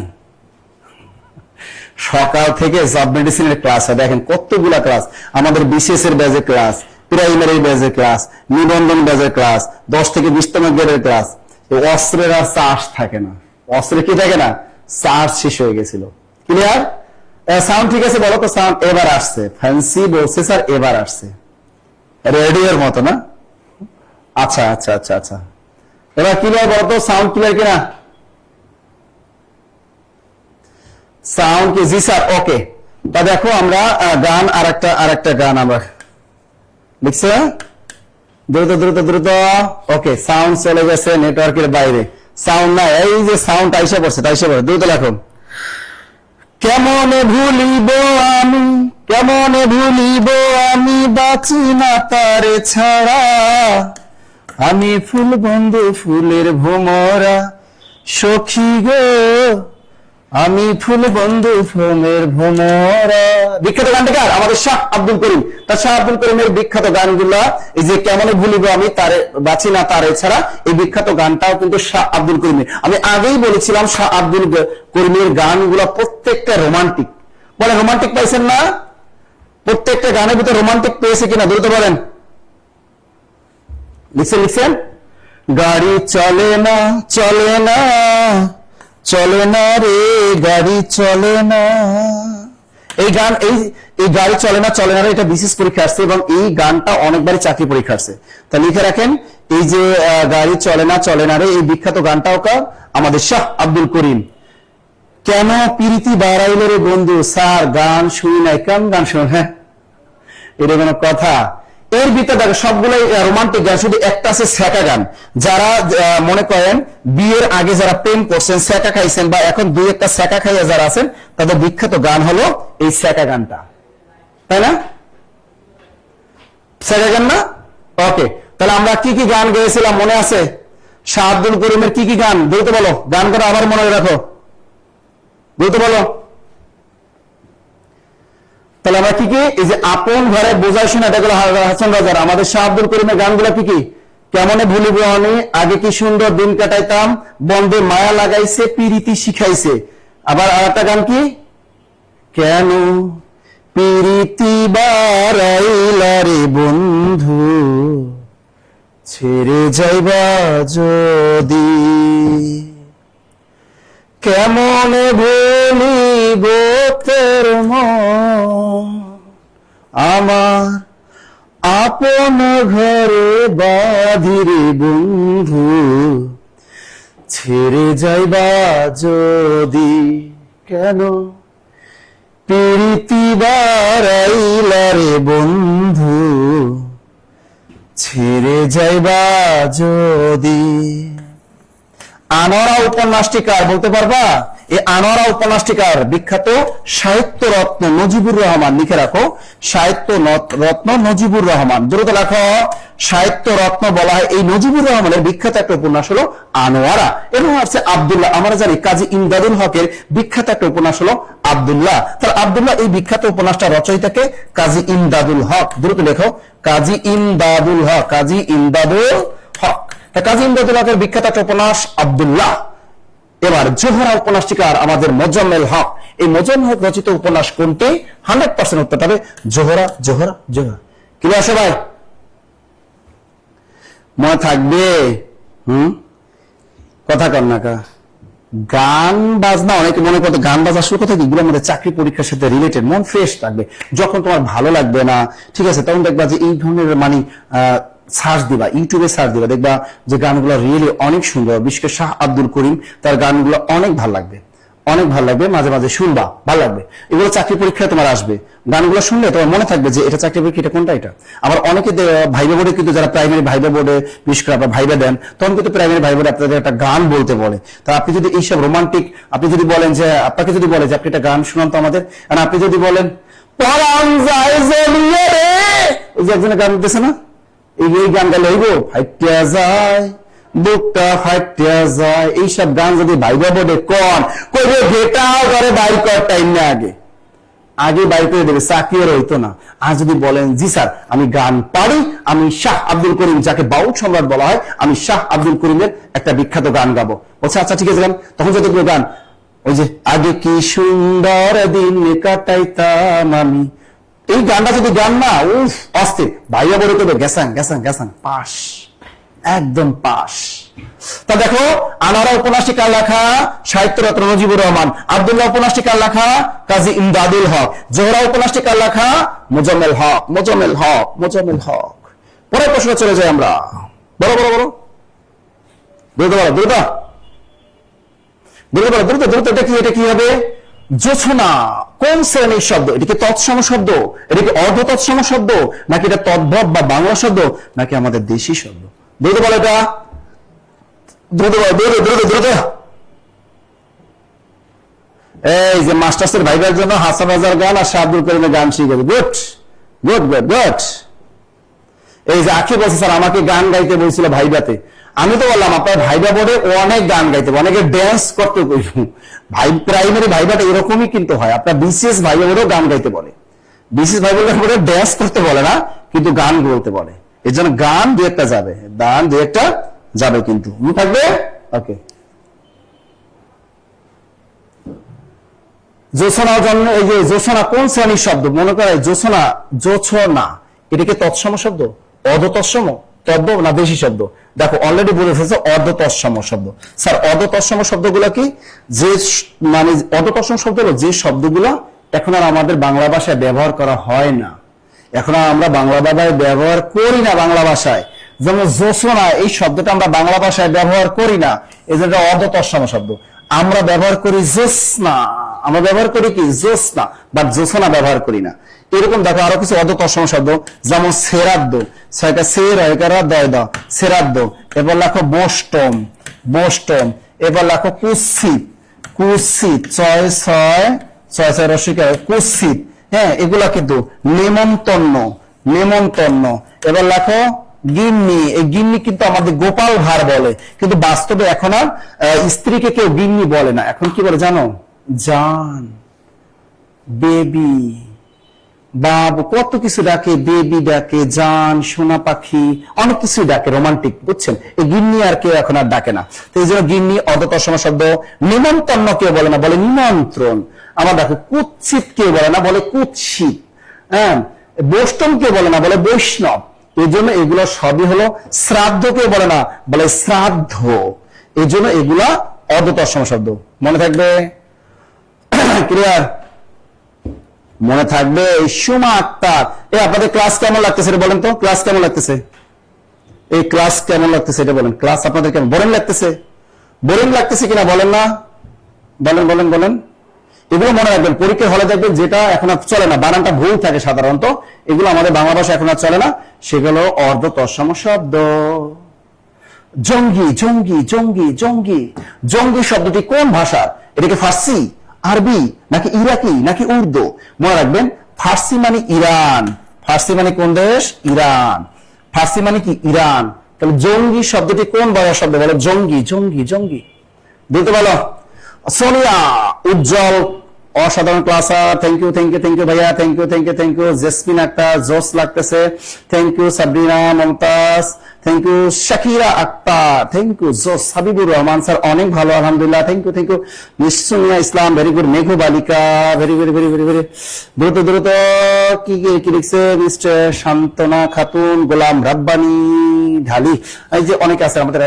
সকাল থেকে সাব মেডিসিনের ক্লাস হয়, দেখেন কতগুলা ক্লাস, আমাদের বিসিএস এর ব্যাচের ক্লাস, প্রাইমারি ব্যাচের ক্লাস, নিবন্ধন ব্যাচের ক্লাস, 10 থেকে 20তম গ্রেডের ক্লাস। অস্ত্রের আর চার্জ থাকে না, অস্ত্রে কি থাকে না, চার্জ শেষ হয়ে গেছিল। ক্লিয়ার? সাউন্ড ঠিক আছে বলো তো, সাউন্ড এবার আসছে। ফ্যান্সি বলছে স্যার এবার আসছে, রেডিওর মতো না? আচ্ছা আচ্ছা আচ্ছা আচ্ছা, এবার ক্লিয়ার বলো তো, সাউন্ড ক্লিয়ার কিনা? সাউন্ড কি? জি স্যার, ওকে। তা দেখো আমরা গান আরেকটা গান আমরা লিখছে, দ্রুত দ্রুত দ্রুত। ওকে, সাউন্ড চলে গেছে নেটওয়ার্কের বাইরে, সাউন্ড নাই। এই যে সাউন্ড আইসা পড়ছে, দ্রুত লেখো। কেমনে ভুলিব আমি, কেমনে ভুলিব আমি, বাঁচি না তারে ছাড়া। আমি ফুল বন্ধু ফুলের ভোমরা, সখী গো আমি ফুল বন্ধু ফুলের ভোমরা। বিখ্যাত গানটা আমাদের শাহ আব্দুল করিম। তার শাহ আব্দুল করিমের বিখ্যাত গানগুলা, এই যে কেমনে ভুলিব আমি, তারে বাঁচি না তারে ছাড়া, এই বিখ্যাত গানটাও কিন্তু শাহ আব্দুল করিমের। আমি আগেই বলেছিলাম শাহ আব্দুল করিমের গানগুলা প্রত্যেকটা রোমান্টিক। বলে রোমান্টিক পাইছেন না? প্রত্যেকটা গানের ভিতরে রোমান্টিক পেয়েছে কিনা দ্রুত বলেন। লিখছেন? গাড়ি চলে না চলে না চলে না রে, গাড়ি চলে না। এই গান, এই গাড়ি চলে না চলে না রে, এটা বিশেষ পরীক্ষা আসছে এবং এই গানটা অনেকবারই চাকরি পরীক্ষা আসছে। তা লিখে রাখেন, এই যে গাড়ি চলে না রে, এই বিখ্যাত গানটাও আমাদের শাহ আব্দুল করিম। কেন প্রীতি বাড়াইল রে বন্ধু, স্যার গান শুনি নাই। কেমন গান শুন? হ্যাঁ, এটা কোনো কথা? এর ভিতরে দেখো সবগুলোই রোমান্টিক গান, শুধু একটা আছে স্যাকা গান। যারা মনে করেন বিয়ের আগে যারা প্রেম করছেন, স্যাকা খাইছেন, বা এখন দুই একটা স্যাকা খাইয়া যারা আছেন, তাদের বিখ্যাত গান হলো এই স্যাকা গানটা, তাই না? স্যাকা গান না? ওকে, তাহলে আমরা কি কি গান গেয়েছিলাম মনে আছে? শাহ আব্দুল করিমের কি কি গান দ্রুত বলো, গান করে আবার মনে রাখো, দ্রুত বলো। তাহলে আমরা কি কি, এই যে আপন ঘরে বোঝাই শোনা, এগুলো হাসান রাজার। আমাদের শাহ আব্দুল করিমের গানগুলো কি কি? কেমনে ভুলিব আমি, আগে কি সুন্দর দিন কাটাইতাম, বন্ধে মায়া লাগাইছে, প্রীতি শিখাইছে। আবার আরেকটা গান কি, কেন প্রীতি বাড়াইলা রে বন্ধু, ছেড়ে যাইবা যদি। কেমনে ভুলিব তোর মন, আমার আপন ঘরে বাঁধিরে বন্ধু, ছেড়ে যাইবা যদি। কেন প্রীতি বাড়াইলা রে বন্ধু, ছেড়ে যাইবা যদি। আনোয়ারা উপন্যাসটি কার বলতে পারবা? এই আনোয়ারা উপন্যাসটি কার? বিখ্যাত সাহিত্য রত্ন নজিবুর রহমান। লিখে রাখো, সাহিত্য রত্ন নজিবুর রহমান। দ্রুত লেখো, সাহিত্য রত্ন বলা হয় এই নজিবুর রহমানের বিখ্যাত একটা উপন্যাস হলো আনোয়ারা। এবং আছে আব্দুল্লাহ, আমরা জানি কাজী ইমদাদুল হকের বিখ্যাত একটা উপন্যাস হলো আব্দুল্লাহ। তাহলে আব্দুল্লাহ এই বিখ্যাত উপন্যাসটা রচয়িতাকে কাজী ইমদাদুল হক। দ্রুত লেখো, কাজী ইমদাদুল হক, কাজী ইমদাদুল হক। কাজী ইমদাদুল হকের বিখ্যাত একটা উপন্যাস আব্দুল্লাহ। এবার জোহরা উপন্যাসটিকার আমাদের মোজাম্মেল হক। এই মোজাম্মেল হক রচিত উপন্যাস কোনটি? 100% উত্তরটা হবে জোহরা জোহরা জোহরা। ক্লিয়ার সবাই? মনে থাকবে? কথা কর না কা। গান বাজনা অনেকে মনে করতে গান বাজনা শুরু কথা এগুলো আমাদের চাকরি পরীক্ষার সাথে রিলেটেড। মন ফ্রেশ থাকবে। যখন তোমার ভালো লাগবে না, ঠিক আছে, তখন দেখবা যে এই ধরনের মানে সার্চ দিবা, ইউটিউবে সার্চ দিবা, দেখবা যে গানগুলো রিয়েলি অনেক সুন্দর। বিশেষ করে শাহ আব্দুল করিম, তার গানগুলো অনেক ভালো লাগবে, অনেক ভালো লাগবে। মাঝে মাঝে শুনবা, ভালো লাগবে। এগুলো চাকরি পরীক্ষায় তোমার আসবে। গানগুলো শুনলে তোমার মনে থাকবে যে এটা চাকরি পরীক্ষা, এটা কোনটা এটা। আবার অনেকে ভাইবা বোর্ডে কিন্তু যারা প্রাইমারি ভাইবা বোর্ডে বিশেষ করে আপনার ভাইবা দেন, তখন কিন্তু প্রাইমারি ভাইবা বোর্ডে আপনাদের একটা গান বলতে বলে। তা আপনি যদি এইসব রোমান্টিক, আপনি যদি বলেন যে আপনাকে যদি বলে যে আপনি একটা গান শুনান তো আমাদের, আর আপনি যদি বলেন পরাণ যায় জ্বলিয়ে রে, ওই যে একজনের গান দিতেছে না, এই গান গালে হইব ফাইটিয়া যায় বুকটা ফাইটিয়া যায়, এইসব গান যদি ভাইবা বোর্ডে কন কইবে ভেটাও করে বাইর কর টাইম না আগে। আগে বাইর করে দেবে, চাকরি আর হইতো না। আর যদি বলেন জি স্যার আমি গান পারি, আমি শাহ আব্দুল করিম, যাকে বাউল সম্রাট বলা হয়, আমি শাহ আব্দুল করিমের একটা বিখ্যাত গান গাবো। বলছে আচ্ছা ঠিক আছে গান। তখন যতগুলো গান, ওই যে আগে কি সুন্দর দিন কাটাইতাম আমি, এই গানটা যদি গান না, উফ অস্থির। ভাইয়া বলে করবে গেসাং গেসাং গেসাং, পাস, একদম পাস। তা দেখো, আনোয়ারা উপন্যাসটি কার লেখা? সাহিত্যরত্ন মুজিবুর রহমান। আব্দুল্লাহ উপন্যাসটি কার লেখা? কাজী ইমদাদুল হক। জোহরা উপন্যাসটি কার লেখা? মোজাম্মেল হক। মোজাম্মেল হক, মোজাম্মেল হক। পরের প্রশ্ন চলে যাই আমরা। বলো বলো বলো, দ্রুত বলো, দ্রুত দ্রুত বলো, দ্রুত দ্রুত। এটা কি, এটা কি হবে? জোছনা কোন শ্রেণীর শব্দ? এটা কি তৎসম শব্দ, এটা কি অর্ধ তৎসম শব্দ, নাকি এটা তদ্ভব বা বাংলা শব্দ, নাকি আমাদের দেশি শব্দ? দ্রুত বলো, এটা দ্রুত বলো, দ্রুত দ্রুত দ্রুত। এই যে মাস্টার্সের ভাইবার জন্য হাসান রাজার গান আর শাহ আব্দুল করিমের গান শিখে গুড গুড গুড গুড। এই যে আখি বলছে স্যার আমাকে গান গাইতে বলছিল ভাইবাতে। আমি তো বললাম আপনার ভাইবা বোর্ডে অনেক গান গাইতে, অনেকে ড্যান্স করতে কইব। ভাই প্রাইমারি ভাইবাটা এরকমই কিন্তু হয়। আপনার বিসিএস ভাইবা বোর্ডেও গান গাইতে বলে, বিসিএস ভাইবা বোর্ডে ড্যান্স করতে বলে না, কিন্তু গান বলতে বলে। এর জন্য গান দু একটা যাবে, গান দু একটা যাবে, কিন্তু মনে থাকবে। ওকে, জোছনা জন্ম, এই যে জোছনা কোন শ্রেণীর শব্দ? মনে করে জোছনা, জোছনা এটা কি তৎসম শব্দ, অর্ধ তৎসম, তদ্ভব না দেশি শব্দ? দেখো অলরেডি বলে ফেলছে অর্ধ তৎসম শব্দ। স্যার অর্ধ তৎসম শব্দগুলো কি? যে মানে অর্ধ তৎসম শব্দ হলো যে শব্দগুলো এখন আর আমাদের বাংলা ভাষায় ব্যবহার করা হয় না, এখন আর আমরা বাংলা ভাষায় ব্যবহার করি না বাংলা ভাষায়। যেমন জোছনা, এই শব্দটা আমরা বাংলা ভাষায় ব্যবহার করি না, এই জন্য অর্ধ তৎসম শব্দ। আমরা ব্যবহার করি জোছনা, আমরা ব্যবহার করি কি জোছনা, বাট জোছনা ব্যবহার করি না। এরকম দেখো আরো কিছু অর্ধ তৎসম শব্দ, যেমন সেরাদ্দ, ছয়টা সের হয়কারা দয় দ, সেরাদ্দ। এবার লেখো বোস্টম, বোস্টম। এবার লেখো কুৎসিত, কুৎসিত, ছয় ছয় ছয় ছয় রসিকা, কুৎসিত। হ্যাঁ, এগুলা কিন্তু নেমন্তন্ন, নেমন্তন্ন। এবার লেখো গিন্নি, এই গিন্নি কিন্তু আমাদের গোপাল ভাঁড় বলে, কিন্তু বাস্তবে এখন আর স্ত্রীকে কেউ গিন্নি বলে না, এখন কি বলে জানো? জান, বেবি, বাবু, কত কিছু ডাকে, বেবি ডাকে, জান, সোনা পাখি, অনেক কিছু ডাকে, রোমান্টিক, বুঝছেন? এই গিন্নি আর কেউ এখন আর ডাকে না। তো এই জন্য গিন্নি অর্ধ তৎসম শব্দ। নিমন্ত্রণ কেউ বলে না, বলে নিমন্ত্রণ। আমার দেখো কুৎসিত কেউ বলে না, বলে কুৎসিত। হ্যাঁ, বৈষ্ণব কেউ বলে না, বলে বৈষ্ণব। এই জন্য এগুলো সবই হলো। শ্রাদ্ধ কেউ বলে না, বলে শ্রাদ্ধ। এই জন্য এগুলা অর্ধ তৎসম শব্দ। মনে থাকবে? ক্লিয়ার? মনে থাকবে? সুমা আক্তার, এই আপনাদের ক্লাস কেমন লাগতেছে বলেন তো? ক্লাস কেমন লাগতেছে? এই ক্লাস কেমন লাগতেছে এটা বলেন। ক্লাস আপনাদের কেমন? বোরিং লাগতেছে? বোরিং লাগতেছে কিনা বলেন না, বলেন বলেন বলেন। এগুলো মনে রাখবেন, পরীক্ষার হলে দেখবেন যেটা এখন আর চলে না, বানানটা ভুল থাকে সাধারণত, এগুলো আমাদের বাংলা ভাষা এখন আর চলে না, সেগুলো অর্ধ তৎসম শব্দ। জঙ্গি, জঙ্গি, জঙ্গি, জঙ্গি। জঙ্গি শব্দটি কোন ভাষার? এটা কি ফার্সি, আরবি, নাকি ইরাকি, নাকি উর্দু? মনে রাখবেন ফার্সি মানে ইরান, ফার্সি মানে কোন দেশ? ইরান। ফার্সি মানে কি? ইরান। তাহলে জঙ্গি শব্দটি কোন ভাষার শব্দ? বলো জঙ্গি, জঙ্গি, জঙ্গি। বলতে বলো। সোনিয়া, উজ্জ্বল, অসাধারণ class. Thank you, thank you, thank you ভাইয়া, thank you, thank you, thank you. Jasmine Akter, জোস লাগতেছে, thank you. Sabrina Momtaz, thank you. Shakira Akter, thank you. জোস। হাবিবুর রহমান স্যার অনেক ভালো, আলহামদুলিল্লাহ, থ্যাংক ইউ, থ্যাংক ইউ। নিশ্চুমিয়া ইসলাম, ভেরি গুড। মেঘু বালিকা, very very very very very. দ্রুত দ্রুত কি কি লিখছে? মিস্টার শান্তনা খাতুন, গোলাম রাব্বানি, ঢালি, এই যে অনেক আছে আমাদের।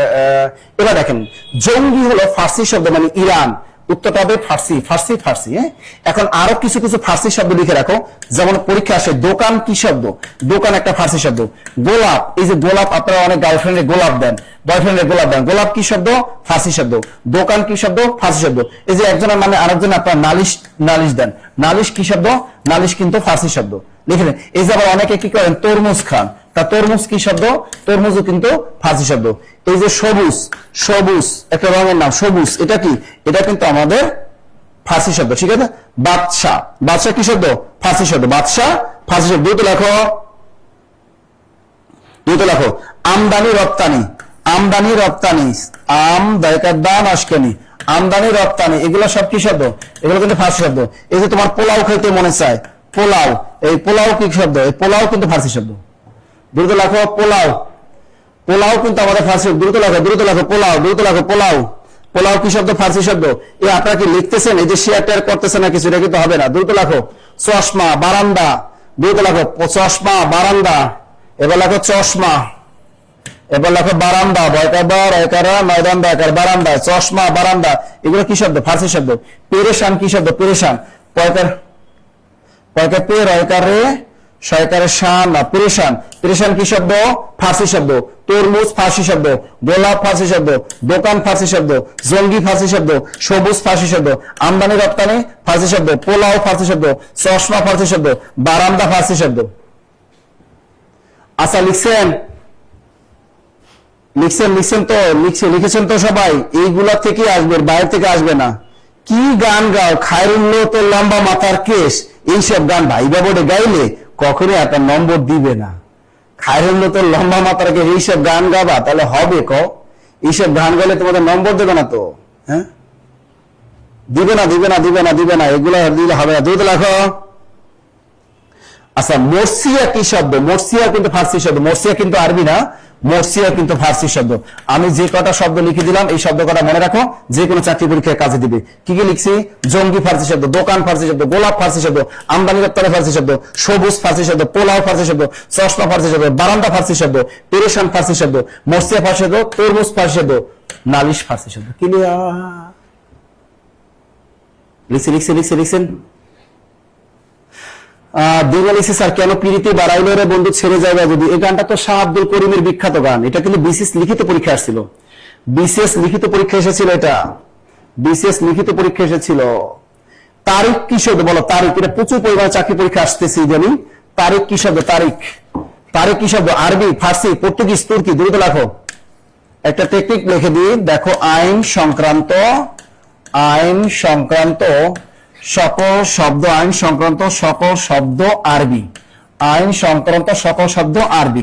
এবার দেখেন, জঙ্গি হলো ফার্সি শব্দ, মানে ইরান। উত্তরটা হবে ফার্সি, ফার্সি, ফার্সি। হ্যাঁ, এখন আরো কিছু কিছু ফার্সি শব্দ লিখে রাখো। যেমন পরীক্ষা আসে, দোকান কি শব্দ? দোকান একটা ফার্সি শব্দ। গোলাপ, এই যে গোলাপ, আপনারা অনেক গার্লফ্রেন্ডে গোলাপ দেন, বয়ফ্রেন্ডে গোলাপ দেন, গোলাপ কি শব্দ? ফার্সি শব্দ। দোকান কি শব্দ? ফার্সি শব্দ। এই যে একজনের মানে আরেকজন আপনার নালিশ, নালিশ দেন, নালিশ কি শব্দ? নালিশ কিন্তু ফার্সি শব্দ। লিখে নেন। এই যে আবার অনেকে কি করেন? তরমুজ খান, তা তরমুজ কি শব্দ? তরমুজও কিন্তু ফার্সি শব্দ। এই যে সবুজ, সবুজ একটা রঙের নাম, সবুজ, এটা কি? এটা কিন্তু আমাদের ফার্সি শব্দ, ঠিক আছে? বাদশাহ, বাদশাহ কি শব্দ? ফার্সি শব্দ। বাদশাহ ফার্সি শব্দ। দুটো লেখো, দুটো লেখো। আমদানি রপ্তানি, আমদানি রপ্তানি, আম দায়কার দান আশকানি, আমদানি রপ্তানি, এগুলো সব কি শব্দ? এগুলো কিন্তু ফার্সি শব্দ। এই যে তোমার পোলাও খাইতে মনে চায়, পোলাও, এই পোলাও কি শব্দ? এই পোলাও কিন্তু ফার্সি শব্দ। দ্রুত লেখো পোলাও, পোলাও কিন্তু আমাদের ফার্সি শব্দ। দ্রুত লেখো, দ্রুত লেখো পোলাও, দ্রুত লেখো পোলাও। পোলাও কি শব্দ? ফার্সি শব্দ। এই আপনারা কি লিখতেছেন? এই যে শেয়ার টেয়ার করতেছেন না কিছু, এটা কিন্তু হবে না। দ্রুত লেখো চশমা, বারান্দা। দ্রুত লেখো চশমা, বারান্দা। এবার লেখো চশমা, এবার লেখো বারান্দা, বয়কার একারা ময়দান বেকার, বারান্দা, চশমা, বারান্দা। এগুলো কি শব্দ? ফার্সি শব্দ। পেরেশান কি শব্দ? পেরেশান, পয়কার পয়কার পে রয়কার রে শয়কারের শান না, পেরেশান। পেরেশান কি শব্দ? ফার্সি শব্দ। তরমুজ ফার্সি শব্দ, গোলাপ ফার্সি শব্দ, দোকান ফার্সি শব্দ, জঙ্গি ফার্সি শব্দ, সবুজ ফার্সি শব্দ, আমদানি রপ্তানি ফার্সি শব্দ, পোলাও ফার্সি শব্দ, চশমা ফার্সি শব্দ, বারান্দা ফার্সি শব্দ। আচ্ছা লিখছেন? লিখছেন তো? লিখেছেন তো সবাই? এইগুলা থেকে আসবে, বাইরে থেকে আসবে না। কি গান গাও, খায়রুল্লাহ তো লম্বা মাথার কেশ, এইসব গান ভাইবা বোর্ডে গাইলে কখনো এত নম্বর দিবে না। খায়রুল্লাহ তো লম্বা মাথার কেশ, এইসব গান গাবা তাহলে হবে? এইসব গান গাইলে তোমাদের নম্বর দেবে না তো? হ্যাঁ, দিবে না, দিবে না, দিবে না, দিবে না, এগুলো দিলে হবে না। দুধ লেখো। আচ্ছা, মর্সিয়া কি শব্দ? মর্সিয়া কিন্তু ফার্সি শব্দ। মর্সিয়া কিন্তু আরবি না, মর্সিয়া কিন্তু ফার্সি শব্দ। আমি যে কটা শব্দ লিখে দিলাম এই শব্দ কটা মনে রাখো, যে কোনো চাকরি পরীক্ষায় কাজে দিবে। কি কি লিখছি? জঙ্গি ফার্সি শব্দ, দোকান ফার্সি শব্দ, গোলাপ ফার্সি শব্দ, আমদানি রপ্তানি ফার্সি শব্দ, সবুজ ফার্সি শব্দ, পোলাও ফার্সি শব্দ, চশমা ফার্সি শব্দ, বারান্দা ফার্সি শব্দ, পেরেশান ফার্সি শব্দ, মর্সিয়া ফার্সি শব্দ, তরমুজ ফার্সি শব্দ, নালিশ ফার্সি শব্দ। লিখছেন? স্যার কেন পিড়িতে বাড়াইলো রে বন্ধু ছেড়ে যাবে যদি? এই গানটা তো শাহ আব্দুল করিমের বিখ্যাত গান। এটা কিন্তু বিসিএস লিখিত পরীক্ষা আসছিল, বিসিএস লিখিত পরীক্ষা এসেছিল। এটা বিসিএস লিখিত পরীক্ষা এসেছিল। তারিখ কি শব্দ বলো? তারিখ, এটা প্রচুর পরিমাণে চাকরি পরীক্ষা আসতেছে জানি। তারিখ কি শব্দ? তারিখ, তারিখ কি শব্দ? আরবি, ফার্সি, পর্তুগিজ, তুর্কি। দ্রুত লেখো। একটা টেকনিক লিখে দিই, দেখো। আইন সংক্রান্ত সকল শব্দ, আইন সংক্রান্ত সকল শব্দ আরবি, আইন সংক্রান্ত সকল শব্দ আরবি,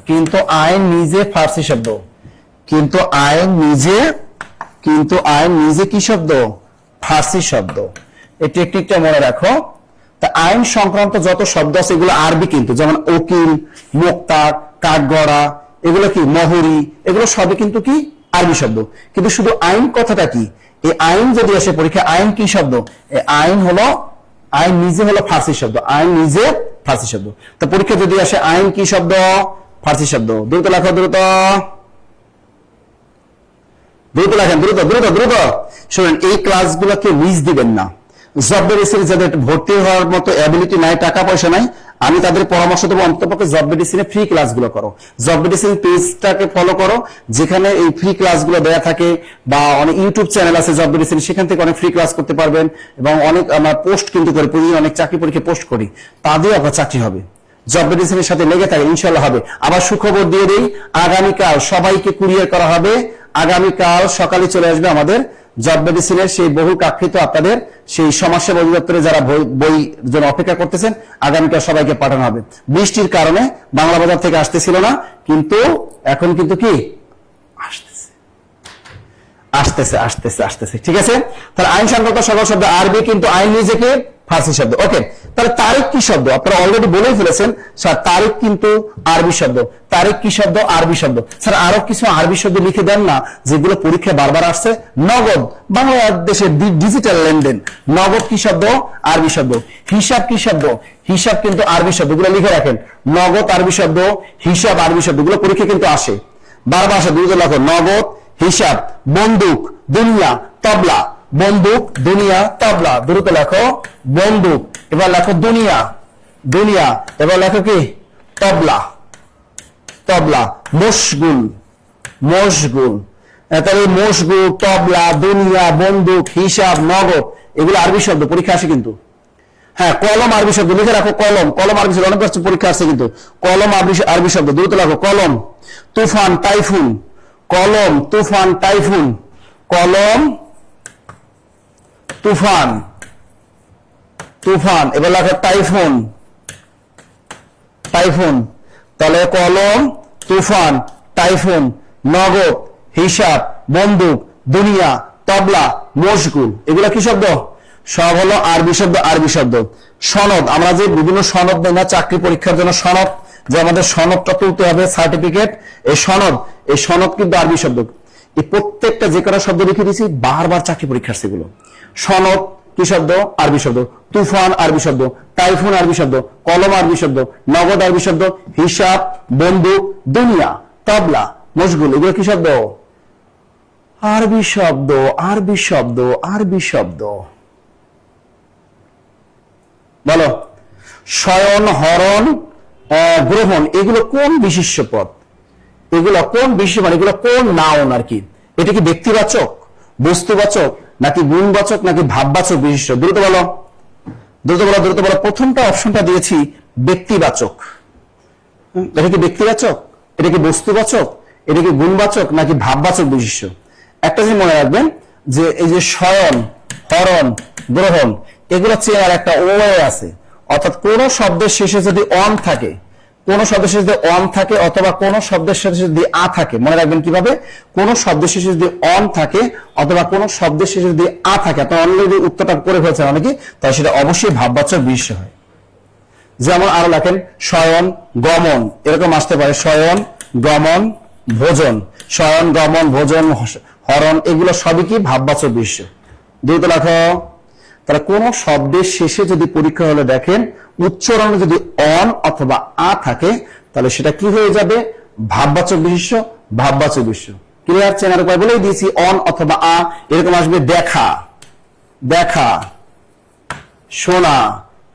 কিন্তু আইন নিজে ফার্সি শব্দ। কিন্তু আইন নিজে কি শব্দ? ফার্সি শব্দ। এই টেকনিকটা মনে রাখো। তা আইন সংক্রান্ত যত শব্দ আছে এগুলো আরবি কিন্তু, যেমন উকিল, মোক্তার, কাঠগড়া, এগুলো কি মহুরি, এগুলো সবই কিন্তু কি আরবি শব্দ। কিন্তু শুধু আইন কথাটা কি? এই আইন যদি আসে পরীক্ষা, আইন কি শব্দ? আইন নিজে হলো ফার্সি শব্দ। আইন নিজে ফার্সি শব্দ। তো পরীক্ষা যদি আসে আইন কি শব্দ? ফার্সি শব্দ। দ্রুত লেখো, দ্রুত লেখেন, দ্রুত। শুনেন, এই ক্লাসগুলোকে মিস দিবেন না। জব মেডিসিনে যাদের ভর্তি হওয়ার মতো অ্যাবিলিটি নাই, টাকা পয়সা নাই, আমি তাদের পরামর্শ দেবো অন্ততপক্ষে জব মেডিসিনে ফ্রি ক্লাসগুলো করো। জব মেডিসিন পেজটাকে ফলো করো, যেখানে এই ফ্রি ক্লাসগুলো দেয়া থাকে, বা অনেক ইউটিউব চ্যানেল আছে জব মেডিসিন, সেখান থেকে অনেক ফ্রি ক্লাস করতে পারবেন। এবং অনেক আমরা পোস্ট কিন্তু করি, প্রতিদিন অনেক চাকরি পরীক্ষা পোস্ট করি, তাদের আপনার চাকরি হবে। জব মেডিসিনের সাথে লেগে থাকে, ইনশাল্লাহ হবে। আবার সুখবর দিয়ে দেই, আগামীকাল সবাইকে কুরিয়ার করা হবে। আগামীকাল সকালে চলে আসবে আমাদের জব মেডিসিনের সেই বহু কাঙ্ক্ষিত আপনাদের সেই সমাজসেবা অধিদপ্তরে যারা বই জন্য অপেক্ষা করতেছেন, আগামীকাল সবাইকে পাঠানো হবে। বৃষ্টির কারণে বাংলা বাজার থেকে আসতেছিল না, কিন্তু এখন কিন্তু কি আসতেছে। ঠিক আছে, তাহলে আইন সংক্রান্ত সকল শব্দ আরবি, কিন্তু আইন নিজেকে ফার্সি শব্দ। ওকে, তাহলে তারিখ কি শব্দ? আপনারা অলরেডি বলেই ফেলেছেন স্যার, তারিখ কিন্তু আরবি শব্দ। তারিখ কি শব্দ? আরবি শব্দ। স্যার আরো কিছু আরবি শব্দ লিখে দেন না, যেগুলো পরীক্ষায় বারবার আসছে। নগদ, বাংলাদেশের ডিজিটাল লেনদেন, নগদ কি শব্দ? আরবি শব্দ। হিসাব কি শব্দ? হিসাব কিন্তু আরবি শব্দ। এগুলো লিখে রাখেন, নগদ আরবি শব্দ, হিসাব আরবি শব্দ। এগুলো পরীক্ষা কিন্তু আসে, বারবার আসে। দ্রুত লেখো, নগদ, হিসাব, বন্দুক, দুনিয়া, তবলা। বন্দুক, দুনিয়া, তবলা। দ্রুত লেখো, বন্দুক। এবার লেখো দুনিয়া। এবার লেখো কি? তবলা। মশগুল। তাহলে মশগুল, তবলা, দুনিয়া, বন্দুক, হিসাব, নগদ, এগুলো আরবি শব্দ, পরীক্ষা আসে কিন্তু। হ্যাঁ, কলম আরবি শব্দ, লিখে রাখো। কলম আরবি শব্দ, অনেক পরীক্ষা আসছে কিন্তু। কলম আরবি শব্দ। দ্রুত লেখো, কলম। তুফান, টাইফুন। কলম, তুফান, টাইফুন। কলম, তুফান। এবার লেখো টাইফুন। তাহলে কলম, তুফান, টাইফুন, নগদ, হিসাব, বন্দুক, দুনিয়া, তবলা, মশগুল, এগুলো কি শব্দ? সব হলো আরবি শব্দ। আরবি শব্দ। সনদ, আমরা যে বিভিন্ন সনদ দেই না চাকরি পরীক্ষার জন্য, সনদ, যে আমাদের সনদটা তুলতে হবে, সার্টিফিকেট, এই সনদ কিন্তু আরবি শব্দ। এই প্রত্যেকটা যে কটা শব্দ লিখে দিয়েছি বারবার চাকরি পরীক্ষার সেগুলো। সনদ কি শব্দ? আরবি শব্দ। তুফান আরবি শব্দ, টাইফুন আরবি শব্দ, কলম আরবি শব্দ, নগদ আরবি শব্দ, হিসাব, বন্দুক, দুনিয়া, তবলা, মশগুল, এগুলো কি শব্দ? আরবি শব্দ। আরবি শব্দ। আরবি শব্দ। বলো, শয়ন, হরণ, গ্রহণ, এগুলো কোন বিশেষ্য পদ? এগুলো কোন বিশেষ্য পদ? এগুলো কোন নাউন আর কি? এটা কি ব্যক্তিবাচক, বস্তুবাচক, নাকি গুণবাচক, নাকি ভাববাচক বিশেষ্য? দ্রুত বলো, দ্রুত বলো, দ্রুত বলো। প্রথমটা অপশনটা দিয়েছি ব্যক্তিবাচক। এটা কি ব্যক্তিবাচক? এটা কি বস্তুবাচক? এটা কি গুণবাচক, নাকি ভাববাচক বিশেষ্য? একটা জিনিস মনে রাখবেন যে এই যে শয়ন, হরণ, গ্রহণ, এগুলো চেনার একটা ওয়ে আছে। অর্থাৎ কোন শব্দের শেষে যদি অন থাকে, কোন শব্দের শেষে যদি অন থাকে, অথবা কোন শব্দের শেষে যদি আ থাকে, মনে রাখবেন কিভাবে? কোন শব্দের শেষে যদি অন থাকে অথবা কোন শব্দের শেষে যদি আ থাকে, আপনারা অলরেডি উত্তরটা করে ফেলছেন অনেকে, তাই সেটা অবশ্যই ভাববাচক বিশেষ্য হয়। যেমন আরো লেখেন শয়ন, গমন, এরকম আসতে পারে। শয়ন, গমন, ভোজন, শয়ন, গমন, ভোজন, হরণ, এগুলো সবই কি ভাববাচক বিশেষ্য। দ্রুত লেখো। তাহলে কোন শব্দের শেষে যদি পরীক্ষা হলে দেখেন উচ্চারণে যদি অন অথবা আ থাকে, তাহলে সেটা কি হয়ে যাবে? ভাববাচক বিশেষ্য, ভাববাচক বিশেষ্য। ক্লিয়ার? চেনার উপায় বলেই দিয়েছি, অন অথবা আ। এরকম আসবে দেখা, দেখা, শোনা,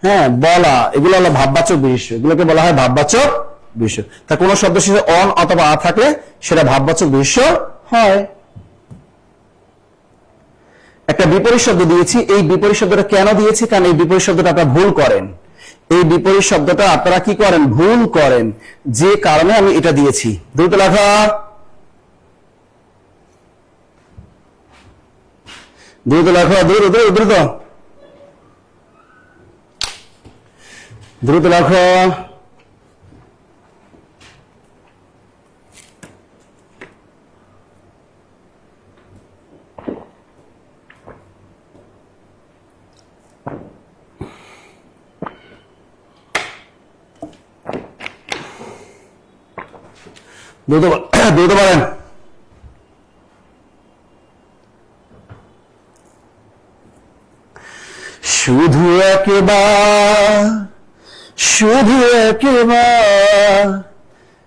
হ্যাঁ, বলা, এগুলো হলো ভাববাচক বিশেষ্য। এগুলোকে বলা হয় ভাববাচক বিশেষ্য। তা কোন শব্দের শেষে অন অথবা আ থাকলে সেটা ভাববাচক বিশেষ্য হয়। একটা বিপরীত শব্দ দিয়েছি। এই বিপরীত শব্দটা কেন দিয়েছি? কারণ এই বিপরীত শব্দটা আপনারা ভুল করেন। এই বিপরীত শব্দটা আপনারা কি করেন? ভুল করেন, যে কারণে আমি এটা দিয়েছি। দ্রুত লেখা, দ্রুত লেখা, দ্রুত দ্রুত দ্রুত দ্রুত লেখা। দ্রুত দ্রুত বলেন। শুধু একবার, শুধু একবার,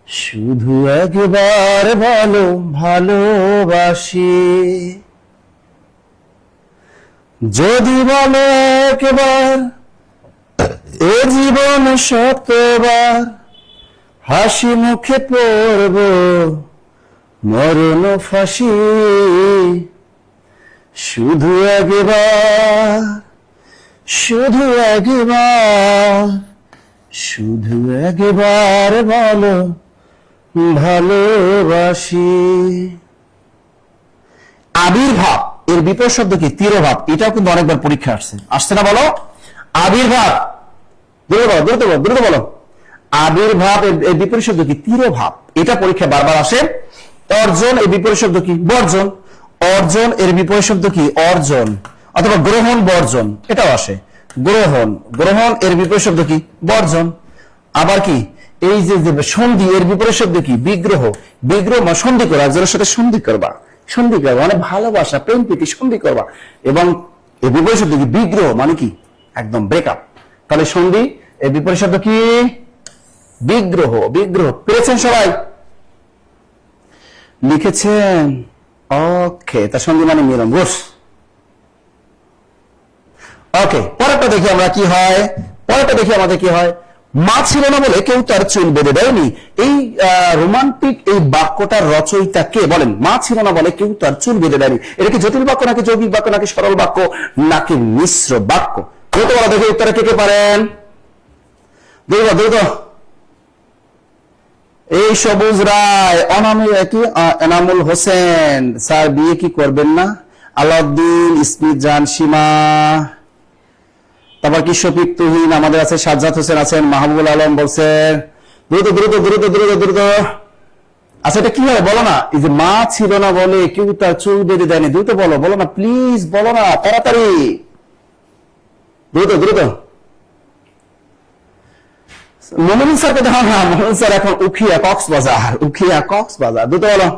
শুধু একবার বলো ভালোবাসি। যদি বলো একবার, এ জীবন শতবার হাসি মুখে পড়ব মরণ ফাঁসি। শুধু একবার, শুধু একবার, শুধু একবার বলো ভালোবাসি। আবির্ভাব এর বিপরীত শব্দ কি? তিরোভাব। এটাও কিন্তু অনেকবার পরীক্ষা আসছে না? বলো, আবির্ভাব। দ্রুত বলো, দ্রুত বলো, দ্রুত বলো। আবির্ভাব এর বিপরীত শব্দ কি? তিরোভাব। এটা পরীক্ষা বারবার আসে। অর্জন এর বিপরীত শব্দ কি? বর্জন। অর্জন এর বিপরীত শব্দ কি? অর্জন। অথবা গ্রহণ, বর্জন, এটাও আসে। গ্রহণ, গ্রহণ এর বিপরীত শব্দ কি? বর্জন। আবার কি এই যে সন্ধি এর বিপরীত শব্দ কি? বিগ্রহ। বিগ্রহ মানে সন্ধি করা, একজনের সাথে সন্ধি করবা, সন্ধি করবা মানে ভালোবাসা, প্রেম প্রীতি, সন্ধি করবা। এবং এর বিপরীত শব্দ কি? বিগ্রহ মানে কি? একদম ব্রেকআপ। তাহলে সন্ধি এর বিপরীত শব্দ কি? বিগ্রহ। বিগ্রহ। পেরেছেন সবাই? লিখেছেন? ওকে, তা সন্ধি মানে মিলন। বস। ওকে, পরেরটা দেখি আমরা কি হয়। পরেরটা দেখি আমাদের কি হয়। মা ছিল না বলে কেউ তার চুল বেঁধে দেয়নি। এই রোমান্টিক এই বাক্যটার রচয়িতা কে বলেন? মা ছিল না বলে কেউ তার চুল বেঁধে দেয়নি। এটা কি জটিল বাক্য, নাকি যৌগিক বাক্য, নাকি সরল বাক্য, নাকি মিশ্র বাক্য? দ্রুত বলা দেখি উত্তরে কে কে পারেন। দ্রুত দ্রুত। এই সবুজ রায়, অনামিল কি? এনামুল হোসেন। স্যার বিয়ে কি করবেন না? আলাউদ্দিন, স্মিত জান, সীমা, তারপর কি শফিক তুহিন, আমাদের আছে সাজ্জাদ হোসেন আছেন, মাহবুবুল আলম বলছেন। দ্রুত দ্রুত দ্রুত দ্রুত দ্রুত। আচ্ছা এটা কি হয় বলো না, এই যে মা ছিল না বলে কেউ তার চুল বেঁধে দেয়নি, দ্রুত বলো, বলো না প্লিজ, বলো না তাড়াতাড়ি, দ্রুত দ্রুত। মোমিন স্যারকে দেখো না, মোমিন স্যার এখন উখিয়া কক্সবাজার, দ্রুত বলো।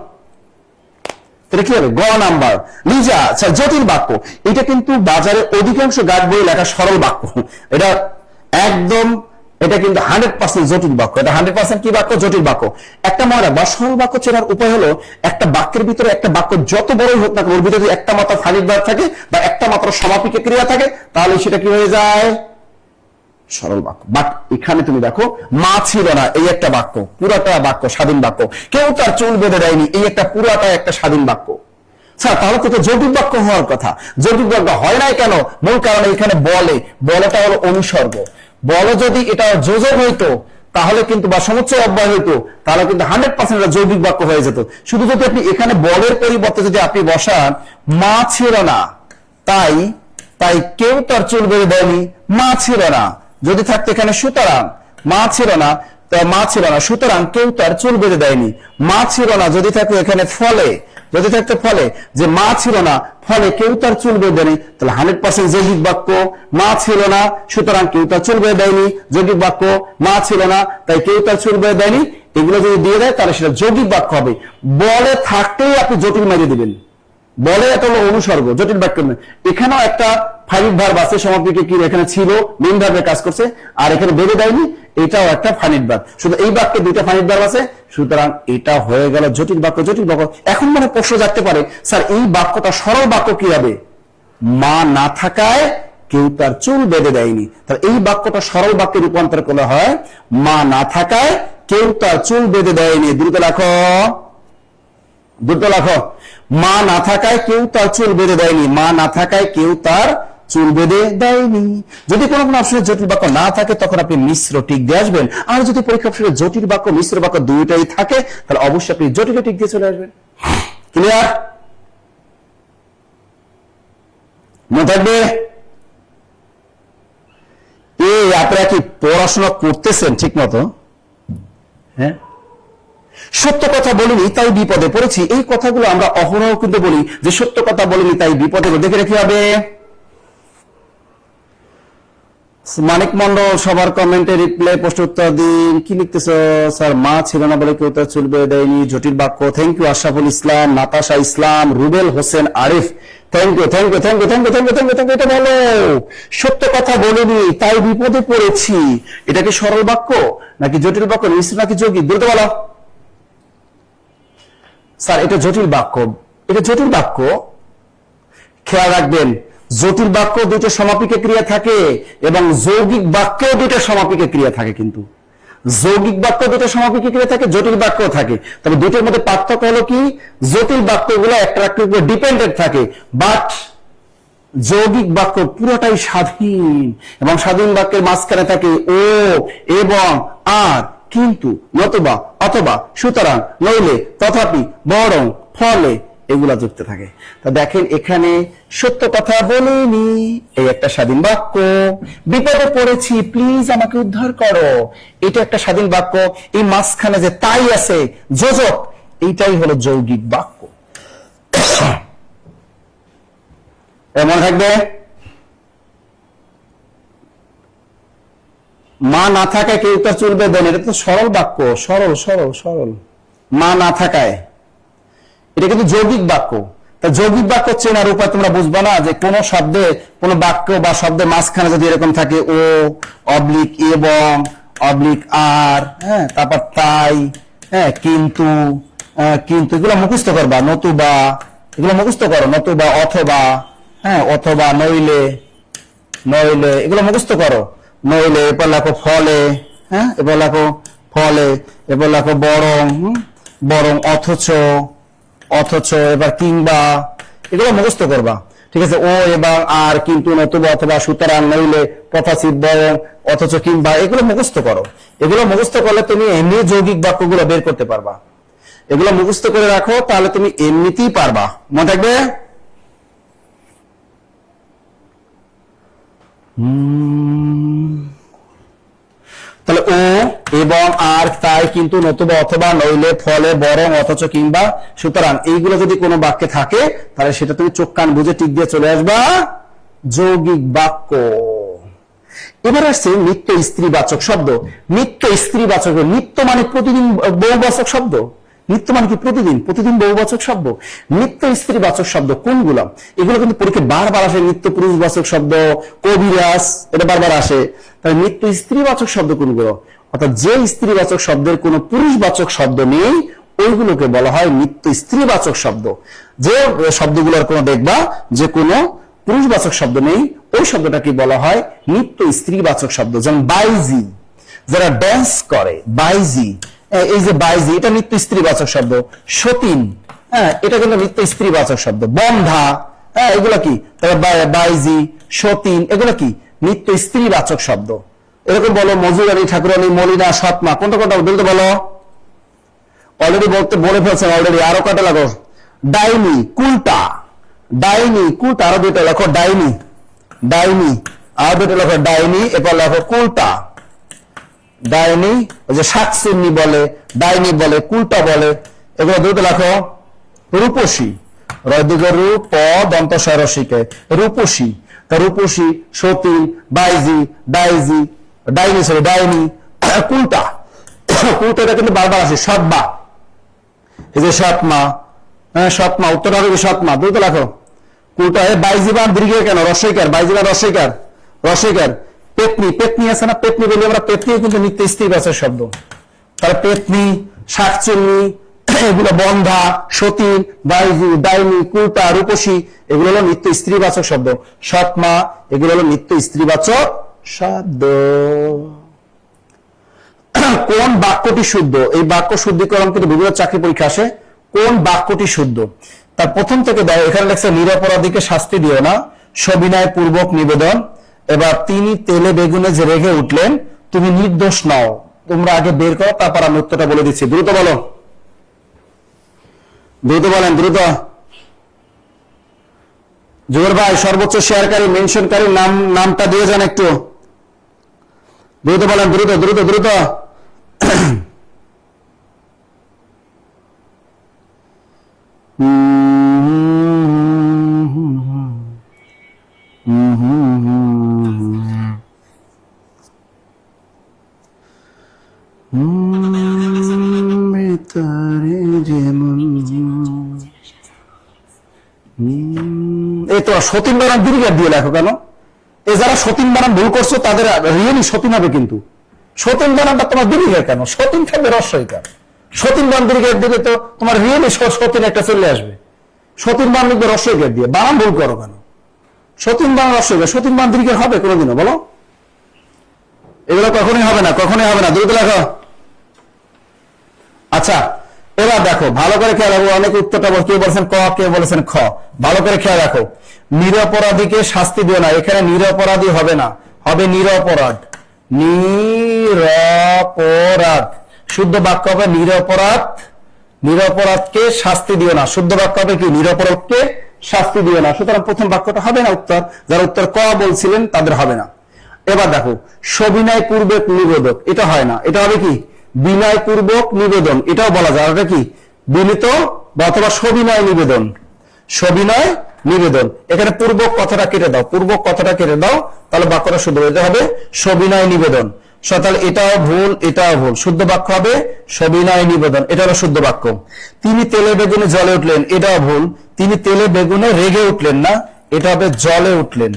এটা কি হবে? গ নাম্বার। লিজা, আচ্ছা জটিল বাক্য, এটা কিন্তু বাজারে অধিকাংশ গাইড বই লেখা সরল বাক্য, এটা একদম, এটা কিন্তু 100% জটিল বাক্য, এটা 100% কি বাক্য? জটিল বাক্য। একটা মনে রাখবা, সরল বাক্য চেনার উপায় হলো একটা বাক্যের ভিতরে, একটা বাক্য যত বড়ই হোক না ওর ভিতরে যদি একটা মাত্র ফানিক ভার্ব থাকে বা একটা মাত্র সমাপিক ক্রিয়া থাকে, তাহলে সেটা কি হয়ে যায়? সরল বাক্য। বাট এখানে তুমি দেখো, মা ছিল না, এই একটা বাক্য, পুরাটা বাক্য স্বাধীন বাক্য। কেউ তার চুল বেঁধে দেয়নি, এই একটা পুরাটা একটা স্বাধীন বাক্য। স্যার তাহলে তো জটিল বাক্য হওয়ার কথা, জটিল বাক্য হয় নাই কেন? মূল কারণ এখানে বলেটা হলো অনুসর্গ। বলে যদি এটা যোজক হইতো তাহলে কিন্তু, বা সমুচ্চয় অব্যয় হইতো, তাহলে কিন্তু 100% এটা যৌগিক বাক্য হয়ে যেত। শুধু যদি আপনি এখানে বলের পরিবর্তে যদি আপনি বসান মা ছিল না, তাই কেউ তার চুল বেঁধে দেয়নি, মা ছিল না, যদি থাকতো এখানে সুতরাং, মা ছিল না, সুতরাং কেউ তার চুল বেঁধে দেয়নি, মা ছিল না, যদি থাকতো এখানে ফলে, যদি থাকতো ফলে, যে মা ছিল না ফলে কেউ তার চুল বেঁধে দেয়নি, তাহলে 100% যৌগিক বাক্য। মা ছিল না সুতরাং কেউ তার চুল বেঁধে দেয়নি, যৌগিক বাক্য। মা ছিল না তাই কেউ তার চুল বেঁধে দেয়নি, এগুলো যদি দিয়ে দেয় তাহলে সেটা যৌগিক বাক্য হবে। বলে থাকলেই আপনি জটিল মেরে দিবেন, বলে এটা হলো অনুসর্গ, জটিল বাক্য নয়। এখানেও একটা ফাইনিট ভার্ব আছে, সমাপিক ক্রিয়া এখানে ছিল, মেইন ভার্বে কাজ করছে, আর এখানে বেঁধে দেয়নি, এটাও একটা ফাইনিট ভার্ব। শুধু এই বাক্যে দুইটা ফাইনিট ভার্ব আছে, সুতরাং এটা হয়ে গেল জটিল বাক্য। জটিল বাক্য। এখন মানে প্রশ্ন জাগতে পারে, স্যার এই বাক্যটা সরল বাক্য কি হবে? মা না থাকায় কেউ তার চুল বেঁধে দেয়নি, তাহলে এই বাক্যটা সরল বাক্যে রূপান্তর করা হয়, মা না থাকায় কেউ তার চুল বেঁধে দেয়নি। দ্রুত লেখো, দ্রুত লেখো। মা না থাকায় কেউ তার চুল বেঁধে দেয়নি, মা না থাকায় কেউ তার চুল বেঁধে দেয়নি। যদি কোনো অপশনে জটিল বাক্য না থাকে তখন আপনি মিশ্র টিক দিয়ে আসবেন, আর যদি পরীক্ষা অপশনে জটিল বাক্য মিশ্র বাক্য দুইটাই থাকে তাহলে অবশ্যই আপনি জটিল টিক দিয়ে চলে আসবেন। ক্লিয়ার? মনে থাকবে? এই আপনারা কি পড়াশোনা করতেছেন ঠিক মতো? হ্যাঁ, সত্য কথা বলিনি তাই বিপদে পড়েছি, এই কথাগুলো আমরা অহরহ কিন্তু বলি, যে সত্য কথা বলিনি তাই বিপদে। দেখে রেখে হবে। মানিক মন্ডল, সবার কমেন্টে রিপ্লাই পোস্ট উত্তর দিন। কি লিখতেছো? স্যার মা ছিল না বলে কেউ তার চুল বেঁধে দেয়নি, জটিল বাক্য। Thank you Ashraful Islam, Natasha Islam, Rubel Hossain Arif, thank you thank you thank you thank you thank you thank you thank you. এটা বলো, সত্য কথা বলিনি তাই বিপদে পড়েছি, এটা কি সরল বাক্য নাকি জটিল বাক্য, মিশ্র নাকি যৌগিক? বলতে বলো। স্যার এটা জটিল বাক্য, এটা জটিল বাক্য। খেয়াল রাখবেন, জটিল বাক্য দুটো সমাপিক ক্রিয়া থাকে এবং যৌগিক বাক্যেও দুটো সমাপিক ক্রিয়া থাকে। কিন্তু যৌগিক বাক্য দুটো সমাপিক ক্রিয়া থাকে, জটিল বাক্যও থাকে। তবে দুটোর মধ্যে পার্থক্য হলো কি, জটিল বাক্যগুলো একটা একটার উপর ডিপেন্ডেন্ট থাকে, বাট যৌগিক বাক্য পুরোটাই স্বাধীন, এবং স্বাধীন বাক্যের মাঝখানে থাকে ও, এবং, আর, কিন্তু, নতুবা, অথবা, সুতরাং, নইলে, তথাপি, বরং, ফলে, এগুলা যুক্ত থাকে। তা দেখেন এখানে সত্য কথা বলিনি, এই একটা স্বাধীন বাক্য। বিপদে পড়েছি, প্লিজ আমাকে উদ্ধার করো, এটা একটা স্বাধীন বাক্য। এই মাঝখানে যে তাই আছে, যোজক, এইটাই হলো যৌগিক বাক্য। মনে থাকবে? মা না থাকায় কেউ তার চুল বেঁধে দেন, এটা তো সরল বাক্য, সরল সরল সরল। মা না থাকায়, এটা কিন্তু যৌগিক বাক্য। তা যৌগিক বাক্য চেনার উপায় তোমরা বুঝবা না, যে কোন শব্দে, কোন বাক্য বা শব্দের মাঝখানে যদি এরকম থাকে ও, অবলিক এবং, অবলিক আর, হ্যাঁ, তারপর তাই, হ্যাঁ, কিন্তু, কিন্তু, এগুলো মুখস্থ করবা। নতুবা, এগুলো মুখস্থ করো। নতুবা, অথবা, হ্যাঁ, অথবা, নইলে, নইলে, এগুলো মুখস্থ করো। নইলে, এরপর লেখো ফলে, হ্যাঁ, এবার লেখো ফলে, এবার লেখো বরং, বরং, অথচ, অথচ, এবার কিংবা, এগুলো মুখস্থ করবা। ঠিক আছে? ও, এবার, আর, কিন্তু, নতুবা, অথবা, সুতরাং, নইলে, তথাচিত, বরং, অথচ, কিংবা, এগুলো মুখস্থ করো। এগুলো মুখস্থ করলে তুমি এমনি যৌগিক বাক্যগুলো বের করতে পারবা। এগুলো মুখস্থ করে রাখো, তাহলে তুমি এমনিতেই পারবা। মনে থাকবে? তাহলে ও এবং আর তাই কিন্তু নতুবা অথবা নইলে ফলে বরং অথচ কিংবা। সুতরাং এইগুলো যদি কোনো বাক্যে থাকে তাহলে সেটা তুমি চোখ কান বুঝে টিক দিয়ে চলে আসবা যৌগিক বাক্য। এবার আসছে নিত্য স্ত্রীবাচক শব্দ। নিত্য স্ত্রীবাচক, নিত্য মানে প্রতিদিন বহুবাচক শব্দ। নিত্য মানে কি প্রতিদিন, প্রতিদিন বহুবাচক শব্দ। নিত্য স্ত্রীবাচক শব্দ কোনগুলো? এগুলো কিন্তু পরীক্ষায় বারবার আসে। নিত্য পুরুষবাচক শব্দ, কবিরাজ, এটা বারবার আসে। তাহলে নিত্য স্ত্রীবাচক শব্দ কোনগুলো? অর্থাৎ যে স্ত্রীবাচক শব্দের কোনো পুরুষবাচক শব্দ নেই ওইগুলোকে বলা হয় নিত্য স্ত্রীবাচক শব্দ। যে শব্দগুলোর কোনো দেখবা যে কোনো পুরুষবাচক শব্দ নেই ওই শব্দটাকে বলা হয় নিত্য স্ত্রীবাচক শব্দ। যেমন বাইজি, যারা ড্যান্স করে, বাইজি, এই যে বাইজি এটা নিত্য স্ত্রীবাচক শব্দ। সতীন, হ্যাঁ এটা কিন্তু নিত্য স্ত্রীবাচক শব্দ। বন্ধা, হ্যাঁ এগুলো কি? বাইজি, সতীন এগুলো কি? নিত্য স্ত্রীবাচক শব্দ। এরকম বলো মজুরানী, ঠাকুরানী, মলিনা, সৎমা, কোনটা কোনটা বলতে বলো? অলরেডি বলে ফেলছেন অলরেডি, আরো কটা লাগো? ডাইনি, কুলটা, ডাইনি, কুলটা, আরো দুটো লেখো ডাইনি, ডাইনি, আরো দুটো লেখো ডাইনি, এরপর লেখো কুলটা। ডাইনি, ওই যে শাকচুন্নি বলে, ডাইনি বলে, কুলটা বলে, এগুলো দুটো লেখো। রূপসী, রদিগের রূপ, প দন্ত সরসিকে, রূপসী। তা রূপসী, সতী, বাইজি, ডাইজি, ডাইনি, সরি ডাইনি, কুলটা, কুলটাটা কিন্তু বারবার আসে। সৎমা, এই যে সৎমা, হ্যাঁ সৎমা, উত্তর হবে সৎমা, দুটো লেখো। কুলটা, বাইজিবান দীর্ঘ কেন? রসইকার, বাইজিবান রসইকার, রসইকার। পেতনি, পেতনি আছে না, পেতনি বলি আমরা, পেতনি কিন্তু নিত্য স্ত্রীবাচক শব্দ। তাহলে পেতনি, শাকচুন্নি, এগুলো বন্ধা, সতীন, বাইজি, ডাইনি, কুলটা, রূপসী এগুলো হলো নিত্য স্ত্রীবাচক শব্দ। সৎমা এগুলো হলো নিত্য স্ত্রীবাচক শব্দ। কোন বাক্যটি শুদ্ধ? এই বাক্য শুদ্ধিকরণ কিন্তু বিভিন্ন চাকরি পরীক্ষা আসে। কোন বাক্যটি শুদ্ধ? তার প্রথম থেকে দাও, এখানে লেখছে নিরপরাধীকে শাস্তি দিও না, সবিনয় পূর্বক নিবেদন। এবার তিনি তেলে বেগুনে যে রেগে উঠলেন, তুমি নির্দোষ নও। তোমরা আগে বের করো, তারপর আমি উত্তরটা বলে দিচ্ছি। দ্রুত বলো, দ্রুত বলেন, দ্রুত। জোর ভাই সর্বোচ্চ শেয়ারকারী, মেনশনকারী নামটা দিয়ে যান একটু। দ্রুত বলেন, দ্রুত দ্রুত দ্রুত। এই তো সতীন বানান দীর্ঘ দিয়ে লেখো কেন? এই যারা সতীন বানান ভুল করছো তাদের রিয়েলি সতীন হবে, কিন্তু সতীন বানানটা তোমার দীর্ঘ কেন? সতীন থাকবে রস্বইকার। সতীন বান দীর্ঘ দিলে তো তোমার রিয়েলি সতীন একটা চলে আসবে। সতীন বান লিখবে রস্বইকার দিয়ে, বানান ভুল করো কেন? সতীন বান রস্বইকার, সতীন বান দীর্ঘ হবে কোনোদিনও? বলো, এগুলো কখনোই হবে না, কখনোই হবে না। দ্রুত লেখো। আচ্ছা এবার দেখো ভালো করে খেয়াল রাখো, অনেক উত্তরটা কেউ বলেছেন ক, কেউ বলেছেন খ। ভালো করে খেয়াল রাখো, নিরপরাধীকে শাস্তি দিও না, এখানে নিরপরাধী হবে না, হবে নিরপরাধ। নিরপরাধ শুদ্ধ বাক্য হবে নিরপরাধ। নিরপরাধকে শাস্তি দিও না, শুদ্ধ বাক্য হবে কি? নিরপরাধকে শাস্তি দিও না। সুতরাং প্রথম বাক্যটা হবে না উত্তর। যারা উত্তর ক বলছিলেন তাদের হবে না। এবার দেখো সবিনয় পূর্বক নিবেদক, এটা হয় না, এটা হবে কি? বিনয় পূর্বক নিবেদন, এটাও বলা যায়। ওটা কি? বিনীত বা অথবা সবিনয় নিবেদন, সবিনয় নিবেদন। এখানে পূর্বক কথাটা কেটে দাও, পূর্বক কথাটা কেটে দাও, তাহলে বাক্যটা শুদ্ধ হতে হবে সবিনয় নিবেদন। তাহলে এটাও ভুল, এটাও ভুল। শুদ্ধ বাক্য হবে সবিনয় নিবেদন, এটা হলো শুদ্ধ বাক্য। তিনি তেলে বেগুনে জলে উঠলেন, এটাও ভুল। তিনি তেলে বেগুনে রেগে উঠলেন না, এটা হবে জলে উঠলেন,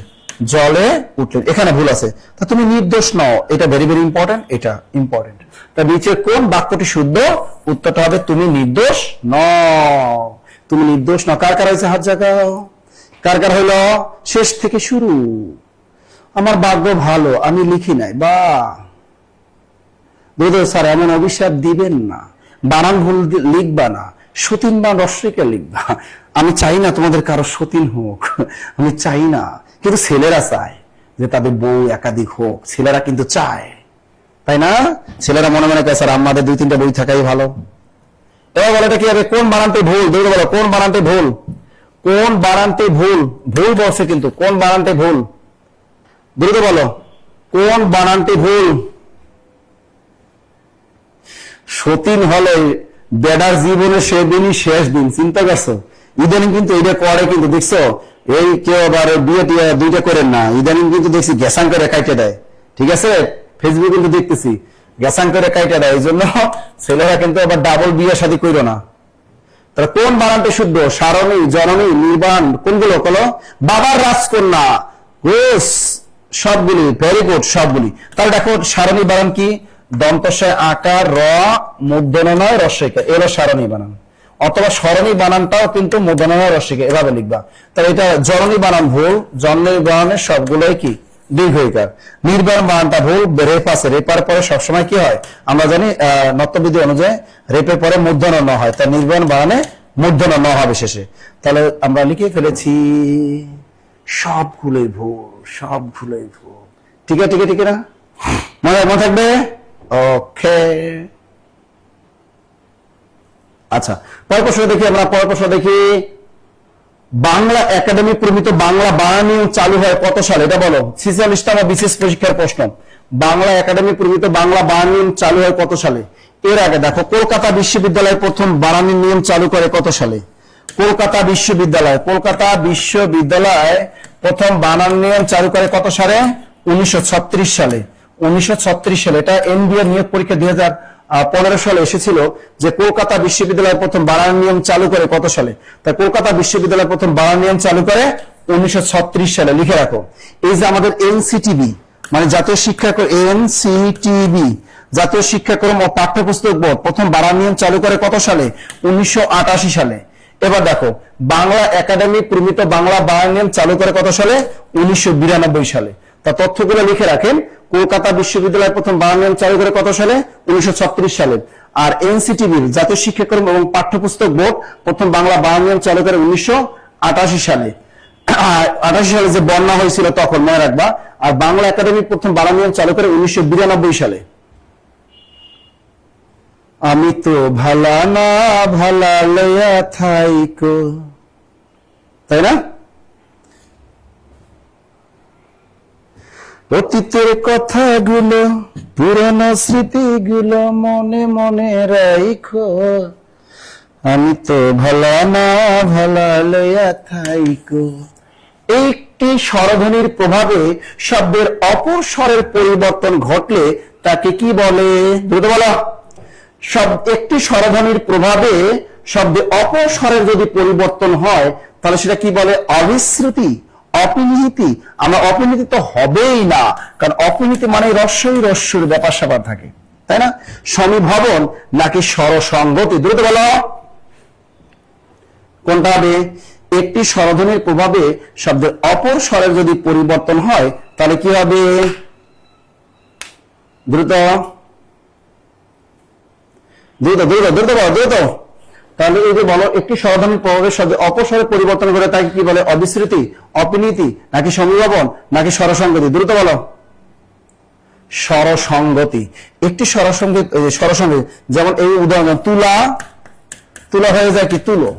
জলে উঠলেন, এখানে ভুল আছে। তা তুমি নির্দোষ নও, এটা ভেরি ভেরি ইম্পর্টেন্ট, এটা ইম্পর্টেন্ট। তা নিচে কোন বাক্যটি শুদ্ধ? উত্তরটা হবে তুমি নির্দোষ নও, তুমি নির্দোষ নও। কার কার হয়েছে হাত জাগাও? কার কার হইল? শেষ থেকে শুরু। আমার ভাগ্য ভালো, আমি লিখি নাই। বা স্যার এমন অভিশাপ দিবেন না, বানান ভুল লিখবা না, সতীন বা রস্বইকে লিখবা। আমি চাই না তোমাদের কারো সতীন হোক, আমি চাই না, কিন্তু ছেলেরা চায় যে তাদের বউ একাধিক হোক। ছেলেরা কিন্তু চায়, তাই না? ছেলেরা মনে মনে কয় স্যার আমাদের 2-3টা বই থাকাই ভালো। এবার বলো এটা কি হবে? কোন বানানটি ভুল? দৌড়ে বলো কোন বানানটি ভুল? কোন বানানটি ভুল? ভুল বলছে কিন্তু, কোন বানানটি ভুল? দ্রুত বলো কোন বানানটি ভুল? সতীন হলে বেডার জীবনে সেদিনই শেষ দিন, চিন্তা করছো? ইদানিং কিন্তু এটা করে, কিন্তু দেখছো এই কেউ আবার বিয়ে টিয়ে দুইটা করেন না, ইদানিং কিন্তু দেখছি গ্যাসাং করে কাইটে দেয়, ঠিক আছে? ফেসবুক কিন্তু দেখতেছি গ্যাসাং করে কাইটে দেয়, এই জন্য ছেলেরা কিন্তু আবার ডাবল বিয়ে শাদী করো না। তাহলে কোন বানানটা শুদ্ধ? সারণী, জননী, নির্বাণ, কোনগুলো? কলো বাবার রাজকন্যা, ঘোষ, সবগুলি, ভেরি গুড, সবগুলি। তাহলে দেখো সারণী বানান কি? দন্তস্বয় আকার, র, মূর্ধন্য নয়, রস্বইকার, এলো সারণী বানান। অথবা সরণী বানানটাও কিন্তু মূর্ধন্য নয়, রস্বইকার, এভাবে লিখবা। তাহলে এটা জননী বানান ভুল, জন্মের বানানের সবগুলোই কি দীর্ঘইকার। নির্বাণ বানানটা ভুল, রেপ আছে, রেপার পরে সবসময় কি হয় আমরা জানি নত্যবিধি অনুযায়ী রেপের পরে মূর্ধন্য ন হয়, তাই নির্বাণ বানানে মূর্ধন্য ন হবে শেষে। তাহলে আমরা লিখে ফেলেছি সবগুলোই ভুল, সবগুলোই ভুল। ঠিক আছে, ঠিক আছে, ঠিক না? মনে থাকবে? ওকে, আচ্ছা পরের প্রশ্ন দেখি আমরা। পরের প্রশ্ন দেখি, বাংলা একাডেমি প্রমিত বাংলা বানান নিয়ম চালু হয় কত সালে? এটা বলো। 46তম বিশেষ পরীক্ষার প্রশ্ন। বাংলা একাডেমি প্রমিত বাংলা বানান নিয়ম চালু হয় কত সালে? এর আগে দেখো কলকাতা বিশ্ববিদ্যালয় প্রথম বানানের নিয়ম চালু করে কত সালে? কলকাতা বিশ্ববিদ্যালয় প্রথম বানান নিয়ম চালু করে কত সালে? 1936 সালে। 1936 সালে। এটা এনবিএ নিয়োগ পরীক্ষা 2015 সালে এসেছিল যে কলকাতা বিশ্ববিদ্যালয় প্রথম বানান নিয়ম চালু করে কত সালে। তাই কলকাতা বিশ্ববিদ্যালয় প্রথম বানান নিয়ম চালু করে 1936 সালে। লিখে রাখো। এই যে আমাদের এনসিটিবি মানে জাতীয় শিক্ষাক্রম, এনসিটিবি জাতীয় শিক্ষাক্রম ও পাঠ্যপুস্তক বোর্ড প্রথম বানান নিয়ম চালু করে কত সালে? 1988 সালে। এবার দেখো বাংলা একাডেমি প্রমিত বাংলা বানান নিয়ম চালু করে কত সালে? 1992 সালে। তা তথ্যগুলো লিখে রাখেন। কলকাতা বিশ্ববিদ্যালয় প্রথম বানান নিয়ম চালু করে কত সালে? 1936 সালে। আর এনসিটিবি জাতীয় শিক্ষাক্রম এবং পাঠ্যপুস্তক বোর্ড প্রথম বাংলা বানান নিয়ম চালু করে 1988 সালে। 88 সালে যে বন্যা হয়েছিল তখন, মনে রাখবা। আর বাংলা একাডেমি প্রথম বানান নিয়ম চালু করে 1992 সালে। আমি তো ভালা না ভালা লয়া থাইকো, তাই না? অতীতের কথাগুলো, পুরানো স্মৃতিগুলো মনে মনে রাখো, আমি তো ভালা না ভালা লয়া থাইকো। একটি স্বরধ্বনির প্রভাবে শব্দের অপর স্বরের পরিবর্তন ঘটলে তাকে কি বলে? দ্রুত বলো। একটি স্বরধ্বনির প্রভাবে শব্দে অপর স্বরের যদি পরিবর্তন হয় তাহলে সেটা কি বলে? অবিশ্রুতি, অপিনিহিতি। আমরা অপিনিহিতি তো হবেই না, কারণ অপিনিহিতি মানে রস্যই রস্যুর ব্যাপার স্যাপার থাকে, তাই না? সমীভবন নাকি স্বরসঙ্গতি? দ্রুত বলো কোনটা হবে? একটি স্বরধ্বনির প্রভাবে শব্দের অপর স্বরের যদি পরিবর্তন হয় তাহলে কি হবে? দ্রুত দ্রুত দ্রুত দ্রুত বলো, দ্রুত। তাহলে এই যে বলো একটি স্বরধ্বনির প্রভাবে শব্দের অপর স্বরে পরিবর্তন করে তাকে কি বলে? অবিস্মৃতি, অপিনীতি নাকি সমীভবন নাকি স্বরসঙ্গতি? দ্রুত বলো। স্বরসঙ্গতি। একটি স্বরসঙ্গতি যেমন এই উদাহরণ, তুলা, তুলা হয়ে যায় কি? তুলো,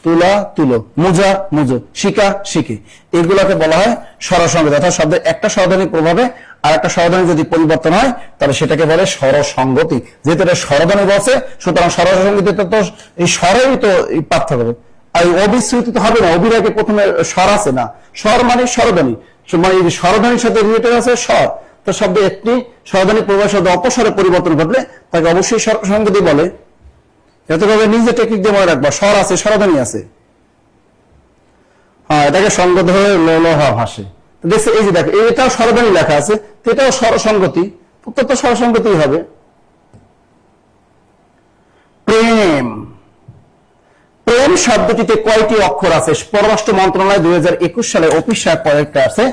তুলা, তুলো, মুজা, মুজো, শিকা, শিখি। এগুলোকে বলা হয় স্বরসঙ্গতি। অর্থাৎ শব্দের একটা স্বরধ্বনির প্রভাবে আর একটা স্বরধ্বনি যদি পরিবর্তন হয় তাহলে সেটাকে বলে স্বরসঙ্গতি। যেহেতু এটা স্বরধ্বনি বলছে, সুতরাং স্বরসঙ্গতিতে তো এই স্বরেই তো পার্থক্য। আর অবিশ্রুতি তো হবে না, অবিরাগে প্রথমে স্বর আছে না, স্বর মানে স্বরধ্বনি, মানে এই স্বরধ্বনির সাথে রিলেটেড আছে স্বর। তো শব্দে একটি স্বরধ্বনির প্রভাবে শব্দ অপস্বরে পরিবর্তন ঘটলে তাকে অবশ্যই স্বরসঙ্গতি বলে। এতভাবে নিজে টেকনিক দিয়ে মনে রাখবা, স্বর আছে, স্বরধ্বনি আছে। হ্যাঁ, এটাকে সঙ্গত হয়ে লোহা ভাসে। দেখছে এই যে দেখো এটাও স্বরধ্বনি লেখা আছে, তো এটাও স্বরসঙ্গতি, উত্তর তো স্বরসঙ্গতি হবে। প্রেম, প্রেম শব্দটিতে কয়টি অক্ষর আছে? পররাষ্ট্র মন্ত্রণালয় 2021 সালে অফিসিয়াল পরীক্ষা আছে।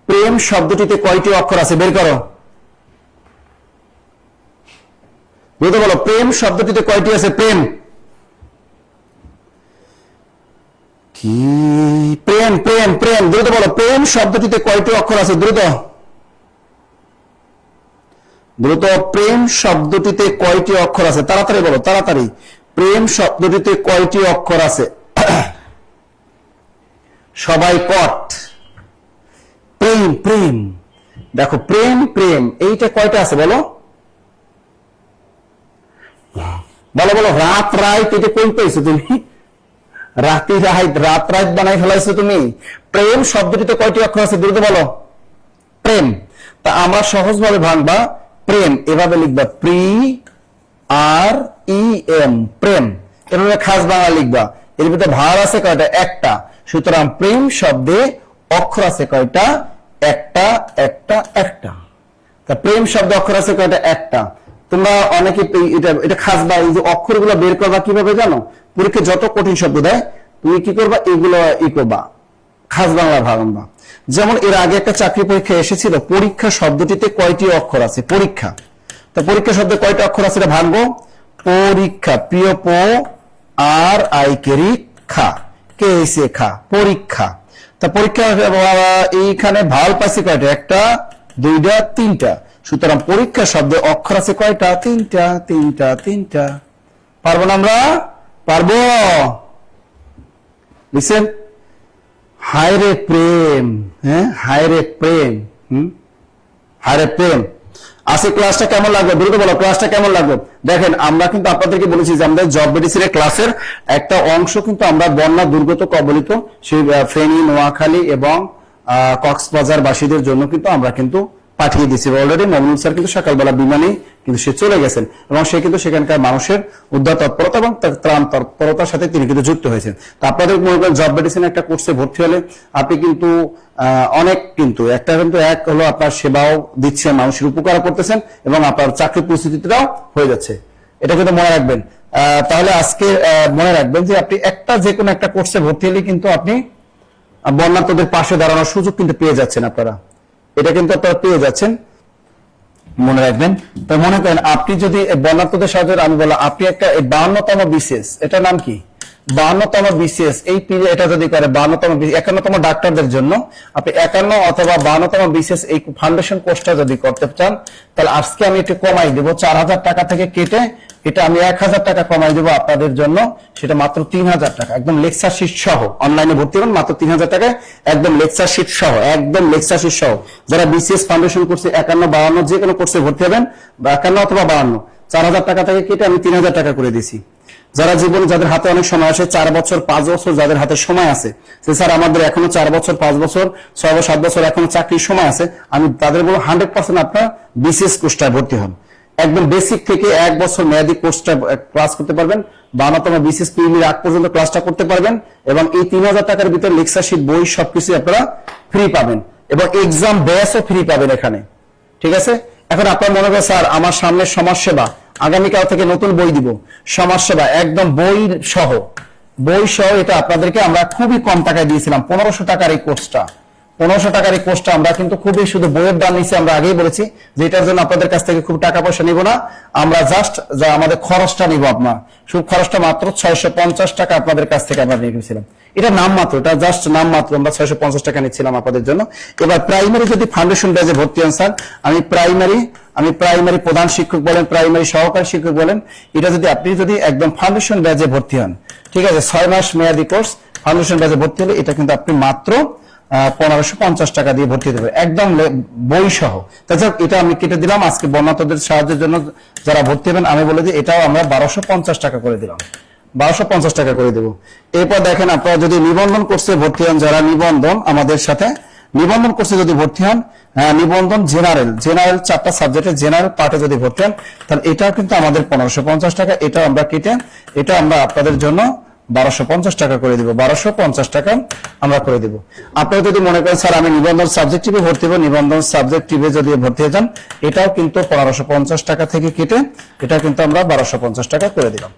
প্রেম শব্দটিতে কয়টি অক্ষর আছে? বের করো, বলতে বলো। প্রেম শব্দটিতে কয়টি আছে? প্রেম কি? প্রেম, প্রেম, প্রেম, দ্রুত বলো। প্রেম শব্দটিতে কয়টি অক্ষর আছে? দ্রুত দ্রুত। প্রেম শব্দটিতে কয়টি অক্ষর আছে? তাড়াতাড়ি বলো, তাড়াতাড়ি। প্রেম শব্দটিতে কয়টি অক্ষর আছে? সবাই কট। প্রেম, প্রেম, দেখো প্রেম, প্রেম এইটা কয়টা আছে বলো? বলো বলো, রাত রাইত এটা কই পেয়েছো তুমি? রাতি রাইত, রাত রাইত বানাই ফেলাইছো তুমি। প্রেম শব্দটিতে কয়টি অক্ষর আছে দ্রুত বলো। প্রেম। তা আমরা সহজ ভাবে ভাঙবা, প্রেম এভাবে লিখবা, প্রি আর ই এম, প্রেম। এভাবে খাস বাংলা লিখবা। এর ভিতরে ভার আছে কয়টা? একটা। সুতরাং প্রেম শব্দে অক্ষর আছে কয়টা? একটা একটা একটা। তা প্রেম শব্দে অক্ষর আছে কয়টা? একটা। তোমরা অনেকে এটা খাসবা, এই যে অক্ষরগুলো বের করবা কিভাবে জানো? পরীক্ষা যত কঠিন শব্দ দেয় তুমি কি করবা, এগুলো করবা, খাস বাংলা ভাঙবা। যেমন এর আগে একটা চাকরি পরীক্ষা এসেছিল, পরীক্ষা শব্দটিতে কয়টি অক্ষর আছে? পরীক্ষা। তা পরীক্ষা শব্দে কয়টা অক্ষর আছে এটা ভাঙবো। পরীক্ষা, প্রিয় প আর আই কেরি খা, কে এসে খা, পরীক্ষা। তা পরীক্ষা এইখানে ভাল পাইছে কয়টা? একটা, দুইটা, তিনটা। সুতরাং পরীক্ষা শব্দে অক্ষর আছে কয়টা? তিনটা তিনটা তিনটা। পারবো না আমরা? পারবো। লিসেন, হায় রে প্রেম, হ্যাঁ হায় রে প্রেম, হায় রে প্রেম। আজকে ক্লাসটা কেমন লাগলো দ্রুত বলো, ক্লাসটা কেমন লাগলো? দেখেন আমরা কিন্তু আপনাদেরকে বলেছি যে আমাদের জব মেডিসিনের ক্লাসের একটা অংশ কিন্তু আমরা বন্যা দুর্গত কবলিত সেই ফেনী, নোয়াখালী এবং কক্সবাজার বাসীদের জন্য কিন্তু আমরা কিন্তু পাঠিয়ে দিয়েছি অলরেডি। মমিনুল স্যার কিন্তু সকালবেলা বিমানে কিন্তু সে চলে গেছেন এবং সে কিন্তু সেখানকার মানুষের উদ্ধার তৎপরতা এবং ত্রাণ তৎপরতার সাথে তিনি কিন্তু যুক্ত হয়েছেন। তো আপনাদের মনে করেন জব মেডিসিন একটা কোর্সে ভর্তি হলে আপনি কিন্তু অনেক কিন্তু একটা কিন্তু এক হলো আপনার সেবাও দিচ্ছেন, মানুষের উপকার করতেছেন এবং আপনার চাকরি পরিস্থিতিটাও হয়ে যাচ্ছে। এটা কিন্তু মনে রাখবেন। তাহলে আজকে মনে রাখবেন যে আপনি একটা যে কোনো একটা কোর্সে ভর্তি হলে কিন্তু আপনি বন্যার্তদের পাশে দাঁড়ানোর সুযোগ কিন্তু পেয়ে যাচ্ছেন আপনারা। এটা কিন্তু আপনারা পেয়ে যাচ্ছেন, মনে রাখবেন। তো মনে করেন আপনি যদি বন্যার্তদের সাহায্যে, আমি বললাম আপনি একটা 52তম বিসিএস, এটার নাম কি? 52তম বিসিএস, এই এটা যদি করে 52তম 51তম ডাক্তারদের জন্য আপনি 51 অথবা 52তম বিসিএস এই ফাউন্ডেশন কোর্সটা যদি করতে চান, তাহলে আজকে আমি একটু কমাই দেবো 4000 টাকা থেকে কেটে এটা আমি 1000 টাকা কমাই দেবো আপনাদের জন্য। সেটা মাত্র 3000 টাকা, একদম লেকচার শিট সহ। অনলাইনে ভর্তি হবেন মাত্র 3000 টাকায়, একদম লেকচার শিট সহ, একদম লেকচার শিট সহ। যারা বিসিএস ফাউন্ডেশন কোর্সে 51, 52 যে কোনো কোর্সে ভর্তি হবেন, 51 অথবা 52, 4000 টাকা থেকে কেটে আমি 3000 টাকা করে দিছি। যারা জীবনে যাদের হাতে অনেক সময় আছে, 4 বছর 5 বছর যাদের হাতে সময় আছে, যে স্যার আমাদের এখনো 4 বছর 5 বছর 6 বছর 7 বছর এখনো চাকরির সময় আছে, আমি তাদের বলবো 100% আপনার বিসিএস কোর্সটায় ভর্তি হন। একদম বেসিক থেকে 1 বছর মেয়াদী কোর্সটা ক্লাস করতে পারবেন, 52তম বিসিএস প্রিলিমিনারি আগ পর্যন্ত ক্লাসটা করতে পারবেন এবং এই 3000 টাকার ভিতরে লেকচার শিট, বই সবকিছু আপনারা ফ্রি পাবেন এবং এক্সাম ব্যাচও ফ্রি পাবেন এখানে। ঠিক আছে? এখন আপনার মনে করেন স্যার আমার সামনে সমাজসেবা, আগামীকাল থেকে নতুন বই দিব, সমাজসেবা একদম বই সহ, বই সহ। এটা আপনাদেরকে আমরা খুবই কম টাকায় দিয়েছিলাম, 1500 টাকার এই কোর্সটা। 1500 টাকার এই কোর্সটা আমরা কিন্তু খুবই শুধু বইয়ের দাম নিচ্ছি, আমরা আগেই বলেছি যে এটার জন্য আপনাদের কাছ থেকে খুব টাকা পয়সা নিব না, আমরা জাস্ট যা আমাদের খরচটা নিব, আপনার শুধু খরচটা মাত্র 650 টাকা আপনাদের কাছ থেকে আমরা নিয়ে গেছিলাম। এটা নাম মাত্র, এটা জাস্ট নাম মাত্র, আমরা 650 টাকা নিচ্ছিলাম আপনাদের জন্য। এবার প্রাইমারি যদি ফাউন্ডেশন ব্যাচে ভর্তি হন স্যার, আমি প্রাইমারি প্রধান শিক্ষক বলেন, প্রাইমারি সহকারী শিক্ষক বলেন, এটা যদি আপনি যদি একদম ফাউন্ডেশন ব্যাচে ভর্তি হন, ঠিক আছে, 6 মাস মেয়াদী কোর্স ফাউন্ডেশন ব্যাচে ভর্তি হলে এটা কিন্তু আপনি মাত্র 1550 টাকা দিয়ে ভর্তি হতে পারে, একদম বই সহ। তাছাড়া এটা আমি কেটে দিলাম আজকে বন্যার্তদের সাহায্যের জন্য যারা ভর্তি হবেন, আমি বলে দিই এটাও আমরা 1250 টাকা করে দিলাম, 1250 টাকা করে দেবো। এরপর দেখেন আপনারা যদি নিবন্ধন কোর্সে ভর্তি হন, যারা নিবন্ধন আমাদের সাথে নিবন্ধন কোর্সে যদি ভর্তি হন, নিবন্ধন জেনারেল 4টা সাবজেক্টের জেনারেল পার্টে যদি ভর্তি হন, তাহলে এটাও কিন্তু আমাদের 1550 টাকা, এটা আমরা কেটে এটা আমরা আপনাদের জন্য 1250 টাকা করে দিব, 1250 টাকা আমরা করে দিব। আপনারা যদি মনে করেন স্যার আমি নিবন্ধন সাবজেক্টিভে ভর্তি হবো, নিবন্ধন সাবজেক্টিভে যদি ভর্তি হয়ে যান, এটাও কিন্তু 1550 টাকা থেকে কেটে এটা কিন্তু আমরা 1250 টাকা করে দিলাম।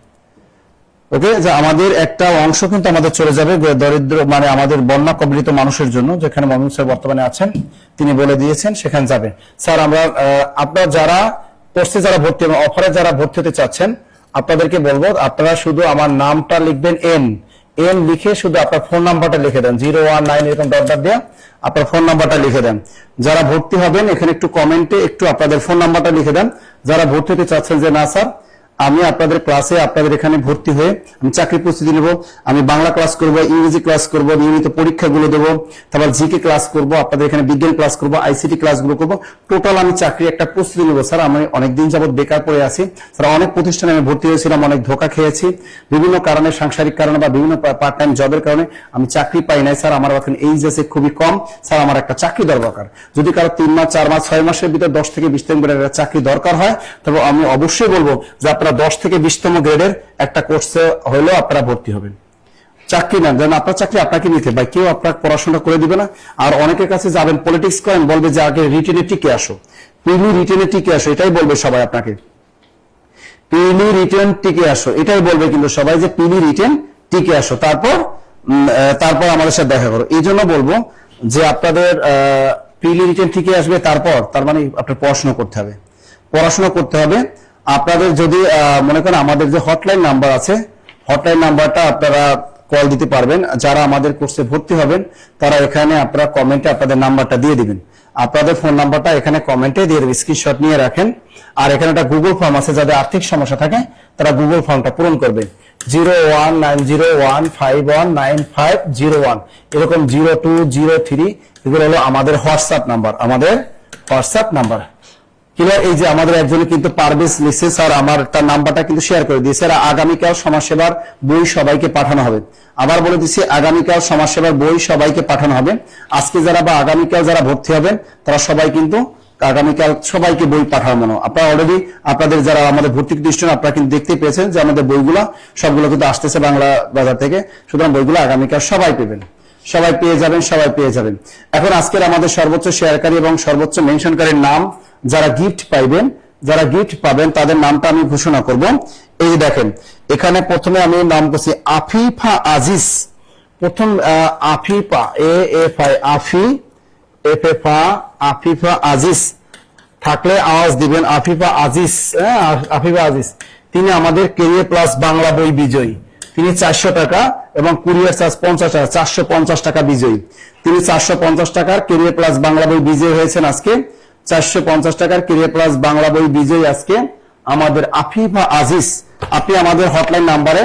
ওকে, যে আমাদের একটা অংশ কিন্তু আমাদের চলে যাবে দরিদ্র, মানে আমাদের বন্যা কবলিত মানুষের জন্য, যেখানে মমিন স্যার বর্তমানে আছেন তিনি বলে দিয়েছেন সেখানে যাবে। স্যার আমরা আপনারা যারা কোর্সে যারা ভর্তি হবেন, অফারে যারা ভর্তি হতে চাচ্ছেন, আপনাদেরকে বলবো আপনারা শুধু আমার নামটা লিখবেন, এন লিখে শুধু আপনার ফোন নাম্বারটা লিখে দেন, 019 এরকম ডট দিয়ে আপনার ফোন নাম্বারটা লিখে দেন। যারা ভর্তি হবেন এখানে একটু কমেন্টে একটু আপনাদের ফোন নাম্বারটা লিখে দেন। যারা ভর্তি হতে চাচ্ছেন যে না স্যার আমি আপনাদের ক্লাসে আপনাদের এখানে ভর্তি হয়ে আমি চাকরি প্রস্তুতি নেব, আমি বাংলা ক্লাস করব, ইংরেজি ক্লাস করব, নিয়মিত পরীক্ষাগুলো দেবো, তারপর জিকে ক্লাস করব, আপনাদের এখানে বিজ্ঞান ক্লাস করব, আইসিটি ক্লাসগুলো করব, টোটাল আমি চাকরি একটা প্রস্তুতি নেব। স্যার আমি অনেকদিন যাবত বেকার পড়ে আছি স্যার, অনেক প্রতিষ্ঠানে আমি ভর্তি হয়েছিলাম, অনেক ধোকা খেয়েছি, বিভিন্ন কারণে, সাংসারিক কারণে বা বিভিন্ন পার্ট টাইম জবের কারণে আমি চাকরি পাই নাই স্যার, আমার এখন এইজ আছে খুবই কম স্যার, আমার একটা চাকরি দরকার। যদি কারো 3 মাস 4 মাস 6 মাসের ভিতর 10 থেকে 20তম গ্রেডের একটা চাকরি দরকার হয়, তবে আমি অবশ্যই বলবো যে আপনারা 10 থেকে 20তম গ্রেডের একটা কোর্সে হলেও আপনারা ভর্তি হবেন। চাকরি না যেন আপনার চাকরি আপনাকে নিতে ভাই, কেউ আপনার পড়াশোনা করে দিবে না। আর অনেকের কাছে যাবেন, পলিটিক্স করেন, বলবে যে আগে রিটেনে টিকে আসো, প্রিলি রিটেনে টিকে আসো, এটাই বলবে সবাই আপনাকে, প্রিলি রিটেন টিকে আসো, এটাই বলবে কিন্তু সবাই যে প্রিলি রিটেন টিকে আসো, তারপর আমাদের সাথে দেখা করো। এই জন্য বলবো যে আপনাদের প্রিলি রিটেন টিকে আসবে, তার মানে আপনার পড়াশোনা করতে হবে, পড়াশোনা করতে হবে। আপনাদের যদি মনে করেন আমাদের যে হটলাইন নাম্বার আছে, হটলাইন নাম্বারটা আপনারা কল দিতে পারবেন। যারা আমাদের কোর্সে ভর্তি হবেন তারা এখানে আপনারা কমেন্টে আপনাদের নাম্বারটা দিয়ে দিবেন, আপনাদের ফোন নাম্বারটা এখানে কমেন্টে দিয়ে দেবেন, স্ক্রিনশট নিয়ে রাখেন। আর এখানে একটা গুগল ফর্ম আছে, যাদের আর্থিক সমস্যা থাকে তারা গুগল ফর্মটা পূরণ করবেন। 019015195001, এরকম 0203, এগুলো হলো আমাদের হোয়াটসঅ্যাপ নাম্বার, আমাদের হোয়াটসঅ্যাপ নাম্বার। ক্লিয়ার? এই যে আমাদের একজনে কিন্তু পারভেজ লিখছে, স্যার আমার তার নাম্বারটা কিন্তু শেয়ার করে দিয়েছে। স্যার আগামীকাল সমাজসেবার বই সবাইকে পাঠানো হবে, আবার বলে দিচ্ছি আগামীকাল সমাজসেবার বই সবাইকে পাঠানো হবে। আজকে যারা বা আগামীকাল যারা ভর্তি হবেন তারা সবাই কিন্তু আগামীকাল সবাইকে বই পাঠানো। আপনারা অলরেডি আপনাদের যারা আমাদের ভর্তি প্রতিষ্ঠান আপনারা কিন্তু দেখতে পেয়েছেন যে আমাদের বইগুলা সবগুলো কিন্তু আসতেছে বাংলা বাজার থেকে, সুতরাং বইগুলো আগামীকাল সবাই পেবেন, সবাই পেয়ে যাবেন, সবাই পেয়ে যাবেন। এখন আজকের আমাদের সর্বোচ্চ শেয়ারকারী এবং সর্বোচ্চ মেনশনকারীর নাম, যারা গিফট পাইবেন, যারা গিফট পাবেন তাদের নামটা আমি ঘোষণা করব। এই যে দেখেন এখানে প্রথমে আমি নাম করছি আফিফা আজিজ, প্রথম আফিফা আফিফা আজিজ থাকলে আওয়াজ দিবেন। আফিফা আজিজ, আফিফা আজিজ, তিনি আমাদের কেরিয়ার প্লাস বাংলা বই বিজয়ী, তিনি 400 টাকা এবং কুরিয়ার চার্জ 50 টাকা, 450 টাকা বিজয়ী। তিনি 450 টাকার কেরিয়ার প্লাস বাংলা বই বিজয়ী হয়েছেন আজকে, 450 টাকার কেরিয়ার প্লাস বাংলা বই বিজয়ী আজকে আমাদের আফিফা আজিজ। আপনি আমাদের হটলাইন নাম্বারে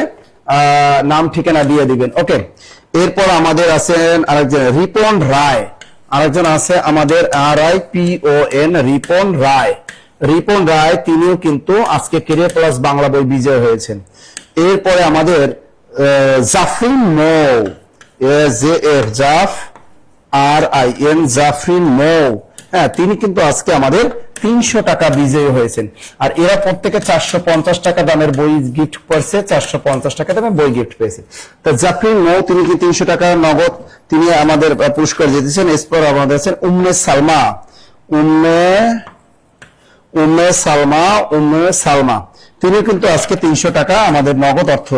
নাম ঠিকানা দিয়ে দিবেন। ওকে, এরপর আমাদের আছেন আরেকজন রিপন রায়, আরেকজন আছে আমাদের RIPON রিপন রায়। রিপন রায় তিনিও কিন্তু আজকে কেরিয়ার প্লাস বাংলা বই বিজয় হয়েছেন। এরপরে আমাদের জাফরিন মৌ, জাফরিন মৌ, হ্যাঁ তিনি কিন্তু আজকে আমাদের 300 টাকা বিজয়ী হয়েছেন। আর এরা প্রত্যেকে 450 টাকা দামের বই গিফট পেয়েছে, 450 টাকা দামের বই গিফট পেয়েছে। তো জাফরিন মৌ তিনি কি 300 টাকা নগদ তিনি আমাদের পুরস্কার জিতেছেন। এরপর আমাদের আছেন উম্মে সালমা, তিনি কিন্তু আজকে 300 টাকা আমাদের নগদ অর্থ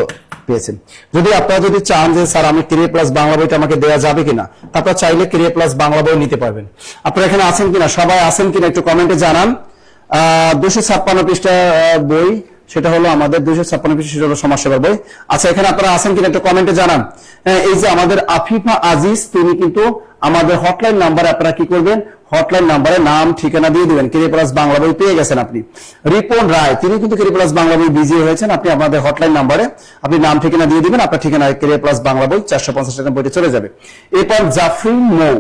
পেয়েছেন। যদি আপনারা যদি চান যে স্যার আমি কেরিয়ার প্লাস বাংলা বইটা আমাকে দেওয়া যাবে কিনা, তারপর চাইলে কেরিয়ার প্লাস বাংলা বই নিতে পারবেন। আপনারা এখানে আছেন কিনা, সবাই আছেন কিনা একটু কমেন্টে জানান। 256 পৃষ্ঠা বই, সেটা হলো আমাদের 256 পৃষ্ঠা, সেটা হলো সমাজসেবার বই। আচ্ছা এখানে আপনারা আছেন কিনা একটু কমেন্টে জানান। এই যে আমাদের আফিফা আজিজ, তিনি কিন্তু আমাদের হটলাইন নাম্বারে আপনারা কি করবেন, হটলাইন নাম্বারে নাম ঠিকানা দিয়ে দিবেন। কেরিয়ার প্লাস বাংলা বই পেয়ে গেছেন আপনি। রিপন রায় তিনি কিন্তু কেরিয়ার প্লাস বাংলা বই বিজয়ী হয়েছেন। আপনি আমাদের হটলাইন নাম্বারে আপনি নাম ঠিকানা দিয়ে দিবেন, আপনার ঠিকানা কেরিয়ার প্লাস বাংলা বই 450 টাকা বইটা চলে যাবে। এরপর জাফরিন মৌ,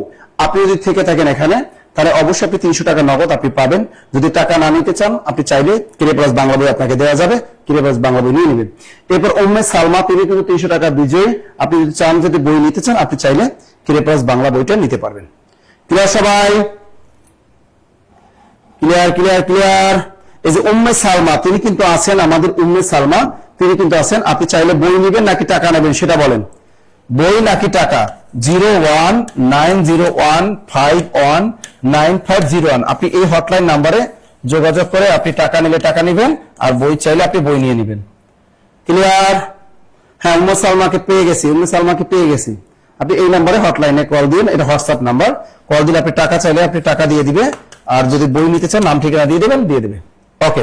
আপনি যদি থেকে থাকেন এখানে তাহলে অবশ্যই আপনি 300 টাকা নগদ আপনি পাবেন। যদি টাকা না নিতে চান আপনি চাইলে কেরিয়ার প্লাস বাংলা বই আপনাকে দেওয়া যাবে, কেরিয়ার প্লাস বাংলা বই নিয়ে নেবেন। এরপর উম্মে সালমা, তিনি কিন্তু 300 টাকা বিজয়ী। আপনি যদি চান যদি বই নিতে চান আপনি চাইলে কেরিয়ার প্লাস বাংলা বইটা নিতে পারবেন। ক্লিয়ার সবাই? ক্লিয়ার। এই যে উম্মে সালমা, তিনি কিন্তু আছেন আমাদের উম্মে সালমা, তিনি কিন্তু আছেন। আপনি চাইলে বই নেবেন নাকি টাকা নেবেন সেটা বলেন, বই নাকি টাকা? 019015195001, আপনি এই হটলাইন নাম্বারে যোগাযোগ করে আপনি টাকা নিলে টাকা নেবেন, আর বই চাইলে আপনি বই নিয়ে নেবেন। ক্লিয়ার? হ্যাঁ, উম্মে সালমাকে পেয়ে গেছি। আপনি এই নাম্বারে হটলাইনে কল দিন, এটা হোয়াটসঅ্যাপ নাম্বার, কল দিলে আপনি টাকা চাইলে আপনি টাকা দিয়ে দিবে, আর যদি বই নিতে চান নাম ঠিকানা দিয়ে দেবে। ওকে,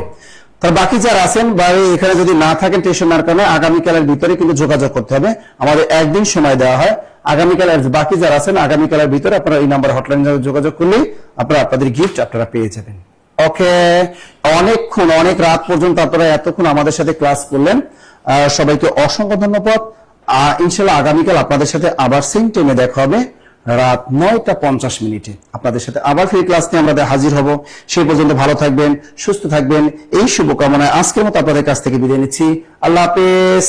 তার বাকি যারা আছেন বা এখানে যদি না থাকেন টেনশন নেওয়ার কারণে আগামীকালের ভিতরে কিন্তু যোগাযোগ করতে হবে, আমাদের একদিন সময় দেওয়া হয়। আগামীকালের বাকি যারা আছেন আগামীকালের ভিতরে আপনারা এই নাম্বার হটলাইনে যোগাযোগ করলেই আপনারা আপনাদের গিফট আপনারা পেয়ে যাবেন। ওকে, অনেক রাত পর্যন্ত আপনারা এতক্ষণ আমাদের সাথে ক্লাস করলেন। সবাইকে অসংখ্য ধন্যবাদ। ইনশাল্লাহ আগামীকাল আপনাদের সাথে আবার সেম টাইমে দেখা হবে রাত 9:50 আপনাদের সাথে আবার ফ্রি ক্লাস নিয়ে আমরা হাজির হব। সেই পর্যন্ত ভালো থাকবেন, সুস্থ থাকবেন, এই শুভকামনায় আজকের মতো আপনাদের কাছ থেকে বিদায় নিচ্ছি। আল্লাহ হাফেজ।